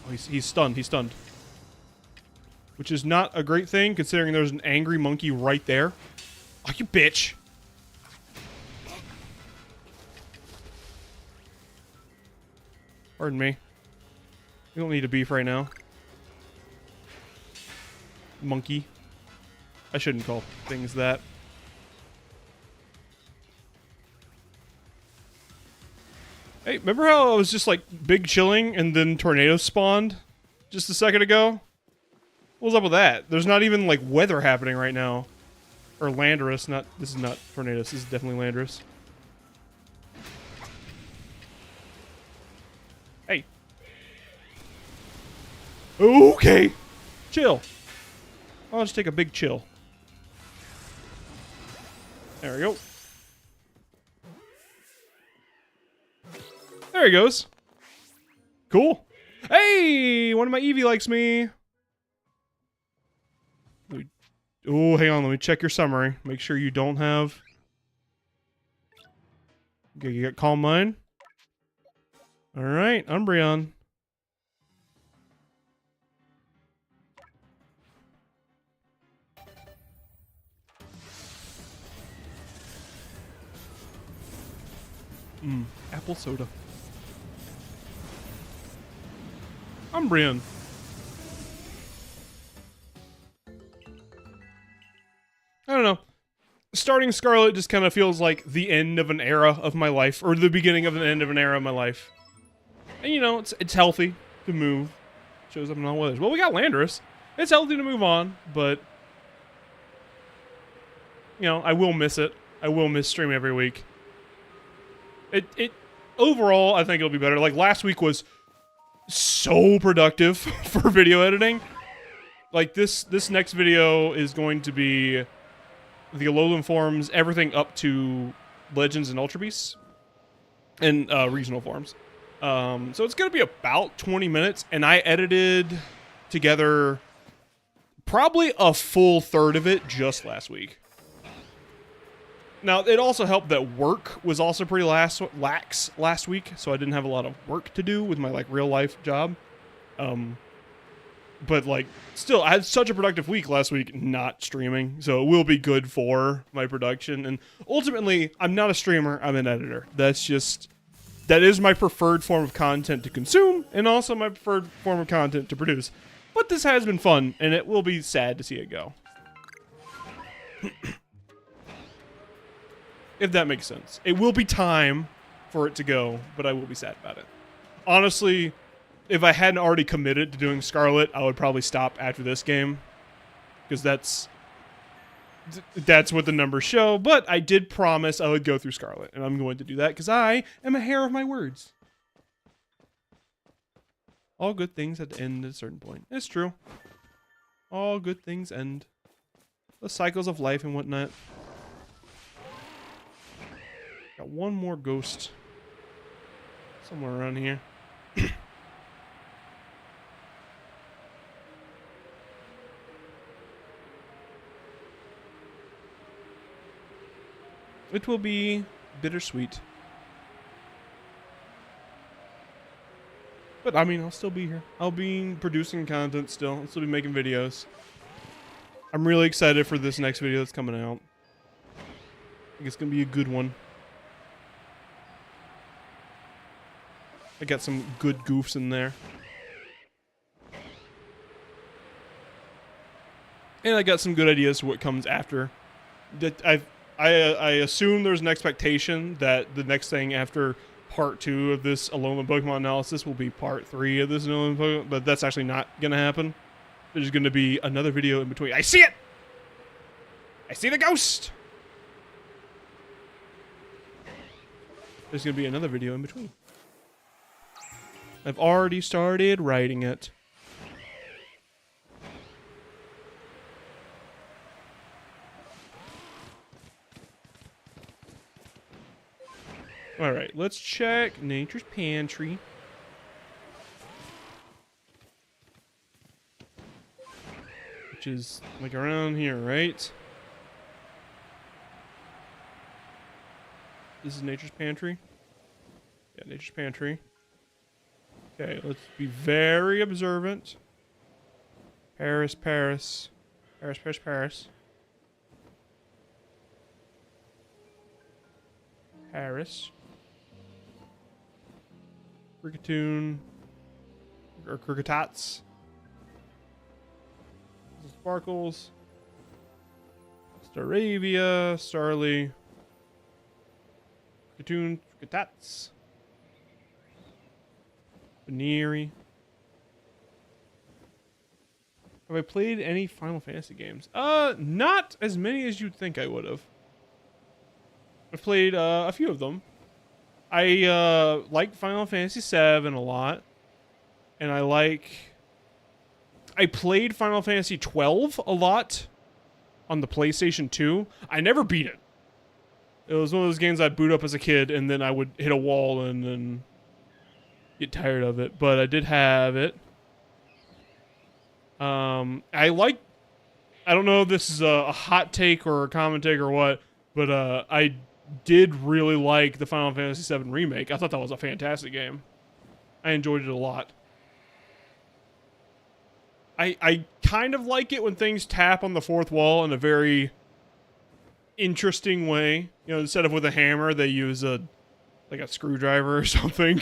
Speaker 1: Oh, he's stunned. He's stunned. Which is not a great thing, considering there's an angry monkey right there. Oh, you bitch. Pardon me. We don't need a beef right now. Monkey. I shouldn't call things that. Hey, remember how I was just like big chilling and then tornadoes spawned just a second ago? What's up with that? There's not even like weather happening right now. Or Landorus, this is not tornadoes, this is definitely Landorus. Hey. Okay. Chill. I'll just take a big chill. There we go. There he goes. Cool. Hey! One of my Eevee likes me. Oh, hang on. Let me check your summary. Make sure you don't have... Okay, you got Calm Mind. Alright, Umbreon. Apple soda. Umbreon. I don't know. Starting Scarlet just kind of feels like the end of an era of my life, or the beginning of an end of an era of my life. And you know, it's healthy to move. Shows up in all weathers. Well, we got Landorus. It's healthy to move on, but you know, I will miss it. I will miss streaming every week. It overall, I think it'll be better. Like last week was so productive for video editing. Like this next video is going to be the Alolan forms, everything up to Legends and Ultra Beasts, and regional forms. So it's going to be about 20 minutes, and I edited together probably a full third of it just last week. Now, it also helped that work was also pretty lax last week, so I didn't have a lot of work to do with my, like, real-life job. But, like, still, I had such a productive week last week not streaming, so it will be good for my production. And ultimately, I'm not a streamer, I'm an editor. That is my preferred form of content to consume, and also my preferred form of content to produce. But this has been fun, and it will be sad to see it go. If that makes sense. It will be time for it to go, but I will be sad about it. Honestly, if I hadn't already committed to doing Scarlet, I would probably stop after this game. Because that's what the numbers show. But I did promise I would go through Scarlet, and I'm going to do that because I am a hare of my words. All good things have to end at a certain point. It's true. All good things end. The cycles of life and whatnot. Got one more ghost somewhere around here. It will be bittersweet. But I mean, I'll still be here. I'll be producing content still. I'll still be making videos. I'm really excited for this next video that's coming out. I think it's gonna be a good one. I got some good goofs in there. And I got some good ideas for what comes after. I assume there's an expectation that the next thing after part 2 of this Alone with Pokemon analysis will be part 3 of this Alone with Pokemon, but that's actually not gonna happen. There's gonna be another video in between. I see it! I see the ghost! There's gonna be another video in between. I've already started writing it. Alright, let's check Nature's Pantry. Which is like around here, right? This is Nature's Pantry. Yeah, Nature's Pantry. Okay, let's be very observant. Paris, Paris. Paris, Paris, Paris. Paris. Cricketoon. Or Cricketots. Sparkles. Staravia. Starly. Cricketoon. Cricketots. Veneeri. Have I played any Final Fantasy games? Not as many as you'd think I would have. I've played a few of them. I like Final Fantasy VII a lot. And I played Final Fantasy XII a lot on the PlayStation 2. I never beat it. It was one of those games I'd boot up as a kid and then I would hit a wall and then get tired of it, but I did have it. I don't know if this is a hot take or a common take or what, but I did really like the Final Fantasy VII Remake. I thought that was a fantastic game. I enjoyed it a lot. I kind of like it when things tap on the fourth wall in a very interesting way. You know, instead of with a hammer, they use like a screwdriver or something.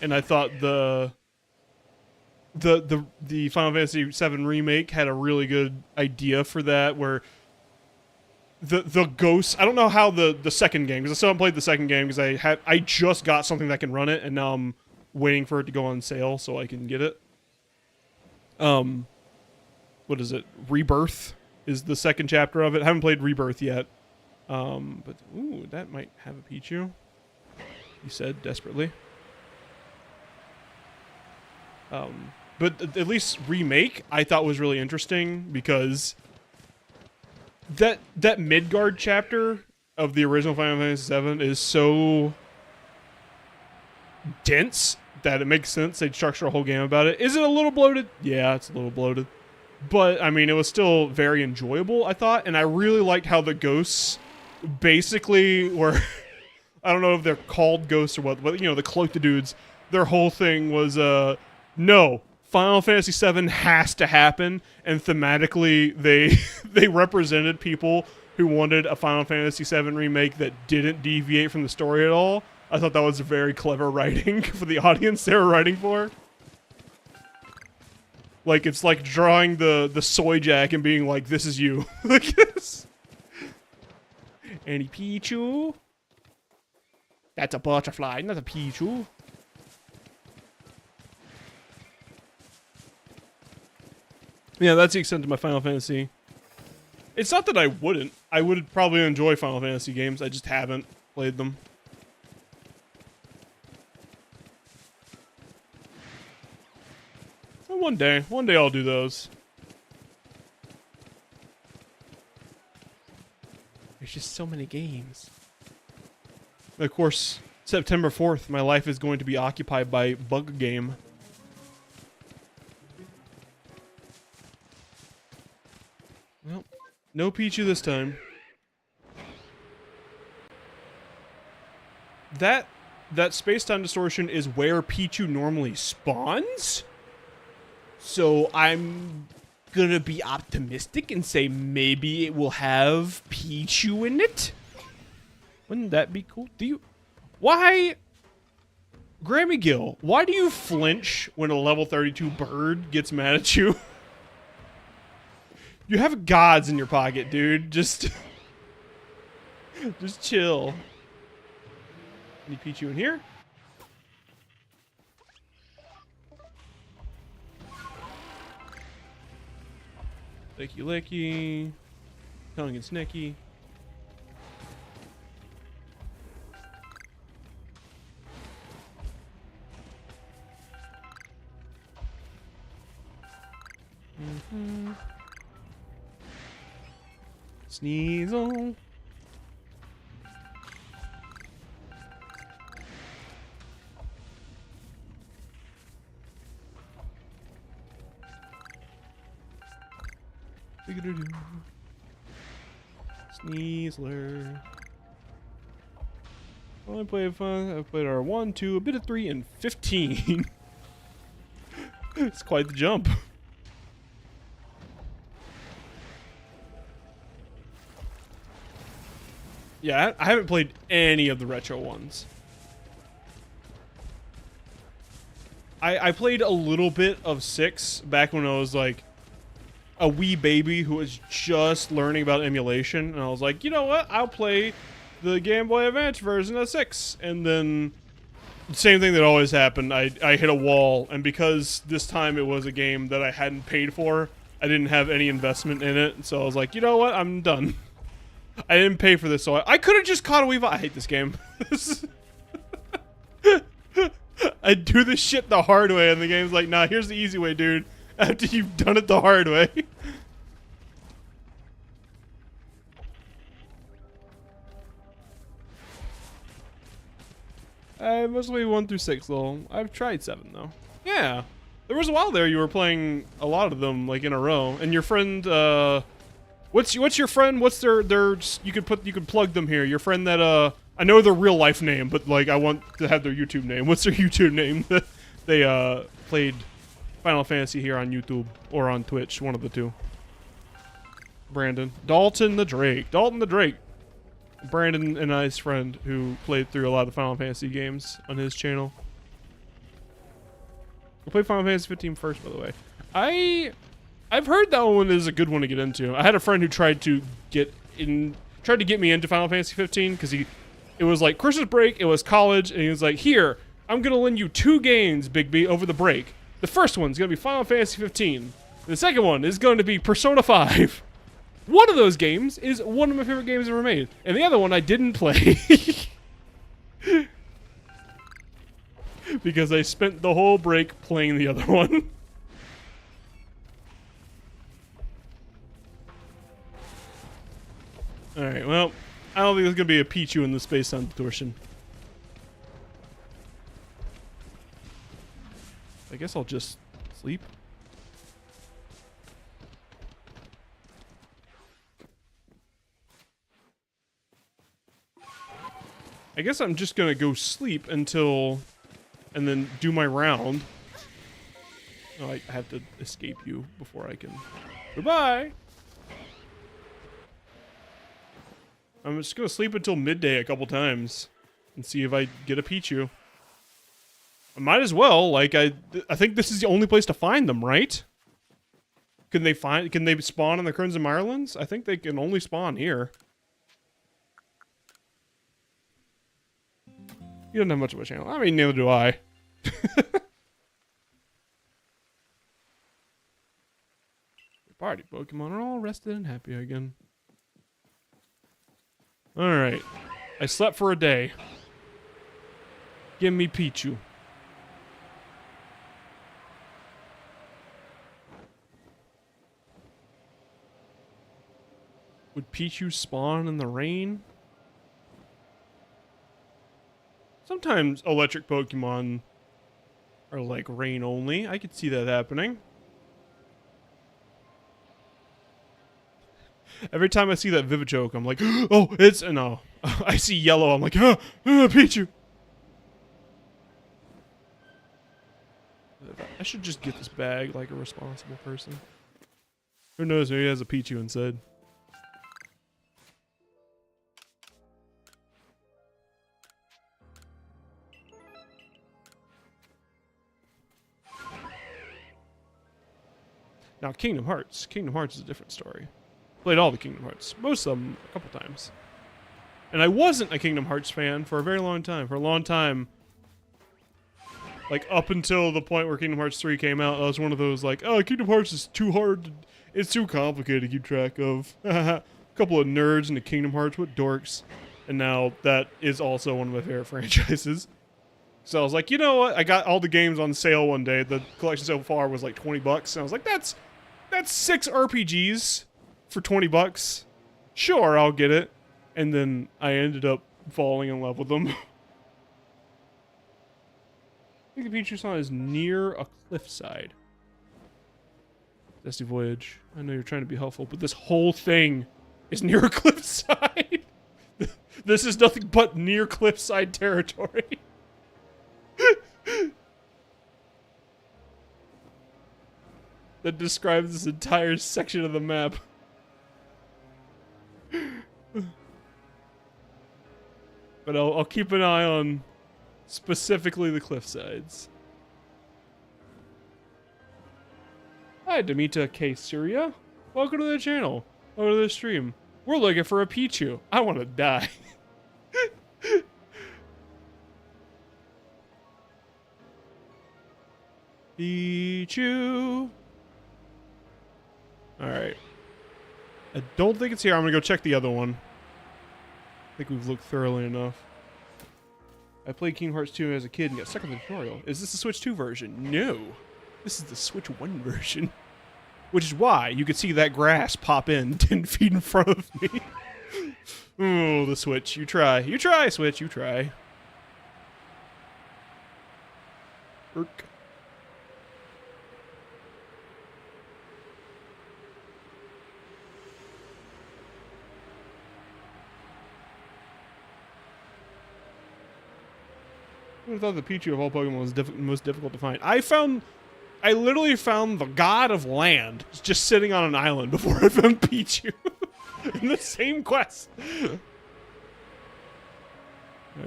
Speaker 1: And I thought the Final Fantasy VII Remake had a really good idea for that, where the ghosts. I don't know how the second game, because I still haven't played the second game because I just got something that can run it, and now I'm waiting for it to go on sale so I can get it. What is it? Rebirth is the second chapter of it. I haven't played Rebirth yet. But ooh, that might have a Pichu. He said desperately. But at least Remake I thought was really interesting because that Midgard chapter of the original Final Fantasy VII is so dense that it makes sense they'd structure a whole game about it. Is it a little bloated? Yeah, it's a little bloated. But I mean, it was still very enjoyable, I thought, and I really liked how the ghosts basically were. I don't know if they're called ghosts or what, but you know, the cloaked dudes. Their whole thing was, no, Final Fantasy VII has to happen, and thematically they represented people who wanted a Final Fantasy VII remake that didn't deviate from the story at all. I thought that was very clever writing for the audience they were writing for. Like, it's like drawing the soy jack and being like, this is you. Like this. Any Pichu? That's a butterfly, not a Pichu. Yeah, that's the extent of my Final Fantasy. It's not that I wouldn't. I would probably enjoy Final Fantasy games. I just haven't played them. Well, one day I'll do those. There's just so many games. Of course, September 4th, my life is going to be occupied by Bug Game. Well, no Pichu this time. That space-time distortion is where Pichu normally spawns? So I'm gonna be optimistic and say maybe it will have Pichu in it? Wouldn't that be cool? Why... Grammy Gill, why do you flinch when a level 32 bird gets mad at you? You have gods in your pocket, dude. Just chill. Any Pichu in here? Licky licky. Tongue and snicky. Sneasel. Sneasler. Only played fun. I've played R1, 2, a bit of 3, and 15. It's quite the jump. Yeah, I haven't played any of the retro ones. I played a little bit of 6 back when I was like a wee baby who was just learning about emulation, and I was like, you know what? I'll play the Game Boy Advance version of 6. And then same thing that always happened. I hit a wall, and because this time it was a game that I hadn't paid for, I didn't have any investment in it. So I was like, you know what? I'm done. I didn't pay for this, so I could have just caught a Weavile. I hate this game. I do this shit the hard way, and the game's like, nah, here's the easy way, dude. After you've done it the hard way. Mostly 1 through 6, though. I've tried 7, though. Yeah. There was a while there you were playing a lot of them, like, in a row. And your friend, What's your friend? What's their you could plug them here. Your friend that I know their real life name, but like I want to have their YouTube name. What's their YouTube name? They played Final Fantasy here on YouTube or on Twitch, one of the two. Brandon. Dalton the Drake. Dalton the Drake. Brandon and I's friend who played through a lot of the Final Fantasy games on his channel. We'll play Final Fantasy 15 first, by the way. I've heard that one is a good one to get into. I had a friend who tried to get me into Final Fantasy 15 because it was like Christmas break, it was college, and he was like, here, I'm gonna lend you 2 games, Bigby, over the break. The first one's gonna be Final Fantasy 15. The second one is going to be Persona 5. One of those games is one of my favorite games ever made, and the other one I didn't play. Because I spent the whole break playing the other one. Alright, well, I don't think there's gonna be a Pichu in the space-time distortion. I guess I'll just sleep. I guess I'm just gonna go sleep until... and then do my round. Oh, I have to escape you before I can... Goodbye! I'm just gonna sleep until midday a couple times. And see if I get a Pichu. I might as well, like, I think this is the only place to find them, right? Can they spawn in the Crimson Mirelands? I think they can only spawn here. You don't have much of a channel. I mean, neither do I. Party Pokemon are all rested and happy again. Alright. I slept for a day. Give me Pichu. Would Pichu spawn in the rain? Sometimes electric Pokemon are like rain only. I could see that happening. Every time I see that Vivichoke, I'm like, oh, it's... no. I see yellow, I'm like, Pichu! I should just get this bag like a responsible person. Who knows, maybe he has a Pichu inside. Now, Kingdom Hearts. Kingdom Hearts is a different story. Played all the Kingdom Hearts. Most of them a couple times. And I wasn't a Kingdom Hearts fan for a very long time. For a long time, like up until the point where Kingdom Hearts 3 came out, I was one of those like, oh, Kingdom Hearts is too hard. It's too complicated to keep track of. A couple of nerds into Kingdom Hearts, what dorks. And now that is also one of my favorite franchises. So I was like, you know what? I got all the games on sale one day. The collection so far was like 20 bucks. And I was like, that's 6 RPGs for 20 bucks. Sure, I'll get it. And then I ended up falling in love with them. I think the Pichu-san is near a cliffside. Dusty Voyage. I know you're trying to be helpful, but this whole thing is near a cliffside. This is nothing but near cliffside territory. That describes this entire section of the map. But I'll keep an eye on specifically the cliff sides. Hi, Demita K. Surya. Welcome to the channel. Welcome to the stream. We're looking for a Pichu. I want to die. Pichu. Alright. I don't think it's here. I'm gonna go check the other one. I think we've looked thoroughly enough. I played Kingdom Hearts 2 as a kid and got stuck in the tutorial. Is this the Switch 2 version? No. This is the Switch 1 version. Which is why you could see that grass pop in 10 feet in front of me. Oh, the Switch. You try. You try, Switch. You try. Irk. I thought the Pichu of all Pokemon was most difficult to find. I literally found the god of land just sitting on an island before I found Pichu. In the same quest. Hey,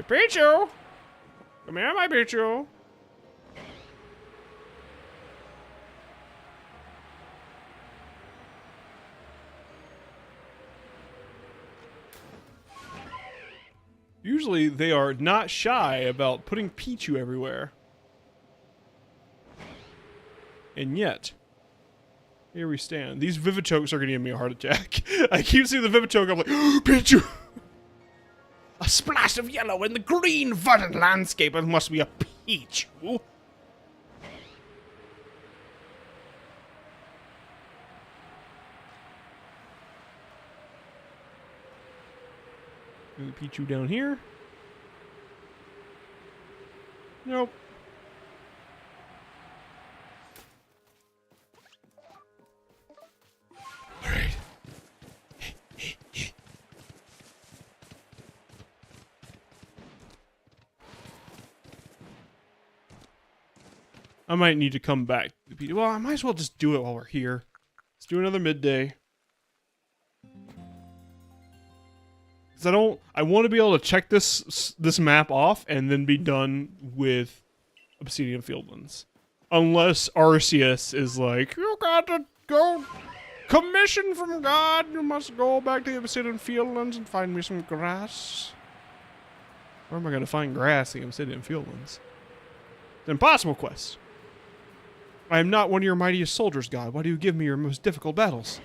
Speaker 1: Pichu! Come here, my Pichu! Usually they are not shy about putting Pichu everywhere. And yet, here we stand. These Vivichokes are going to give me a heart attack. I keep seeing the Vivichoke, I'm like, Pichu! A splash of yellow in the green verdant landscape. It must be a Pichu. Pichu down here. Nope. Alright. I might need to come back. Well, I might as well just do it while we're here. Let's do another midday. Because I want to be able to check this map off and then be done with Obsidian Fieldlands. Unless Arceus is like, you got to go, commission from God, you must go back to the Obsidian Fieldlands and find me some grass. Where am I going to find grass in the Obsidian Fieldlands? It's an impossible quest. I am not one of your mightiest soldiers, God. Why do you give me your most difficult battles?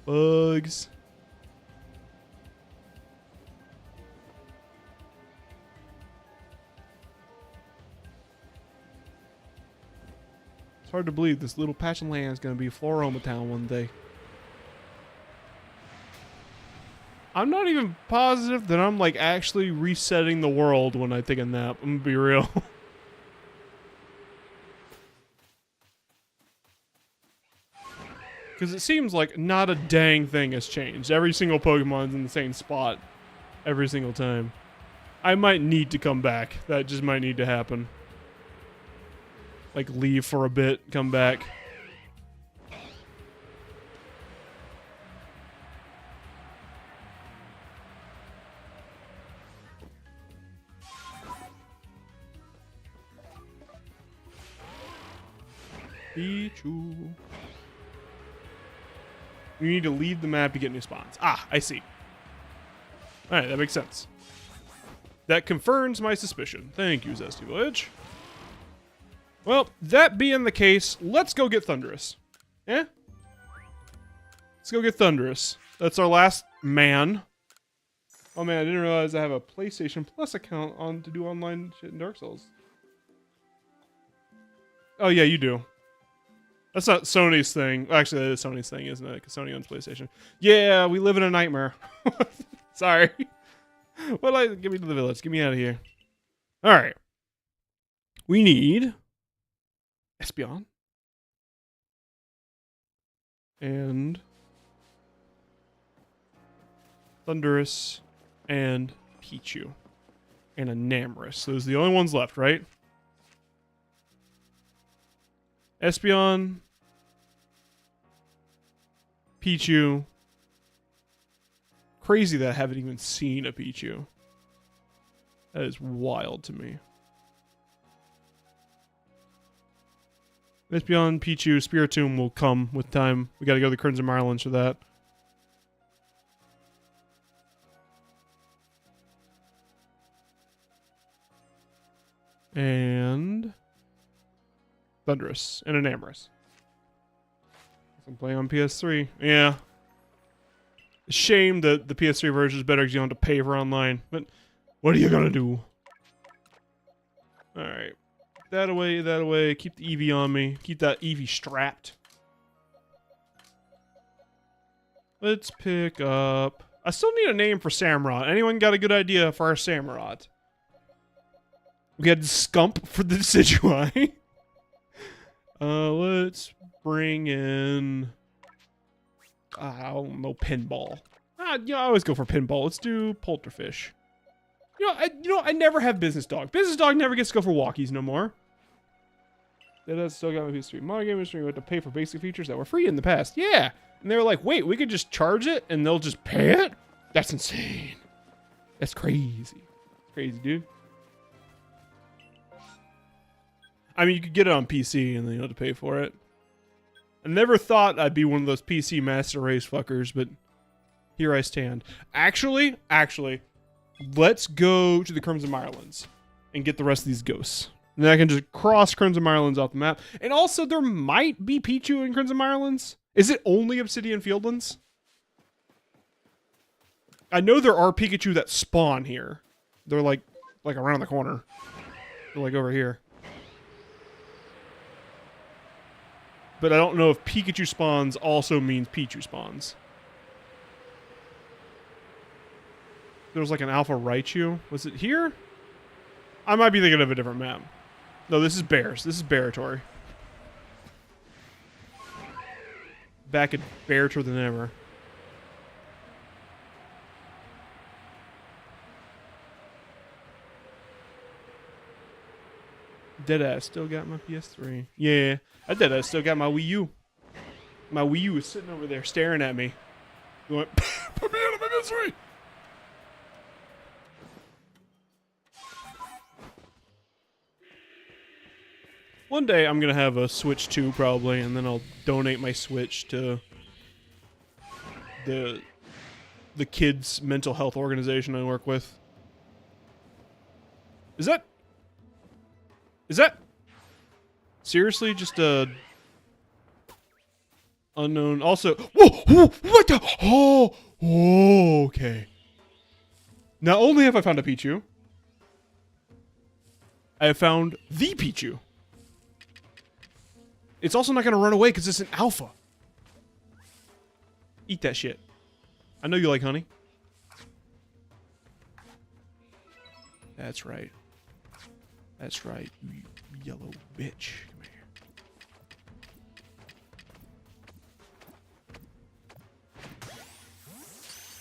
Speaker 1: Bugs. It's hard to believe this little patch of land is going to be Floroma Town one day. I'm not even positive that I'm like actually resetting the world when I take a nap. I'm gonna be real. Because it seems like not a dang thing has changed. Every single Pokemon's in the same spot every single time. I might need to come back. That just might need to happen. Like leave for a bit, come back. Pichu. You need to leave the map to get new spawns. Ah, I see. Alright, that makes sense. That confirms my suspicion. Thank you, Zesty Voyage. Well, that being the case, let's go get Thundurus. Eh? Let's go get Thundurus. That's our last man. Oh man, I didn't realize I have a PlayStation Plus account on to do online shit in Dark Souls. Oh yeah, you do. That's not Sony's thing. Actually, that is Sony's thing, isn't it? Because Sony owns PlayStation. Yeah, we live in a nightmare. Sorry. Give me to the village. Get me out of here. All right. We need Espeon and Thundurus and Pichu and a Namorous. Those are the only ones left, right? Espeon, Pichu. Crazy that I haven't even seen a Pichu. That is wild to me. Espeon, Pichu, Spiritomb will come with time. We gotta go to the Crimson Islands for that. And Thundurus and an Amorous. I'm playing on PS3. Yeah. Shame that the PS3 version is better because you don't have to pay for online. But what are you gonna do? Alright. That away, that away. Keep the Eevee on me. Keep that Eevee strapped. Let's pick up... I still need a name for Samurott. Anyone got a good idea for our Samurott? We had Scump for the Decidueye. Let's bring in... I don't know, Pinball. I always go for Pinball. Let's do Polterfish. I never have Business Dog. Business Dog never gets to go for walkies no more. That has still got my history. Modern game industry, we had to pay for basic features that were free in the past. Yeah! And they were like, wait, we could just charge it and they'll just pay it? That's insane. That's crazy. Crazy, dude. I mean, you could get it on PC and then you don't have to pay for it. I never thought I'd be one of those PC master race fuckers, but here I stand. Actually, let's go to the Crimson Islands and get the rest of these ghosts. And then I can just cross Crimson Islands off the map. And also, there might be Pichu in Crimson Islands. Is it only Obsidian Fieldlands? I know there are Pikachu that spawn here. They're like around the corner. They're like over here. But I don't know if Pikachu spawns also means Pichu spawns. There was like an Alpha Raichu. Was it here? I might be thinking of a different map. No, this is bears. This is Bearatory. Back at Bearator than ever. Deadass still got my PS3. Yeah, I deadass still got my Wii U. My Wii U is sitting over there staring at me. Going, put me out of my misery. One day I'm gonna have a Switch 2 probably, and then I'll donate my Switch to the kids' mental health organization I work with. Is that seriously just a unknown? Also, whoa, what the? Oh, okay. Not only have I found a Pichu, I have found the Pichu. It's also not going to run away because it's an alpha. Eat that shit. I know you like honey. That's right. That's right, you yellow bitch. Come here.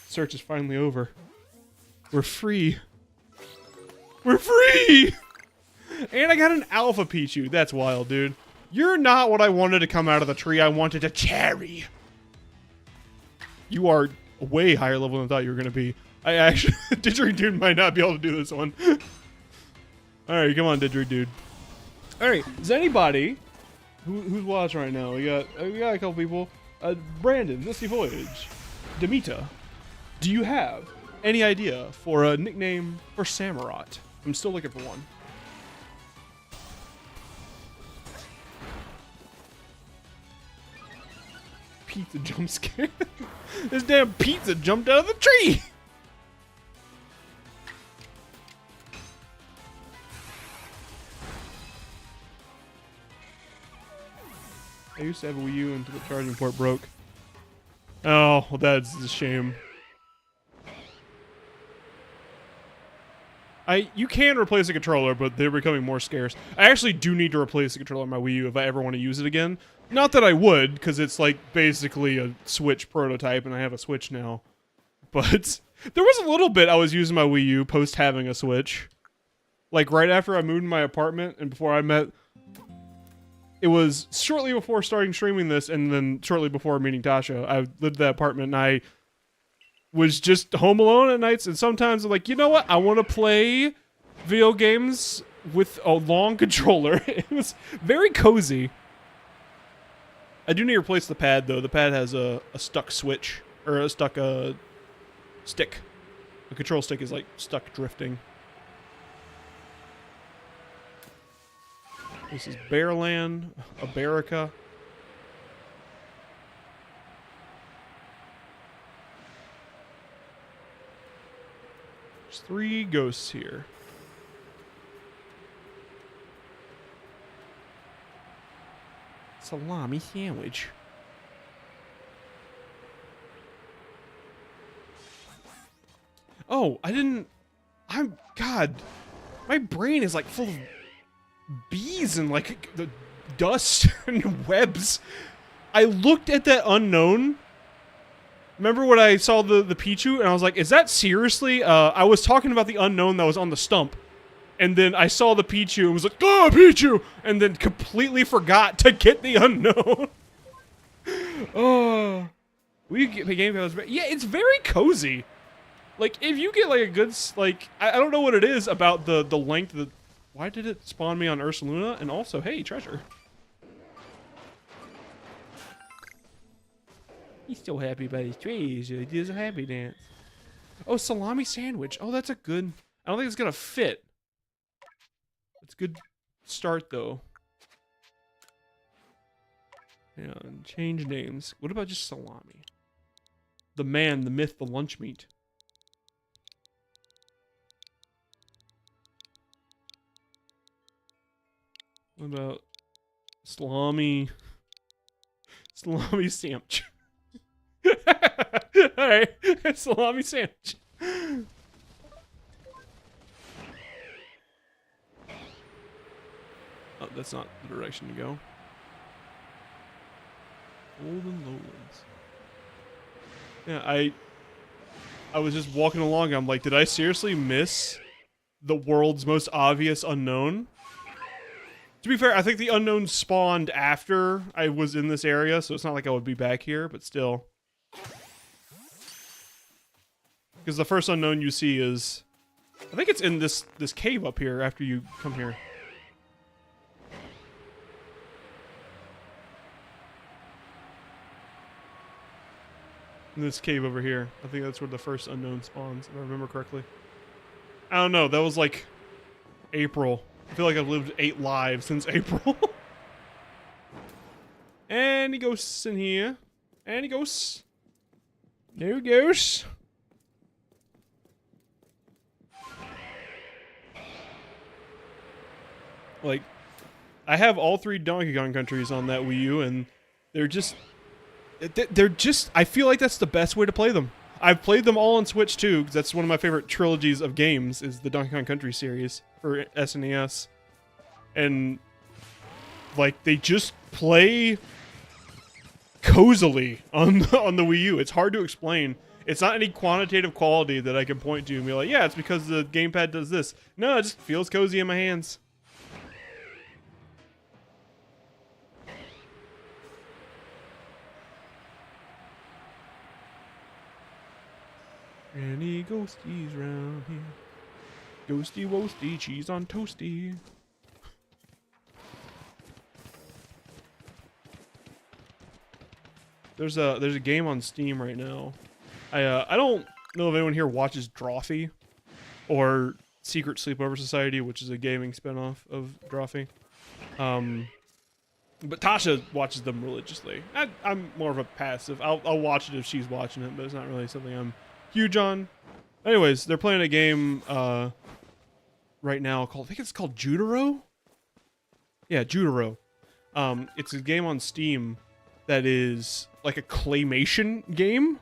Speaker 1: Search is finally over. We're free. We're free! And I got an alpha Pichu. That's wild, dude. You're not what I wanted to come out of the tree. I wanted a cherry. You are way higher level than I thought you were going to be. I actually... Didgeridoo might not be able to do this one. Alright, come on, Didgeridoo. Alright, is anybody... Who's watching right now? We got a couple people. Brandon, Misty Voyage. Demita. Do you have any idea for a nickname for Samurott? I'm still looking for one. Pizza jump scare. This damn pizza jumped out of the tree. I used to have a Wii U until the charging port broke. Oh, well, that's a shame. You can replace the controller, but they're becoming more scarce. I actually do need to replace the controller on my Wii U if I ever want to use it again. Not that I would, because it's like basically a Switch prototype, and I have a Switch now. But there was a little bit I was using my Wii U post having a Switch. Like right after I moved in my apartment and before I met... It was shortly before starting streaming this, and then shortly before meeting Tasha. I lived in that apartment, and I was just home alone at nights, and sometimes I'm like, you know what? I want to play video games with a long controller. It was very cozy. I do need to replace the pad, though. The pad has a stuck switch, or a stuck stick. The control stick is, like, stuck drifting. This is Bearland, Aberica. There's 3 ghosts here. Salami sandwich. Oh, God. My brain is like full of bees and like the dust and webs. I looked at that unknown. Remember when I saw the Pichu and I was like, is that seriously? I was talking about the unknown that was on the stump. And then I saw the Pichu and was like, oh, Pichu! And then completely forgot to get the unknown. Oh. We get the game. Yeah, it's very cozy. Like, if you get like a good, like, I don't know what it is about the length of the... Why did it spawn me on Ursaluna? And also, hey, treasure. He's still happy about his trees. He does a happy dance. Oh, salami sandwich. Oh, that's a good... I don't think it's gonna fit. It's a good start, though. Yeah, change names. What about just salami? The man, the myth, the lunch meat. What about salami? Salami sandwich. Alright, salami sandwich. Oh, that's not the direction to go. Golden Lowlands. Yeah, I was just walking along. I'm like, did I seriously miss the world's most obvious unknown? To be fair, I think the unknown spawned after I was in this area, so it's not like I would be back here, but still. Because the first unknown you see is... I think it's in this cave up here after you come here. In this cave over here. I think that's where the first unknown spawns, if I remember correctly. I don't know, that was like April. I feel like I've lived 8 lives since April. Any ghosts in here? Any ghosts? No ghosts. Like, I have all 3 Donkey Kong countries on that Wii U, and they're just, I feel like that's the best way to play them. I've played them all on Switch too, because that's one of my favorite trilogies of games, is the Donkey Kong Country series for SNES. And, like, they just play cozily on the Wii U. It's hard to explain. It's not any quantitative quality that I can point to and be like, yeah, it's because the gamepad does this. No, it just feels cozy in my hands. Any ghosties round here? Ghosty woasty, cheese on toasty. There's a game on Steam right now. I don't know if anyone here watches Drawfee or Secret Sleepover Society, which is a gaming spinoff of Drawfee. But Tasha watches them religiously. I'm more of a passive. I'll watch it if she's watching it, but it's not really something I'm huge on. Anyways, they're playing a game right now called, I think it's called Jutaro? Yeah, Jutaro. It's a game on Steam that is like a claymation game.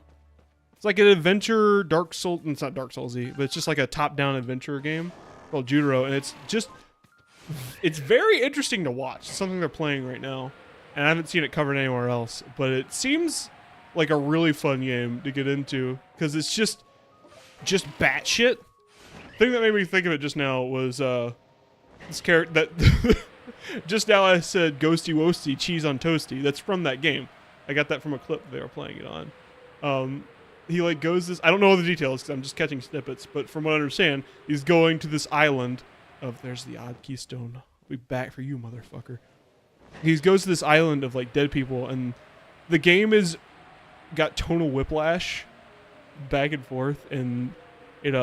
Speaker 1: It's like an adventure Dark Souls, it's not Dark Souls-y, but it's just like a top-down adventure game called Jutaro, and it's very interesting to watch. It's something they're playing right now, and I haven't seen it covered anywhere else, but it seems like a really fun game to get into, because it's just batshit. The thing that made me think of it just now was this character that just now I said ghosty woasty cheese on toasty. That's from that game. I got that from a clip they were playing it on. He like goes this, I don't know all the details because I'm just catching snippets, but from what I understand, he's going to this island of, there's the odd keystone. I'll be back for you, motherfucker. He goes to this island of like dead people, and the game is got tonal whiplash back and forth, and it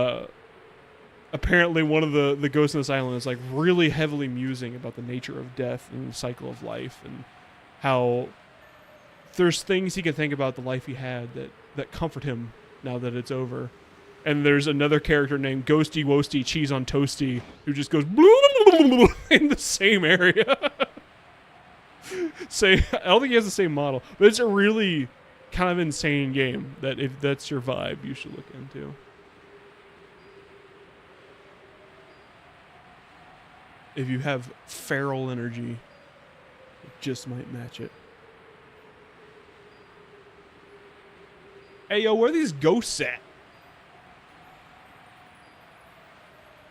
Speaker 1: apparently one of the ghosts on this island is like really heavily musing about the nature of death and the cycle of life, and how there's things he can think about the life he had that comfort him now that it's over. And there's another character named Ghosty Woasty Cheese on Toasty who just goes in the same area. I don't think he has the same model, but it's a really kind of insane game that if that's your vibe, you should look into. If you have feral energy, it just might match it. Hey, yo, where are these ghosts at?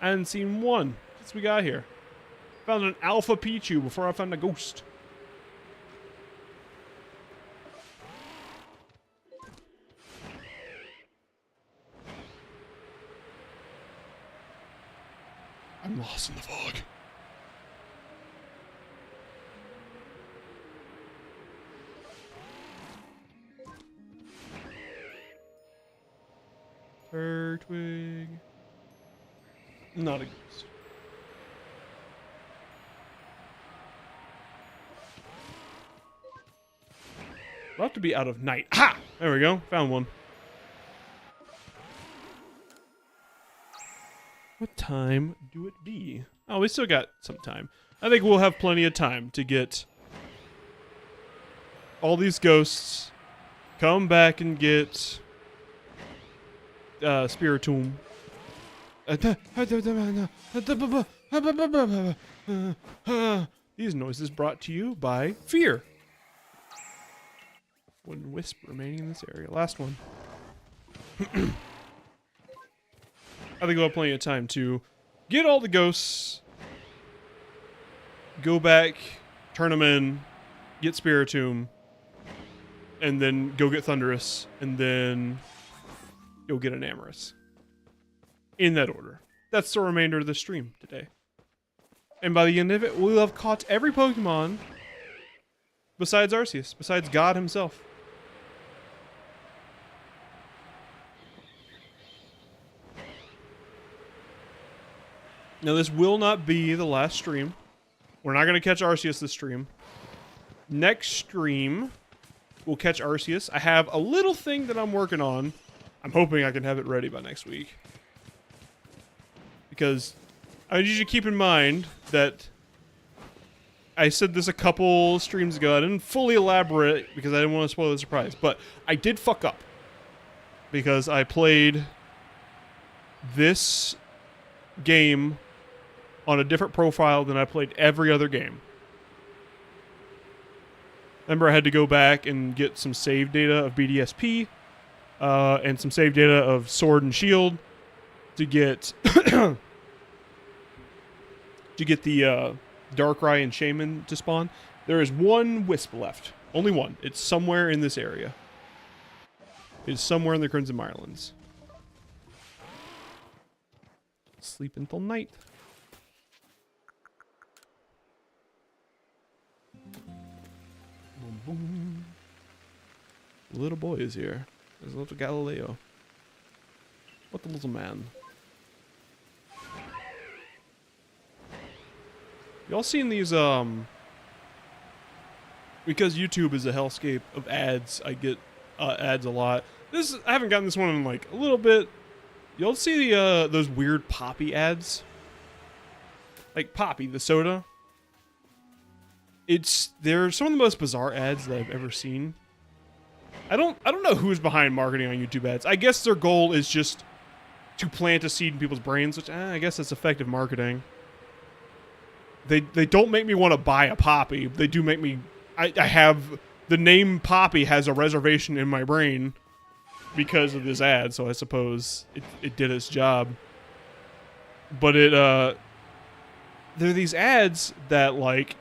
Speaker 1: I hadn't seen one since we got here. Found an alpha Pichu before I found a ghost. I'm lost in the fog. Twig. Not a ghost. We'll have to be out of night. Ha! There we go. Found one. What time do it be? Oh, we still got some time. I think we'll have plenty of time to get all these ghosts, come back and get Spiritomb. These noises brought to you by fear. One wisp remaining in this area. Last one. I think we'll have plenty of time to get all the ghosts go back, turn them in, get Spiritomb, and then go get Thundurus, and then go get an Amorous. In that order. That's the remainder of the stream today. And by the end of it, we'll have caught every Pokemon besides Arceus, besides God himself. Now, this will not be the last stream. We're not going to catch Arceus this stream. Next stream, we'll catch Arceus. I have a little thing that I'm working on. I'm hoping I can have it ready by next week. Because I need you to keep in mind that I said this a couple streams ago. I didn't fully elaborate because I didn't want to spoil the surprise. But I did fuck up. Because I played this game on a different profile than I played every other game. Remember, I had to go back and get some save data of BDSP and some save data of Sword and Shield to get to get the Darkrai and Shaman to spawn. There is one Wisp left. Only one. It's somewhere in this area. It's somewhere in the Crimson Mirelands. Sleep until night. Boom, boom. The little boy is here. There's a little Galileo. What the little man? Y'all seen these, because YouTube is a hellscape of ads, I get ads a lot. I haven't gotten this one in like a little bit. Y'all see the, those weird Poppy ads? Like Poppy, the soda. They're some of the most bizarre ads that I've ever seen. I don't know who's behind marketing on YouTube ads. I guess their goal is just to plant a seed in people's brains, which I guess that's effective marketing. They don't make me want to buy a Poppy. They do make me... I have... The name Poppy has a reservation in my brain because of this ad, so I suppose it did its job. But there are these ads that, like...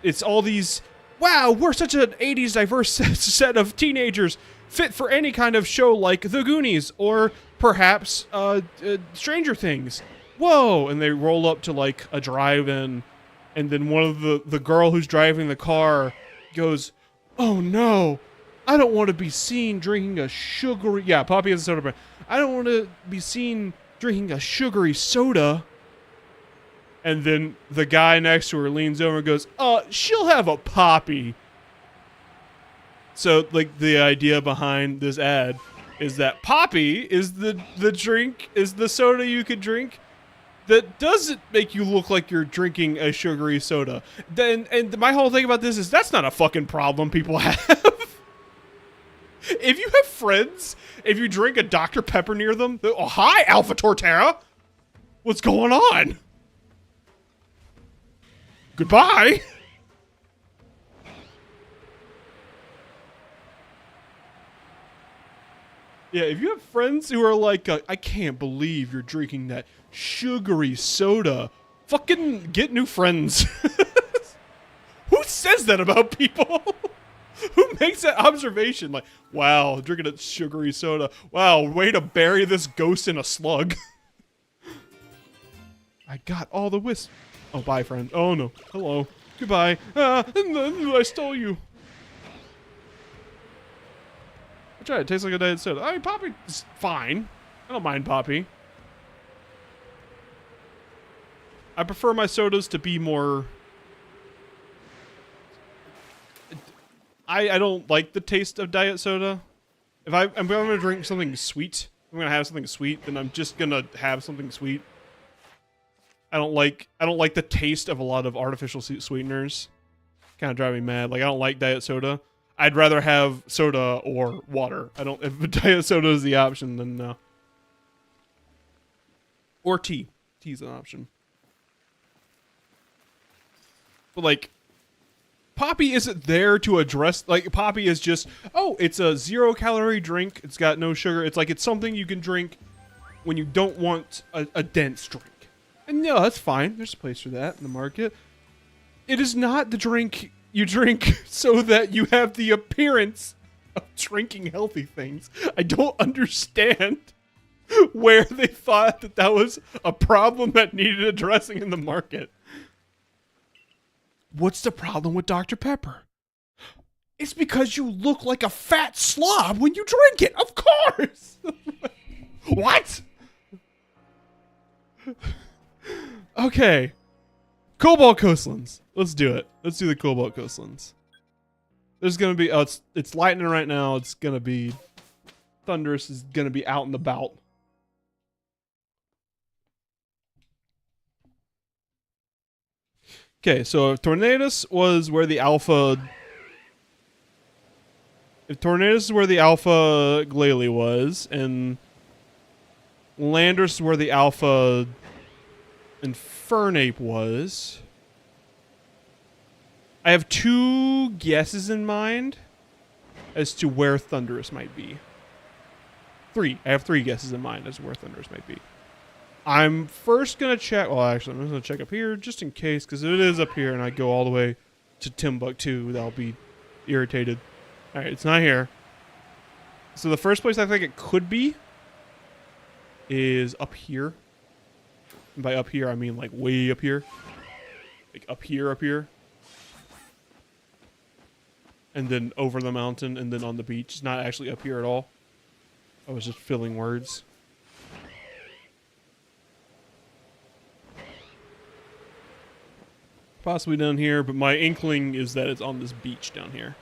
Speaker 1: It's all these... Wow, we're such an 80s diverse set of teenagers fit for any kind of show like The Goonies or perhaps Stranger Things. Whoa, and they roll up to like a drive-in, and then one of the girl who's driving the car goes, "Oh no, I don't want to be seen drinking a sugary..." Yeah, Poppy is a soda brand. "I don't want to be seen drinking a sugary soda." And then the guy next to her leans over and goes, "She'll have a Poppy." So, like, the idea behind this ad is that Poppy is the drink, is the soda you could drink that doesn't make you look like you're drinking a sugary soda. And my whole thing about this is that's not a fucking problem people have. If you have friends, if you drink a Dr. Pepper near them, "Oh, hi, Alpha Torterra. What's going on? Goodbye." Yeah, if you have friends who are like, "I can't believe you're drinking that sugary soda," fucking get new friends. Who says that about people? Who makes that observation? Like, "Wow, drinking a sugary soda. Wow, way to bury this ghost in a slug." I got all the wisp. Oh, bye, friend. Oh, no. Hello. Goodbye. And then I stole you. I tried. It tastes like a diet soda. I mean, Poppy is fine. I don't mind Poppy. I prefer my sodas to be more... I don't like the taste of diet soda. If I'm going to drink something sweet, I'm going to have something sweet, then I'm just going to have something sweet. I don't like the taste of a lot of artificial sweeteners. Kind of drive me mad. Like, I don't like diet soda. I'd rather have soda or water. If diet soda is the option, then no. Or tea. Tea's an option. But like, Poppy isn't there to address, like, Poppy is just, oh, it's a 0-calorie drink. It's got no sugar. It's like, it's something you can drink when you don't want a dense drink. And no, that's fine. There's a place for that in the market. It is not the drink you drink so that you have the appearance of drinking healthy things. I don't understand where they thought that that was a problem that needed addressing in the market. What's the problem with Dr. Pepper? It's because you look like a fat slob when you drink it. Of course. What? Okay. Cobalt Coastlands. Let's do it. Let's do the Cobalt Coastlands. There's gonna be, oh, it's lightning right now. It's gonna be, Thunderous is gonna be out and about. Okay, so if Tornadus was where the alpha, Glalie was, and Landorus is where the alpha Infernape was, I have 2 guesses in mind as to where Thunderous might be. 3. I have 3 guesses in mind as to where Thunderous might be. I'm first going to check... Well, actually, I'm just going to check up here just in case, because if it is up here and I go all the way to Timbuktu, I'll be irritated. Alright, it's not here. So the first place I think it could be is up here. And by up here, I mean like way up here. Like up here, up here. And then over the mountain, and then on the beach. It's not actually up here at all. I was just filling words. Possibly down here, but my inkling is that it's on this beach down here.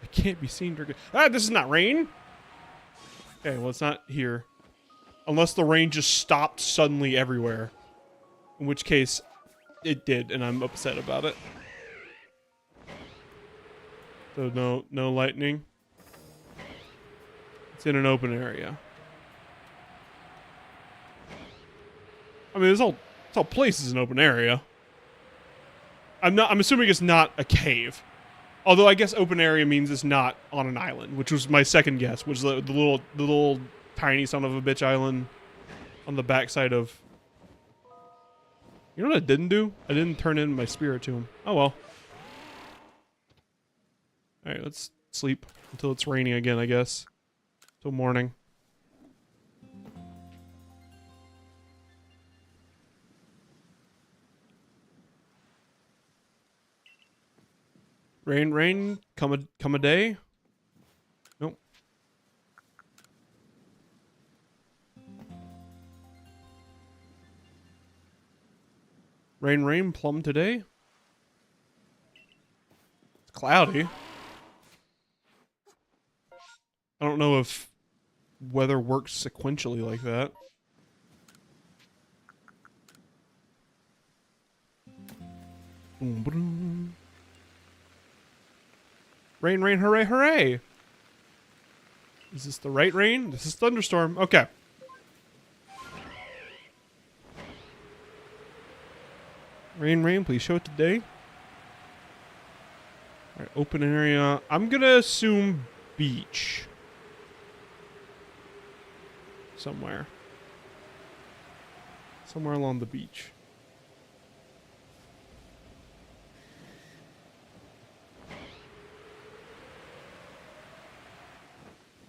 Speaker 1: It can't be seen. Ah, this is not rain. Okay, well, it's not here. Unless the rain just stopped suddenly everywhere. In which case, it did, and I'm upset about it. So no lightning. It's in an open area. I mean, this whole place is an open area. I'm assuming it's not a cave. Although I guess open area means it's not on an island, which was my second guess, which is the little tiny son of a bitch island on the backside of... You know what I didn't do? I didn't turn in my spirit to him. Oh well. Alright, let's sleep until it's raining again, I guess. Till morning. Rain, come a day? Nope. Rain, plum today? It's cloudy. I don't know if weather works sequentially like that. Rain, hooray, hooray! Is this the right rain? This is thunderstorm. Okay. Rain, please show it today. Alright, open area. I'm gonna assume beach. Somewhere. Somewhere along the beach.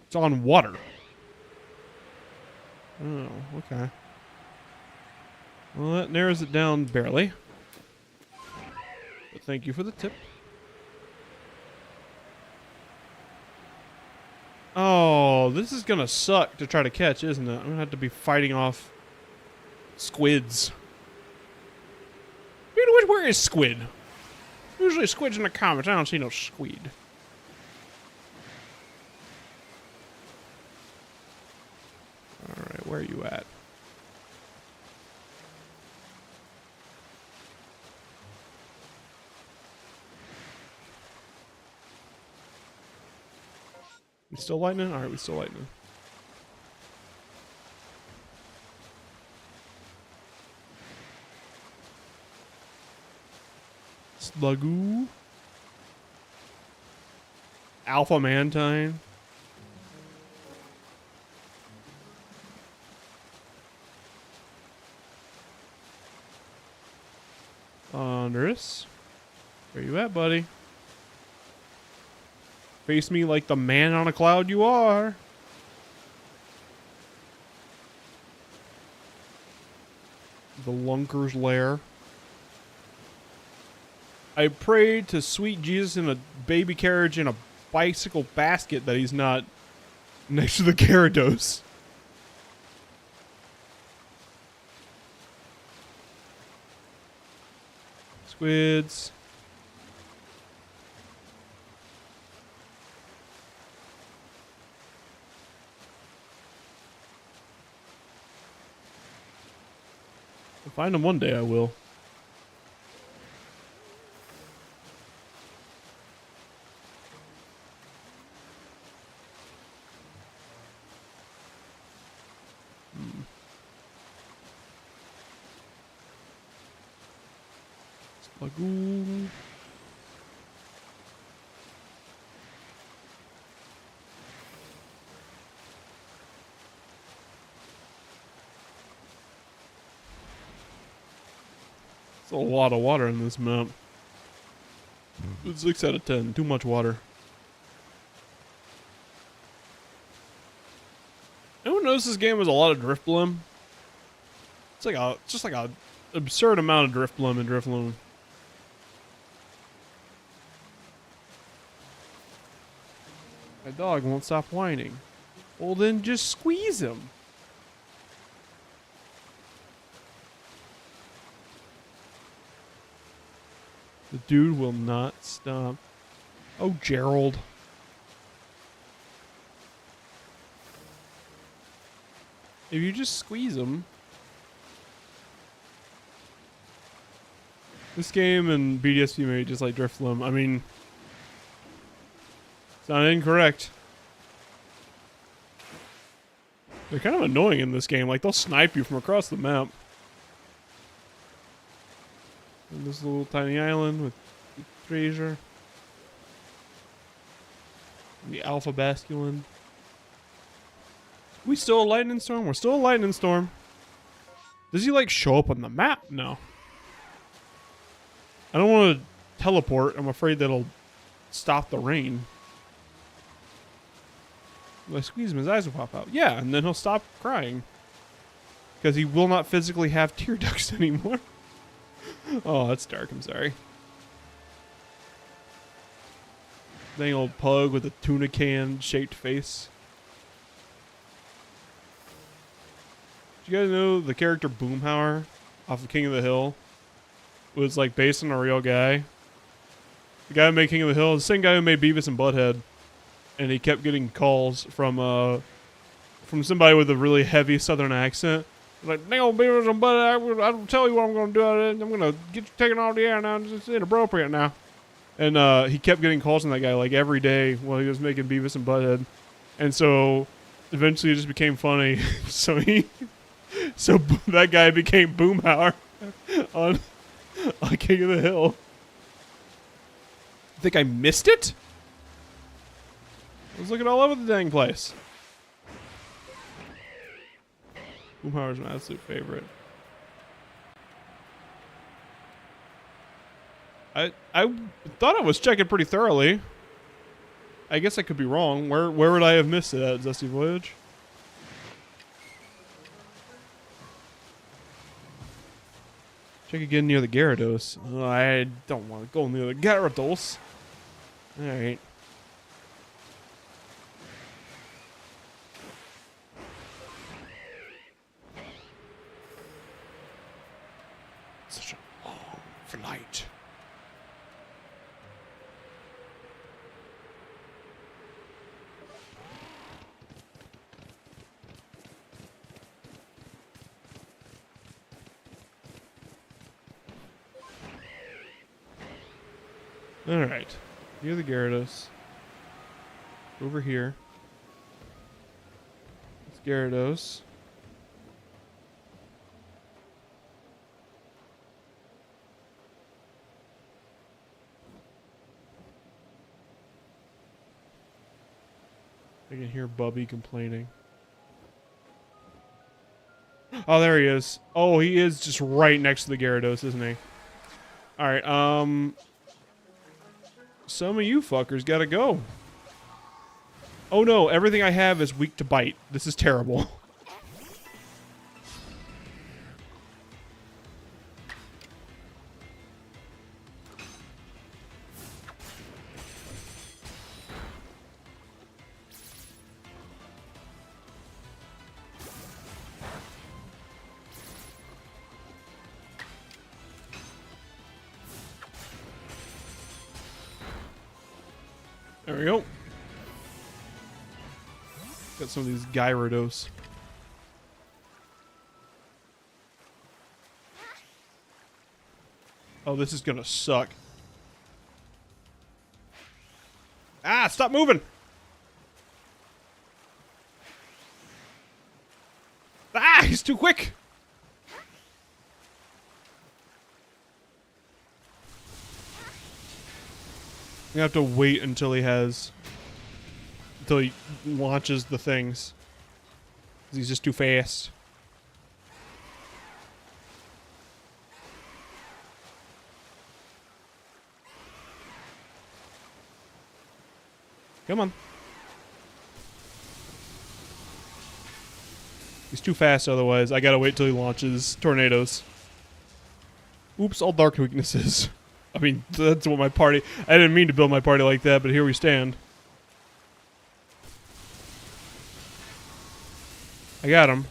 Speaker 1: It's on water. Oh, okay. Well, that narrows it down barely. But thank you for the tip. Oh, this is gonna suck to try to catch, isn't it? I'm gonna have to be fighting off squids. Where is squid? Usually squid's in the comments. I don't see no squid. Alright, where are you at? We still lightning? Alright, we still lightning. Slugoo. Alpha Mantine. Thunderous. Where you at, buddy? Face me like the man on a cloud you are. The Lunker's lair. I prayed to sweet Jesus in a baby carriage in a bicycle basket that he's not next to the Gyarados. Squids. I'll find them one day, I will. Lagoon. It's a lot of water in this map. It's 6 out of 10. Too much water. Anyone notice this game has a lot of drift bloom? It's like just like a absurd amount of drift bloom and drift loom. My dog won't stop whining. Well, then just squeeze him. The dude will not stop. Oh, Gerald. If you just squeeze him. This game and BDSP made just like drift loom. I mean, it's not incorrect. They're kind of annoying in this game. Like, they'll snipe you from across the map. And this little tiny island with treasure. And the Alpha Basculin. We still a lightning storm? We're still a lightning storm. Does he, like, show up on the map? No. I don't want to teleport. I'm afraid that'll stop the rain. If I squeeze him, his eyes will pop out. Yeah, and then he'll stop crying. Because he will not physically have tear ducts anymore. Oh, that's dark. I'm sorry. Dang old pug with a tuna can shaped face. Did you guys know the character Boomhauer off of King of the Hill was like based on a real guy? The guy who made King of the Hill, the same guy who made Beavis and Butthead. And he kept getting calls from somebody with a really heavy southern accent. Like, dang old Beavis and Butthead, I'll tell you what I'm going to do. I'm going to get you taken off the air now. It's inappropriate now. And he kept getting calls from that guy like every day while he was making Beavis and Butthead. And so eventually it just became funny. So that guy became Boomhauer on King of the Hill. I think I missed it? I was looking all over the dang place. Boomhauer's my absolute favorite. I thought I was checking pretty thoroughly. I guess I could be wrong. Where would I have missed it at, Zesty Voyage? Check again near the Gyarados. Oh, I don't want to go near the Gyarados. Alright. Such a long flight. Alright. Near the Gyarados. Over here. It's Gyarados. I can hear Bubby complaining. Oh, there he is. Oh, he is just right next to the Gyarados, isn't he? All right. Some of you fuckers gotta go. Oh no! Everything I have is weak to bite. This is terrible. There we go. Got some of these Gyarados. Oh, this is gonna suck. Ah, stop moving! Ah, he's too quick! I'm gonna have to wait until he launches the things. 'Cause he's just too fast. Come on. He's too fast otherwise. I gotta wait till he launches tornadoes. Oops, all dark weaknesses. I mean, that's what my party... I didn't mean to build my party like that, but here we stand. I got him.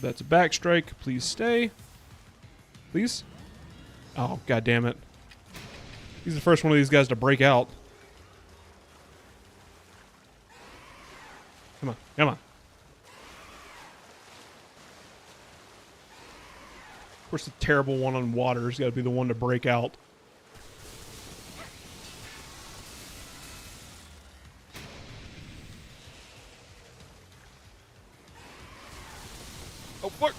Speaker 1: That's a back strike. Please stay. Please? Oh, god damn it. He's the first one of these guys to break out. Come on, come on. Of course, the terrible one on water's got to be the one to break out. Oh, fuck!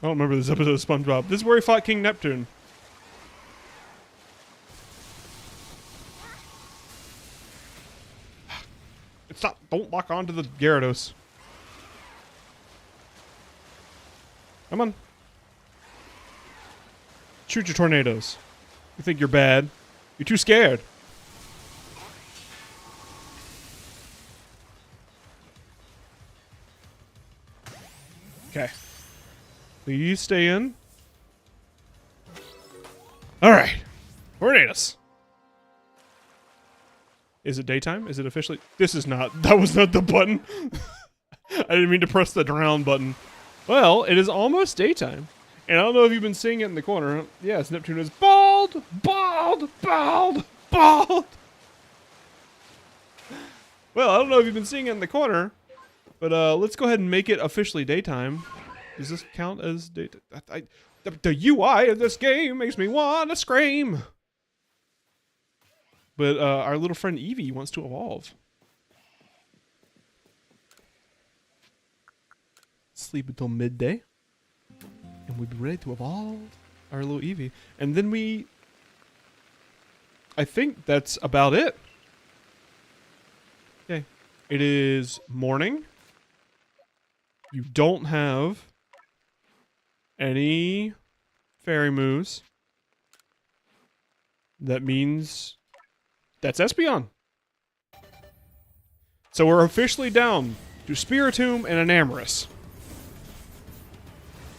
Speaker 1: I don't remember this episode of SpongeBob. This is where he fought King Neptune. Stop! Don't lock onto the Gyarados. Come on. Shoot your tornadoes. You think you're bad. You're too scared. Okay. Please stay in. Alright. Tornadoes. Is it daytime? Is it officially? This is not. That was not the button. I didn't mean to press the drown button. Well, it is almost daytime. And I don't know if you've been seeing it in the corner. Yes, Neptune is bald, bald, bald, bald. Well, I don't know if you've been seeing it in the corner. But let's go ahead and make it officially daytime. Does this count as daytime? The UI of this game makes me want to scream. But our little friend Eevee wants to evolve. Sleep until midday. And we'll be ready to evolve our little Eevee. And then I think that's about it. Okay. It is morning. You don't have any fairy moves. That means... that's Espeon. So we're officially down to Spiritomb and an Amorous.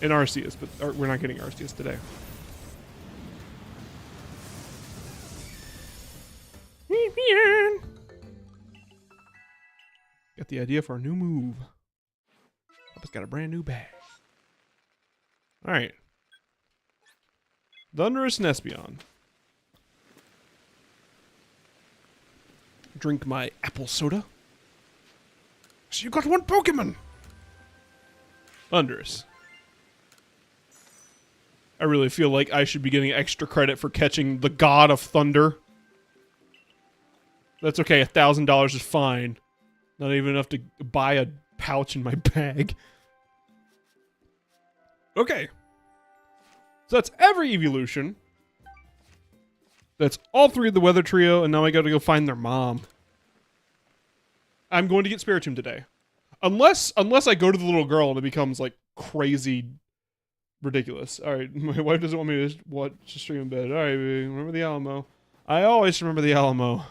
Speaker 1: In Arceus, but we're not getting Arceus today. Got the idea for a new move. Papa's got a brand new bag. Alright. Thundurus and Espeon. Drink my apple soda. So you got one Pokemon! Thundurus. I really feel like I should be getting extra credit for catching the God of Thunder. That's okay, $1,000 is fine. Not even enough to buy a pouch in my bag. Okay. So that's every evolution. That's all three of the Weather Trio, and now I gotta go find their mom. I'm going to get Spiritomb today. Unless I go to the little girl and it becomes like crazy ridiculous. All right, my wife doesn't want me to watch a stream in bed. All right, baby, remember the Alamo. I always remember the Alamo.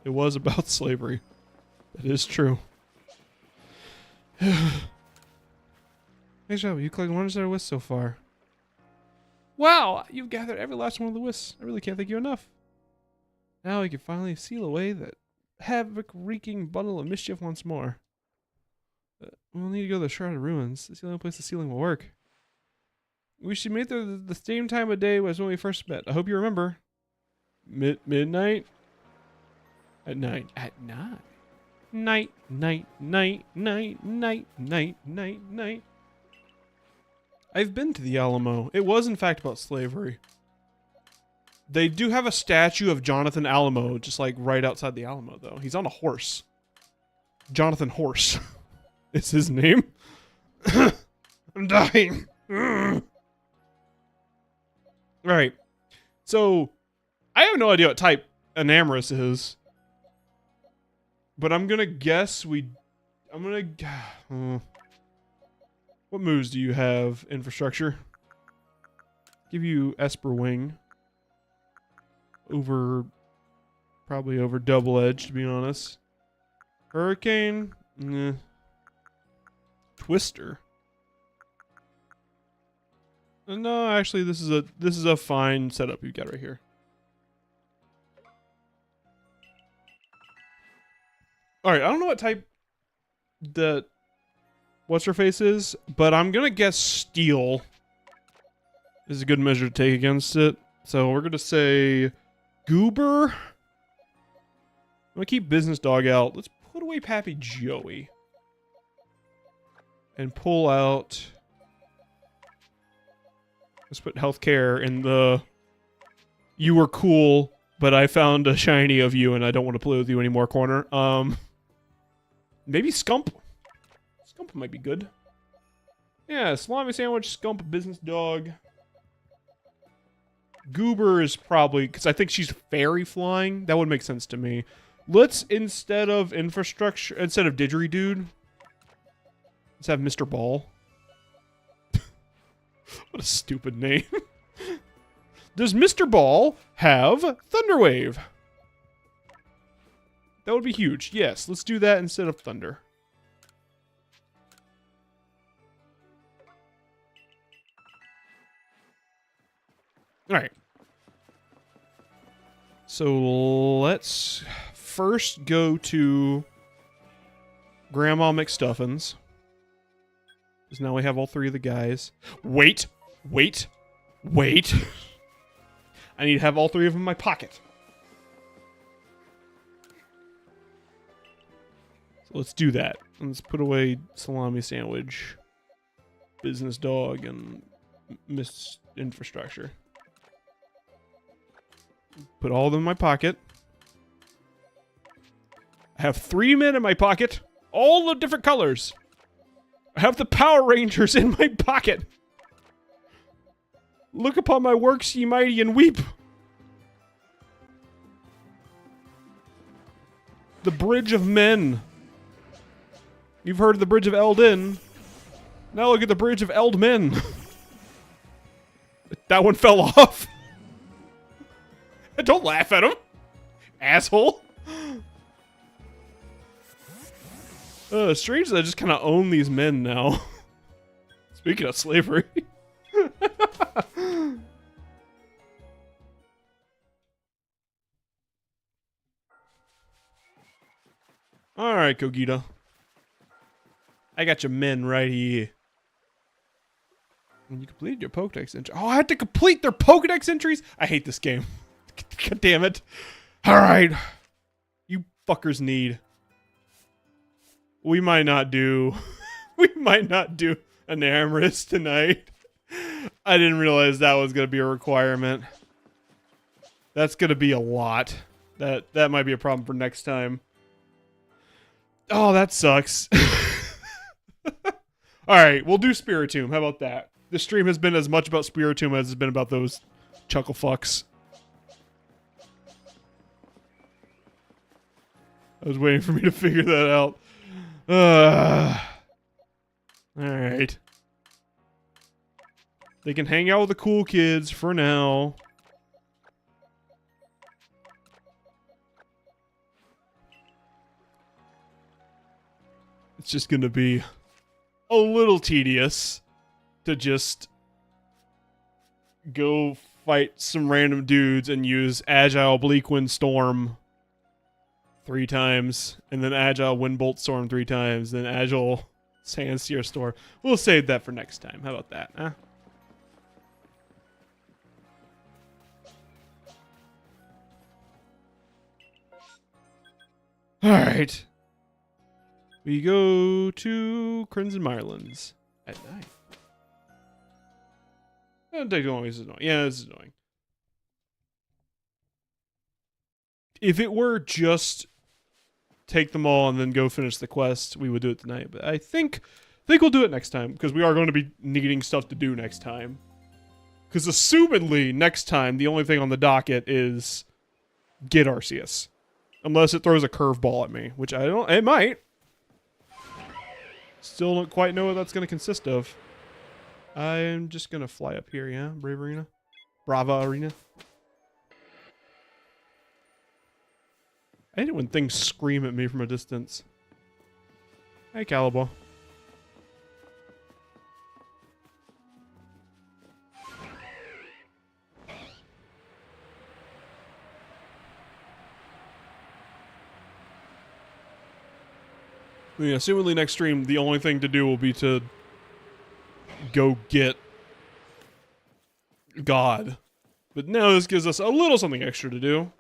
Speaker 1: It was about slavery. That is true. Hey, Joe, you collected 100 wisps so far. Wow, you've gathered every last one of the wisps. I really can't thank you enough. Now we can finally seal away that havoc-wreaking bundle of mischief once more. We'll need to go to the Shrouded Ruins. It's the only place the sealing will work. We should meet there the same time of day as when we first met. I hope you remember. Midnight? At night. At night. Night, night, night, night, night, night, night, night. I've been to the Alamo. It was in fact about slavery. They do have a statue of Jonathan Alamo just like right outside the Alamo though. He's on a horse. Jonathan Horse is his name. I'm dying. Alright. So, I have no idea what type Enamorous is. But I'm gonna guess what moves do you have, Infrastructure? Give you Esper Wing. Probably over Double Edge, to be honest. Hurricane? Nah. Twister? No, actually, this is a fine setup you got right here. All right, I don't know what type the what's her face is, but I'm gonna guess Steel is a good measure to take against it. So we're gonna say Goober. I'm gonna keep Business Dog out. Let's put away Pappy Joey and pull out. Let's put Healthcare in the. You were cool, but I found a shiny of you, and I don't want to play with you anymore. Corner. Maybe Scump. Scump might be good. Yeah, Salami Sandwich, Scump, Business Dog. Goober is probably, because I think she's fairy flying. That would make sense to me. Let's, instead of Didgeridoo, let's have Mr. Ball. What a stupid name. Does Mr. Ball have Thunderwave? That would be huge. Yes, let's do that instead of Thunder. Alright. So let's first go to Grandma McStuffins. Because now we have all three of the guys. Wait! Wait! Wait! I need to have all three of them in my pocket. So let's do that. Let's put away Salami Sandwich, Business Dog, and Miss Infrastructure. Put all of them in my pocket. I have 3 men in my pocket. All the different colors. I have the Power Rangers in my pocket. Look upon my works, ye mighty, and weep. The Bridge of Men. You've heard of the Bridge of Eldin. Now look at the Bridge of Eldmen. That one fell off. Don't laugh at him, asshole. Strange that I just kind of own these men now. Speaking of slavery. Alright, Kogita. I got your men right here. And you completed your Pokedex entry. Oh, I had to complete their Pokedex entries? I hate this game. God damn it. Alright. You fuckers need. We might not do an Amorous tonight. I didn't realize that was going to be a requirement. That's going to be a lot. That might be a problem for next time. Oh, that sucks. Alright, we'll do Spiritomb. How about that? This stream has been as much about Spiritomb as it's been about those chuckle fucks. I was waiting for me to figure that out. Alright. They can hang out with the cool kids for now. It's just gonna be a little tedious to just go fight some random dudes and use Agile Bleak Wind Storm 3 times, and then Agile Windbolt Storm 3 times, then Agile Sandseer Storm. We'll save that for next time. How about that, huh? Alright. We go to Crimson Mirelands at night. Don't take too long. This is annoying. Yeah, this is annoying. If it were just take them all and then go finish the quest, we would do it tonight. But I think we'll do it next time, because we are going to be needing stuff to do next time. Because assumedly, next time, the only thing on the docket is get Arceus. Unless it throws a curveball at me, which I don't... It might. Still don't quite know what that's going to consist of. I'm just going to fly up here, yeah? Brave Arena? Brava Arena? I hate it when things scream at me from a distance. Hey, Calibur. Yeah, assumingly next stream, the only thing to do will be to go get God. But now this gives us a little something extra to do.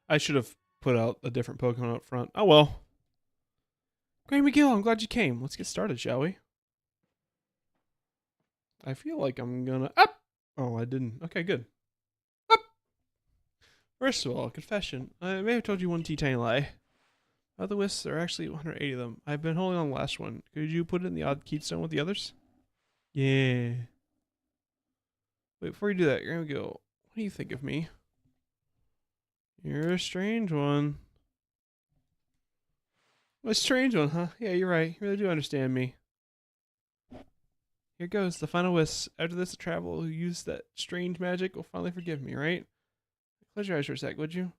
Speaker 1: I should have put out a different Pokemon up front. Oh well. Granny McGill, I'm glad you came. Let's get started, shall we? I feel like I'm gonna... Up! Oh, I didn't. Okay, good. First of all, confession. I may have told you one tiny lie. Other wisps are actually 180 of them. I've been holding on the last one. Could you put it in the odd keystone with the others? Yeah. Wait, before you do that, you're gonna go. What do you think of me? You're a strange one. A strange one, huh? Yeah, you're right. You really do understand me. Here goes, the final wisp. After this, the traveler who used that strange magic will finally forgive me, right? Close your eyes for a sec, would you?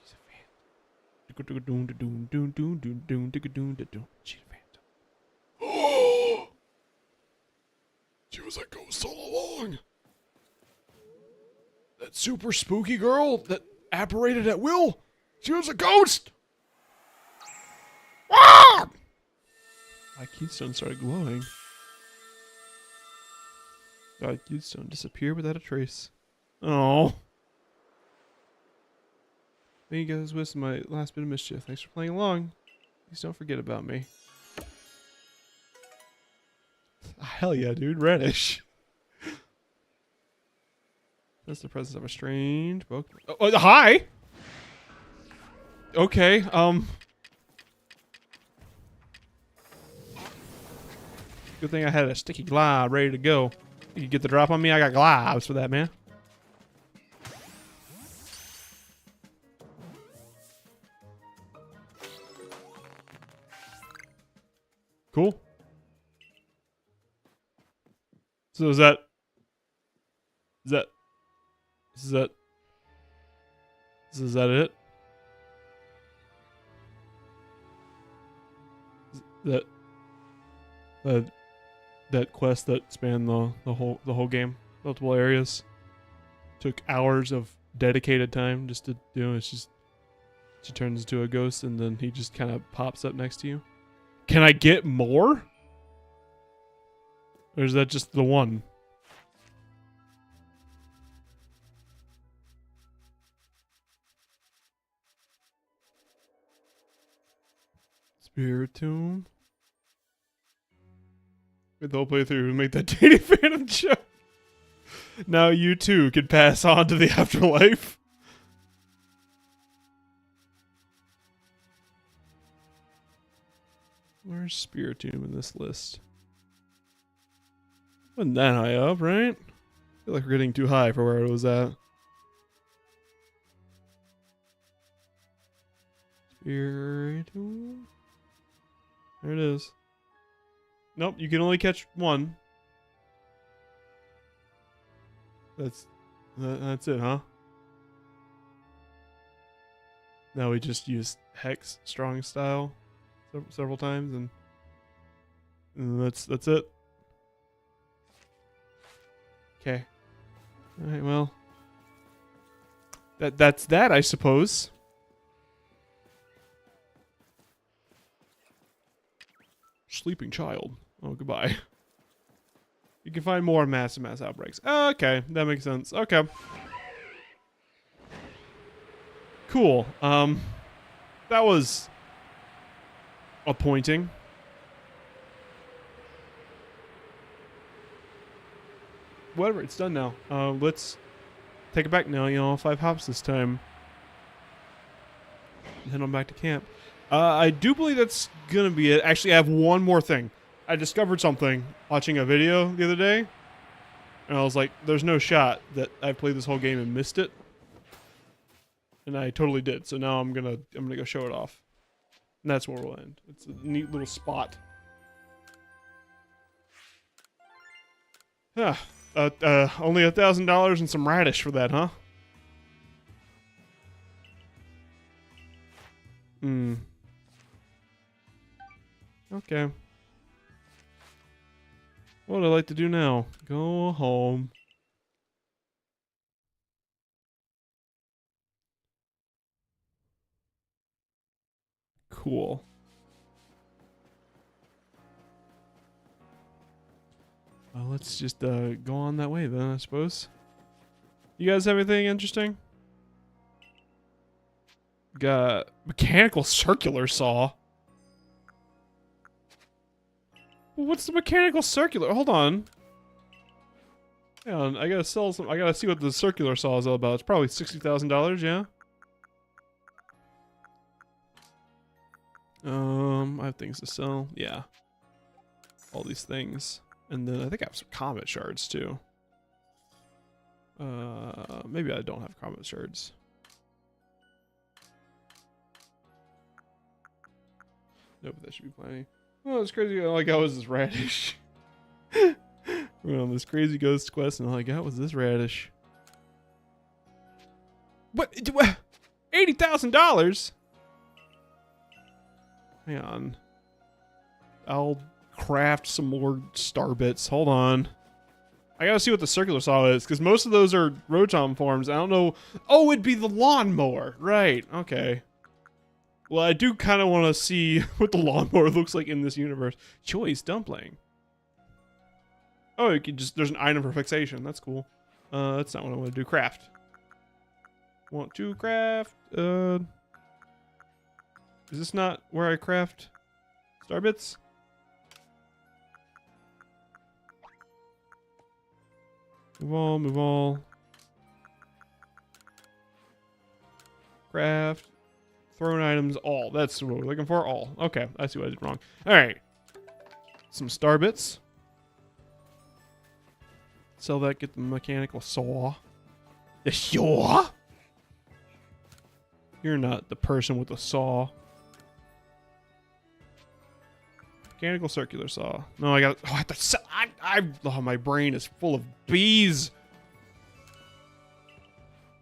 Speaker 1: She's a phantom. She's a phantom. She was a ghost all along. That super spooky girl that apparated at will. She was a ghost. My keystone started glowing. God, keystone disappeared without a trace. Oh. Thank you guys with my last bit of mischief. Thanks for playing along. Please don't forget about me. Hell yeah, dude. Reddish. That's the presence of a strange book. Oh, hi! Okay, good thing I had a sticky glide ready to go. You could get the drop on me, I got glides for that, man. Cool. So is that it? That quest that spanned the whole game, multiple areas, took hours of dedicated time just to do. It's just she turns into a ghost and then he just kind of pops up next to you. Can I get more? Or is that just the one? Spiritomb. The whole playthrough make that Danny Phantom joke. Now you too can pass on to the afterlife. Where's Where's Spiritomb in this list? Wasn't that high up, right? I feel like we're getting too high for where it was at. Spiritomb. There it is. Nope, you can only catch one. That's it, huh? Now we just used Hex Strong Style several times, and that's it. Okay. All right. Well, that's that, I suppose. Sleeping child. Oh, goodbye. You can find more massive mass outbreaks. Okay, that makes sense. Okay. Cool. That was appointing. Whatever, it's done now. Let's take it back now. You know, 5 hops this time. And head on back to camp. I do believe that's gonna be it. Actually, I have one more thing. I discovered something watching a video the other day, and I was like, "There's no shot that I played this whole game and missed it." And I totally did. So now I'm gonna go show it off. And that's where we'll end. It's a neat little spot. Only $1,000 and some radish for that, huh? Okay. What would I like to do now? Go home. Cool. Well, let's just go on that way then, I suppose. You guys have anything interesting? Got mechanical circular saw. What's the mechanical circular? Hold on. Hang on, I gotta sell some. I gotta see what the circular saw is all about. It's probably $60,000, yeah. I have things to sell. Yeah. All these things. And then I think I have some comet shards too. Maybe I don't have comet shards. Nope, that should be plenty. Oh, it's crazy. All I got was this radish. We're on this crazy ghost quest, and all I got was this radish. What? $80,000? Hang on. I'll craft some more star bits. Hold on. I gotta see what the circular saw is, because most of those are Rotom forms. I don't know. Oh, it'd be the lawnmower. Right. Okay. Well, I do kind of want to see what the lawnmower looks like in this universe. Choice dumpling. Oh, you can just, there's an item for fixation. That's cool. That's not what I want to do. Craft. Want to craft. Is this not where I craft star bits? Move all, move all. Craft. Thrown items, all. That's what we're looking for, all. Okay, I see what I did wrong. Alright. Some star bits. Sell that, get the mechanical saw. The saw? You're not the person with the saw. Mechanical circular saw. No, I got. Oh, I have to sell. Oh, my brain is full of bees.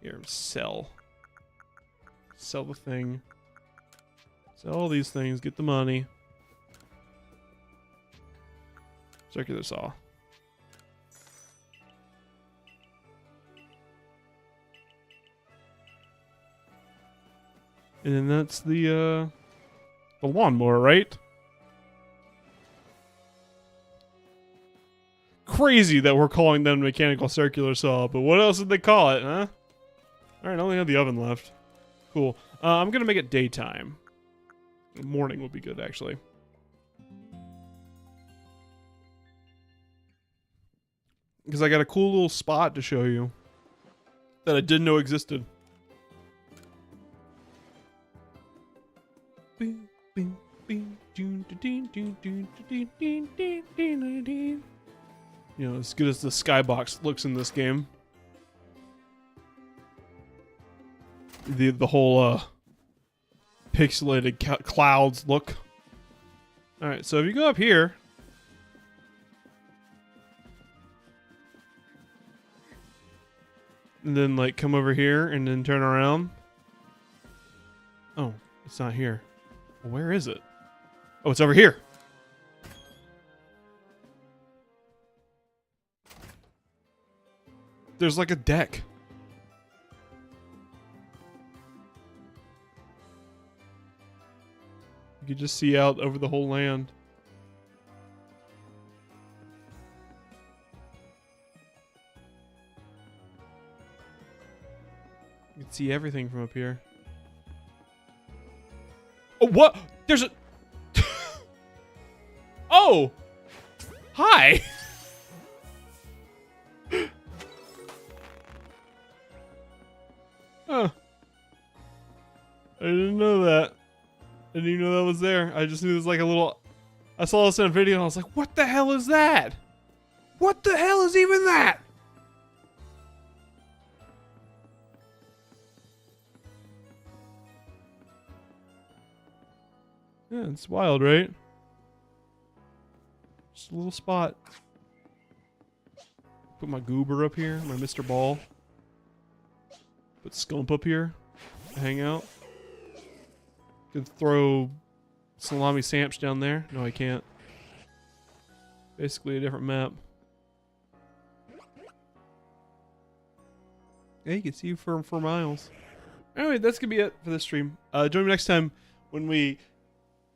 Speaker 1: Here, sell. Sell the thing. Sell all these things. Get the money. Circular saw. And then that's the lawnmower, right? Crazy that we're calling them mechanical circular saw, but what else did they call it, huh? Alright, I only have the oven left. Cool. I'm gonna make it daytime. Morning would be good, actually. Because I got a cool little spot to show you that I didn't know existed. Bing, bing, bing. You know, as good as the skybox looks in this game. The whole pixelated clouds look. All right, so if you go up here, and then like come over here and then turn around. Oh, it's not here. Well, where is it? Oh, it's over here. There's like a deck. You can just see out over the whole land. You can see everything from up here. Oh, what? There's a... Oh! Hi! Huh. I didn't know that. I didn't even know that was there. I just knew it was like a little... I saw this in a video and I was like, what the hell is that? What the hell is even that? Yeah, it's wild, right? Just a little spot. Put my goober up here, my Mr. Ball. Put Scump up here to hang out. Can throw salami samps down there. No, I can't. Basically a different map. Yeah, you can see for miles. Anyway, that's gonna be it for this stream. Join me next time when we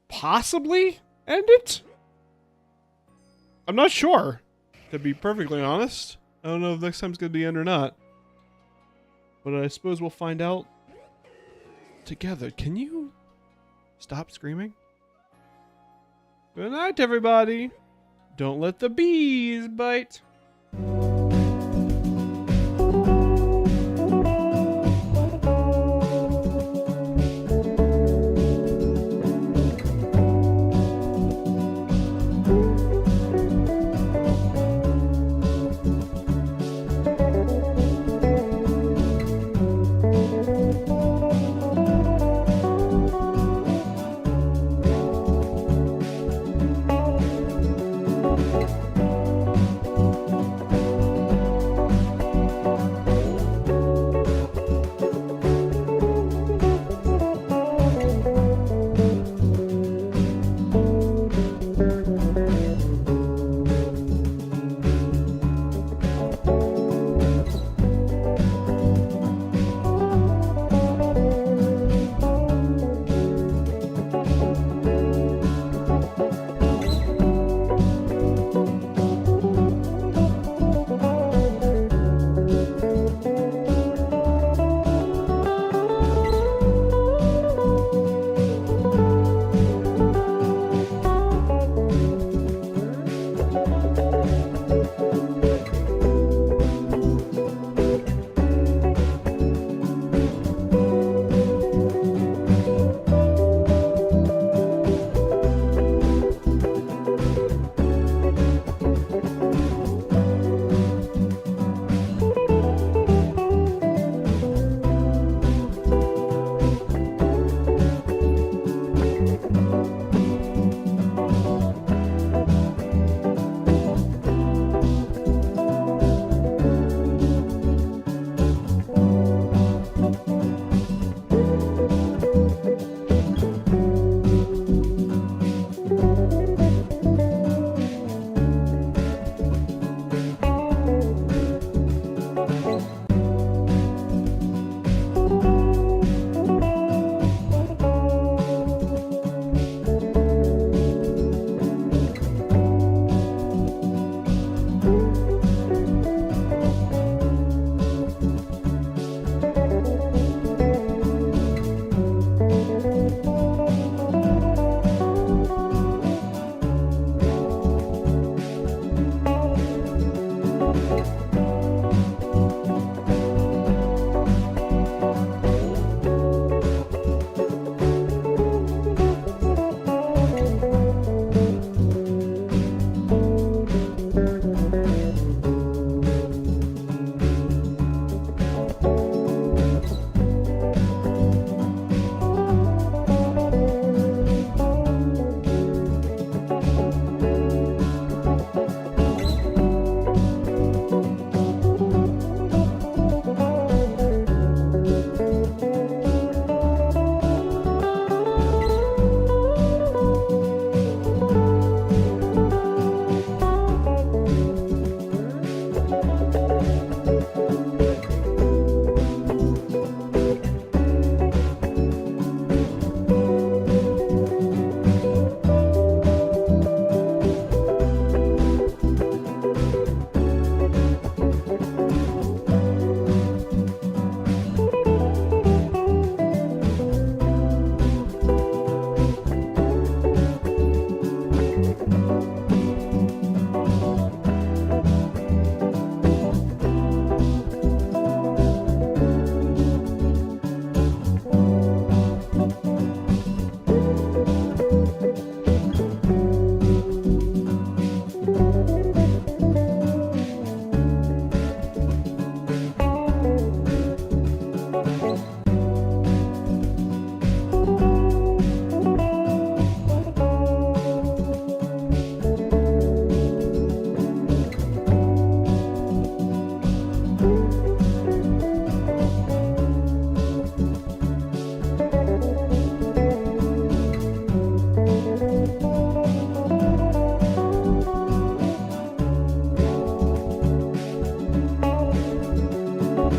Speaker 1: possibly end it. I'm not sure, to be perfectly honest. I don't know if next time's gonna be end or not. But I suppose we'll find out together. Can you stop screaming? Good night, everybody. Don't let the bees bite.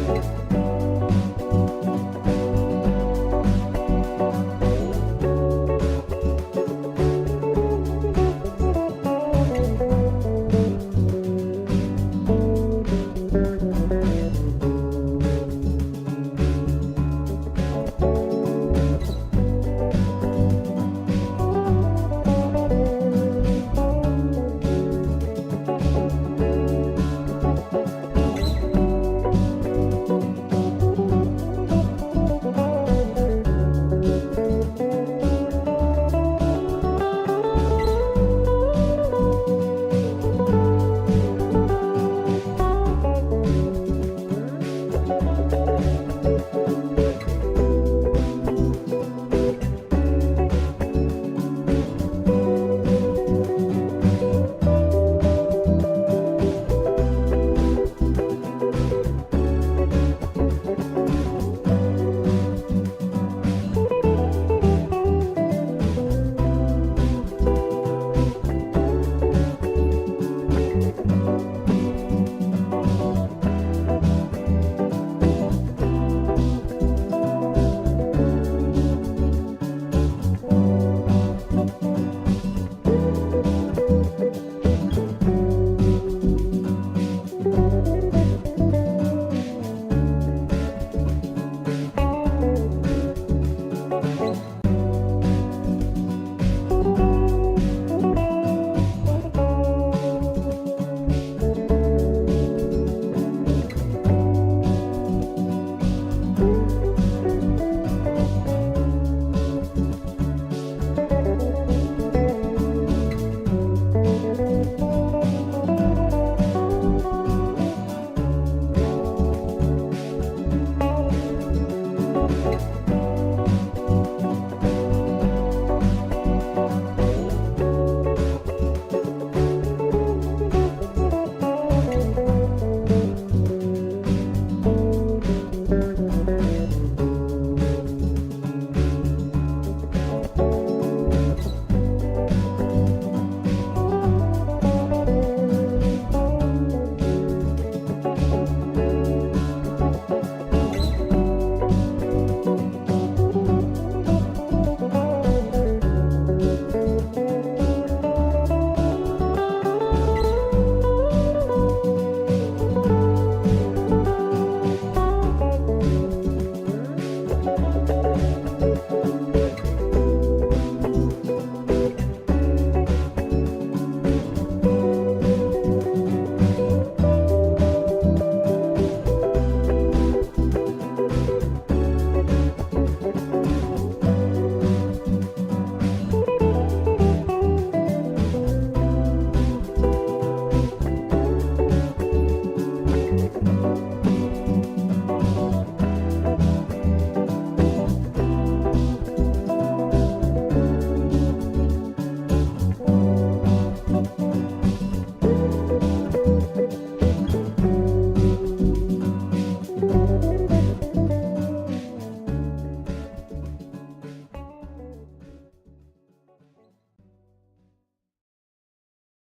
Speaker 1: Bye.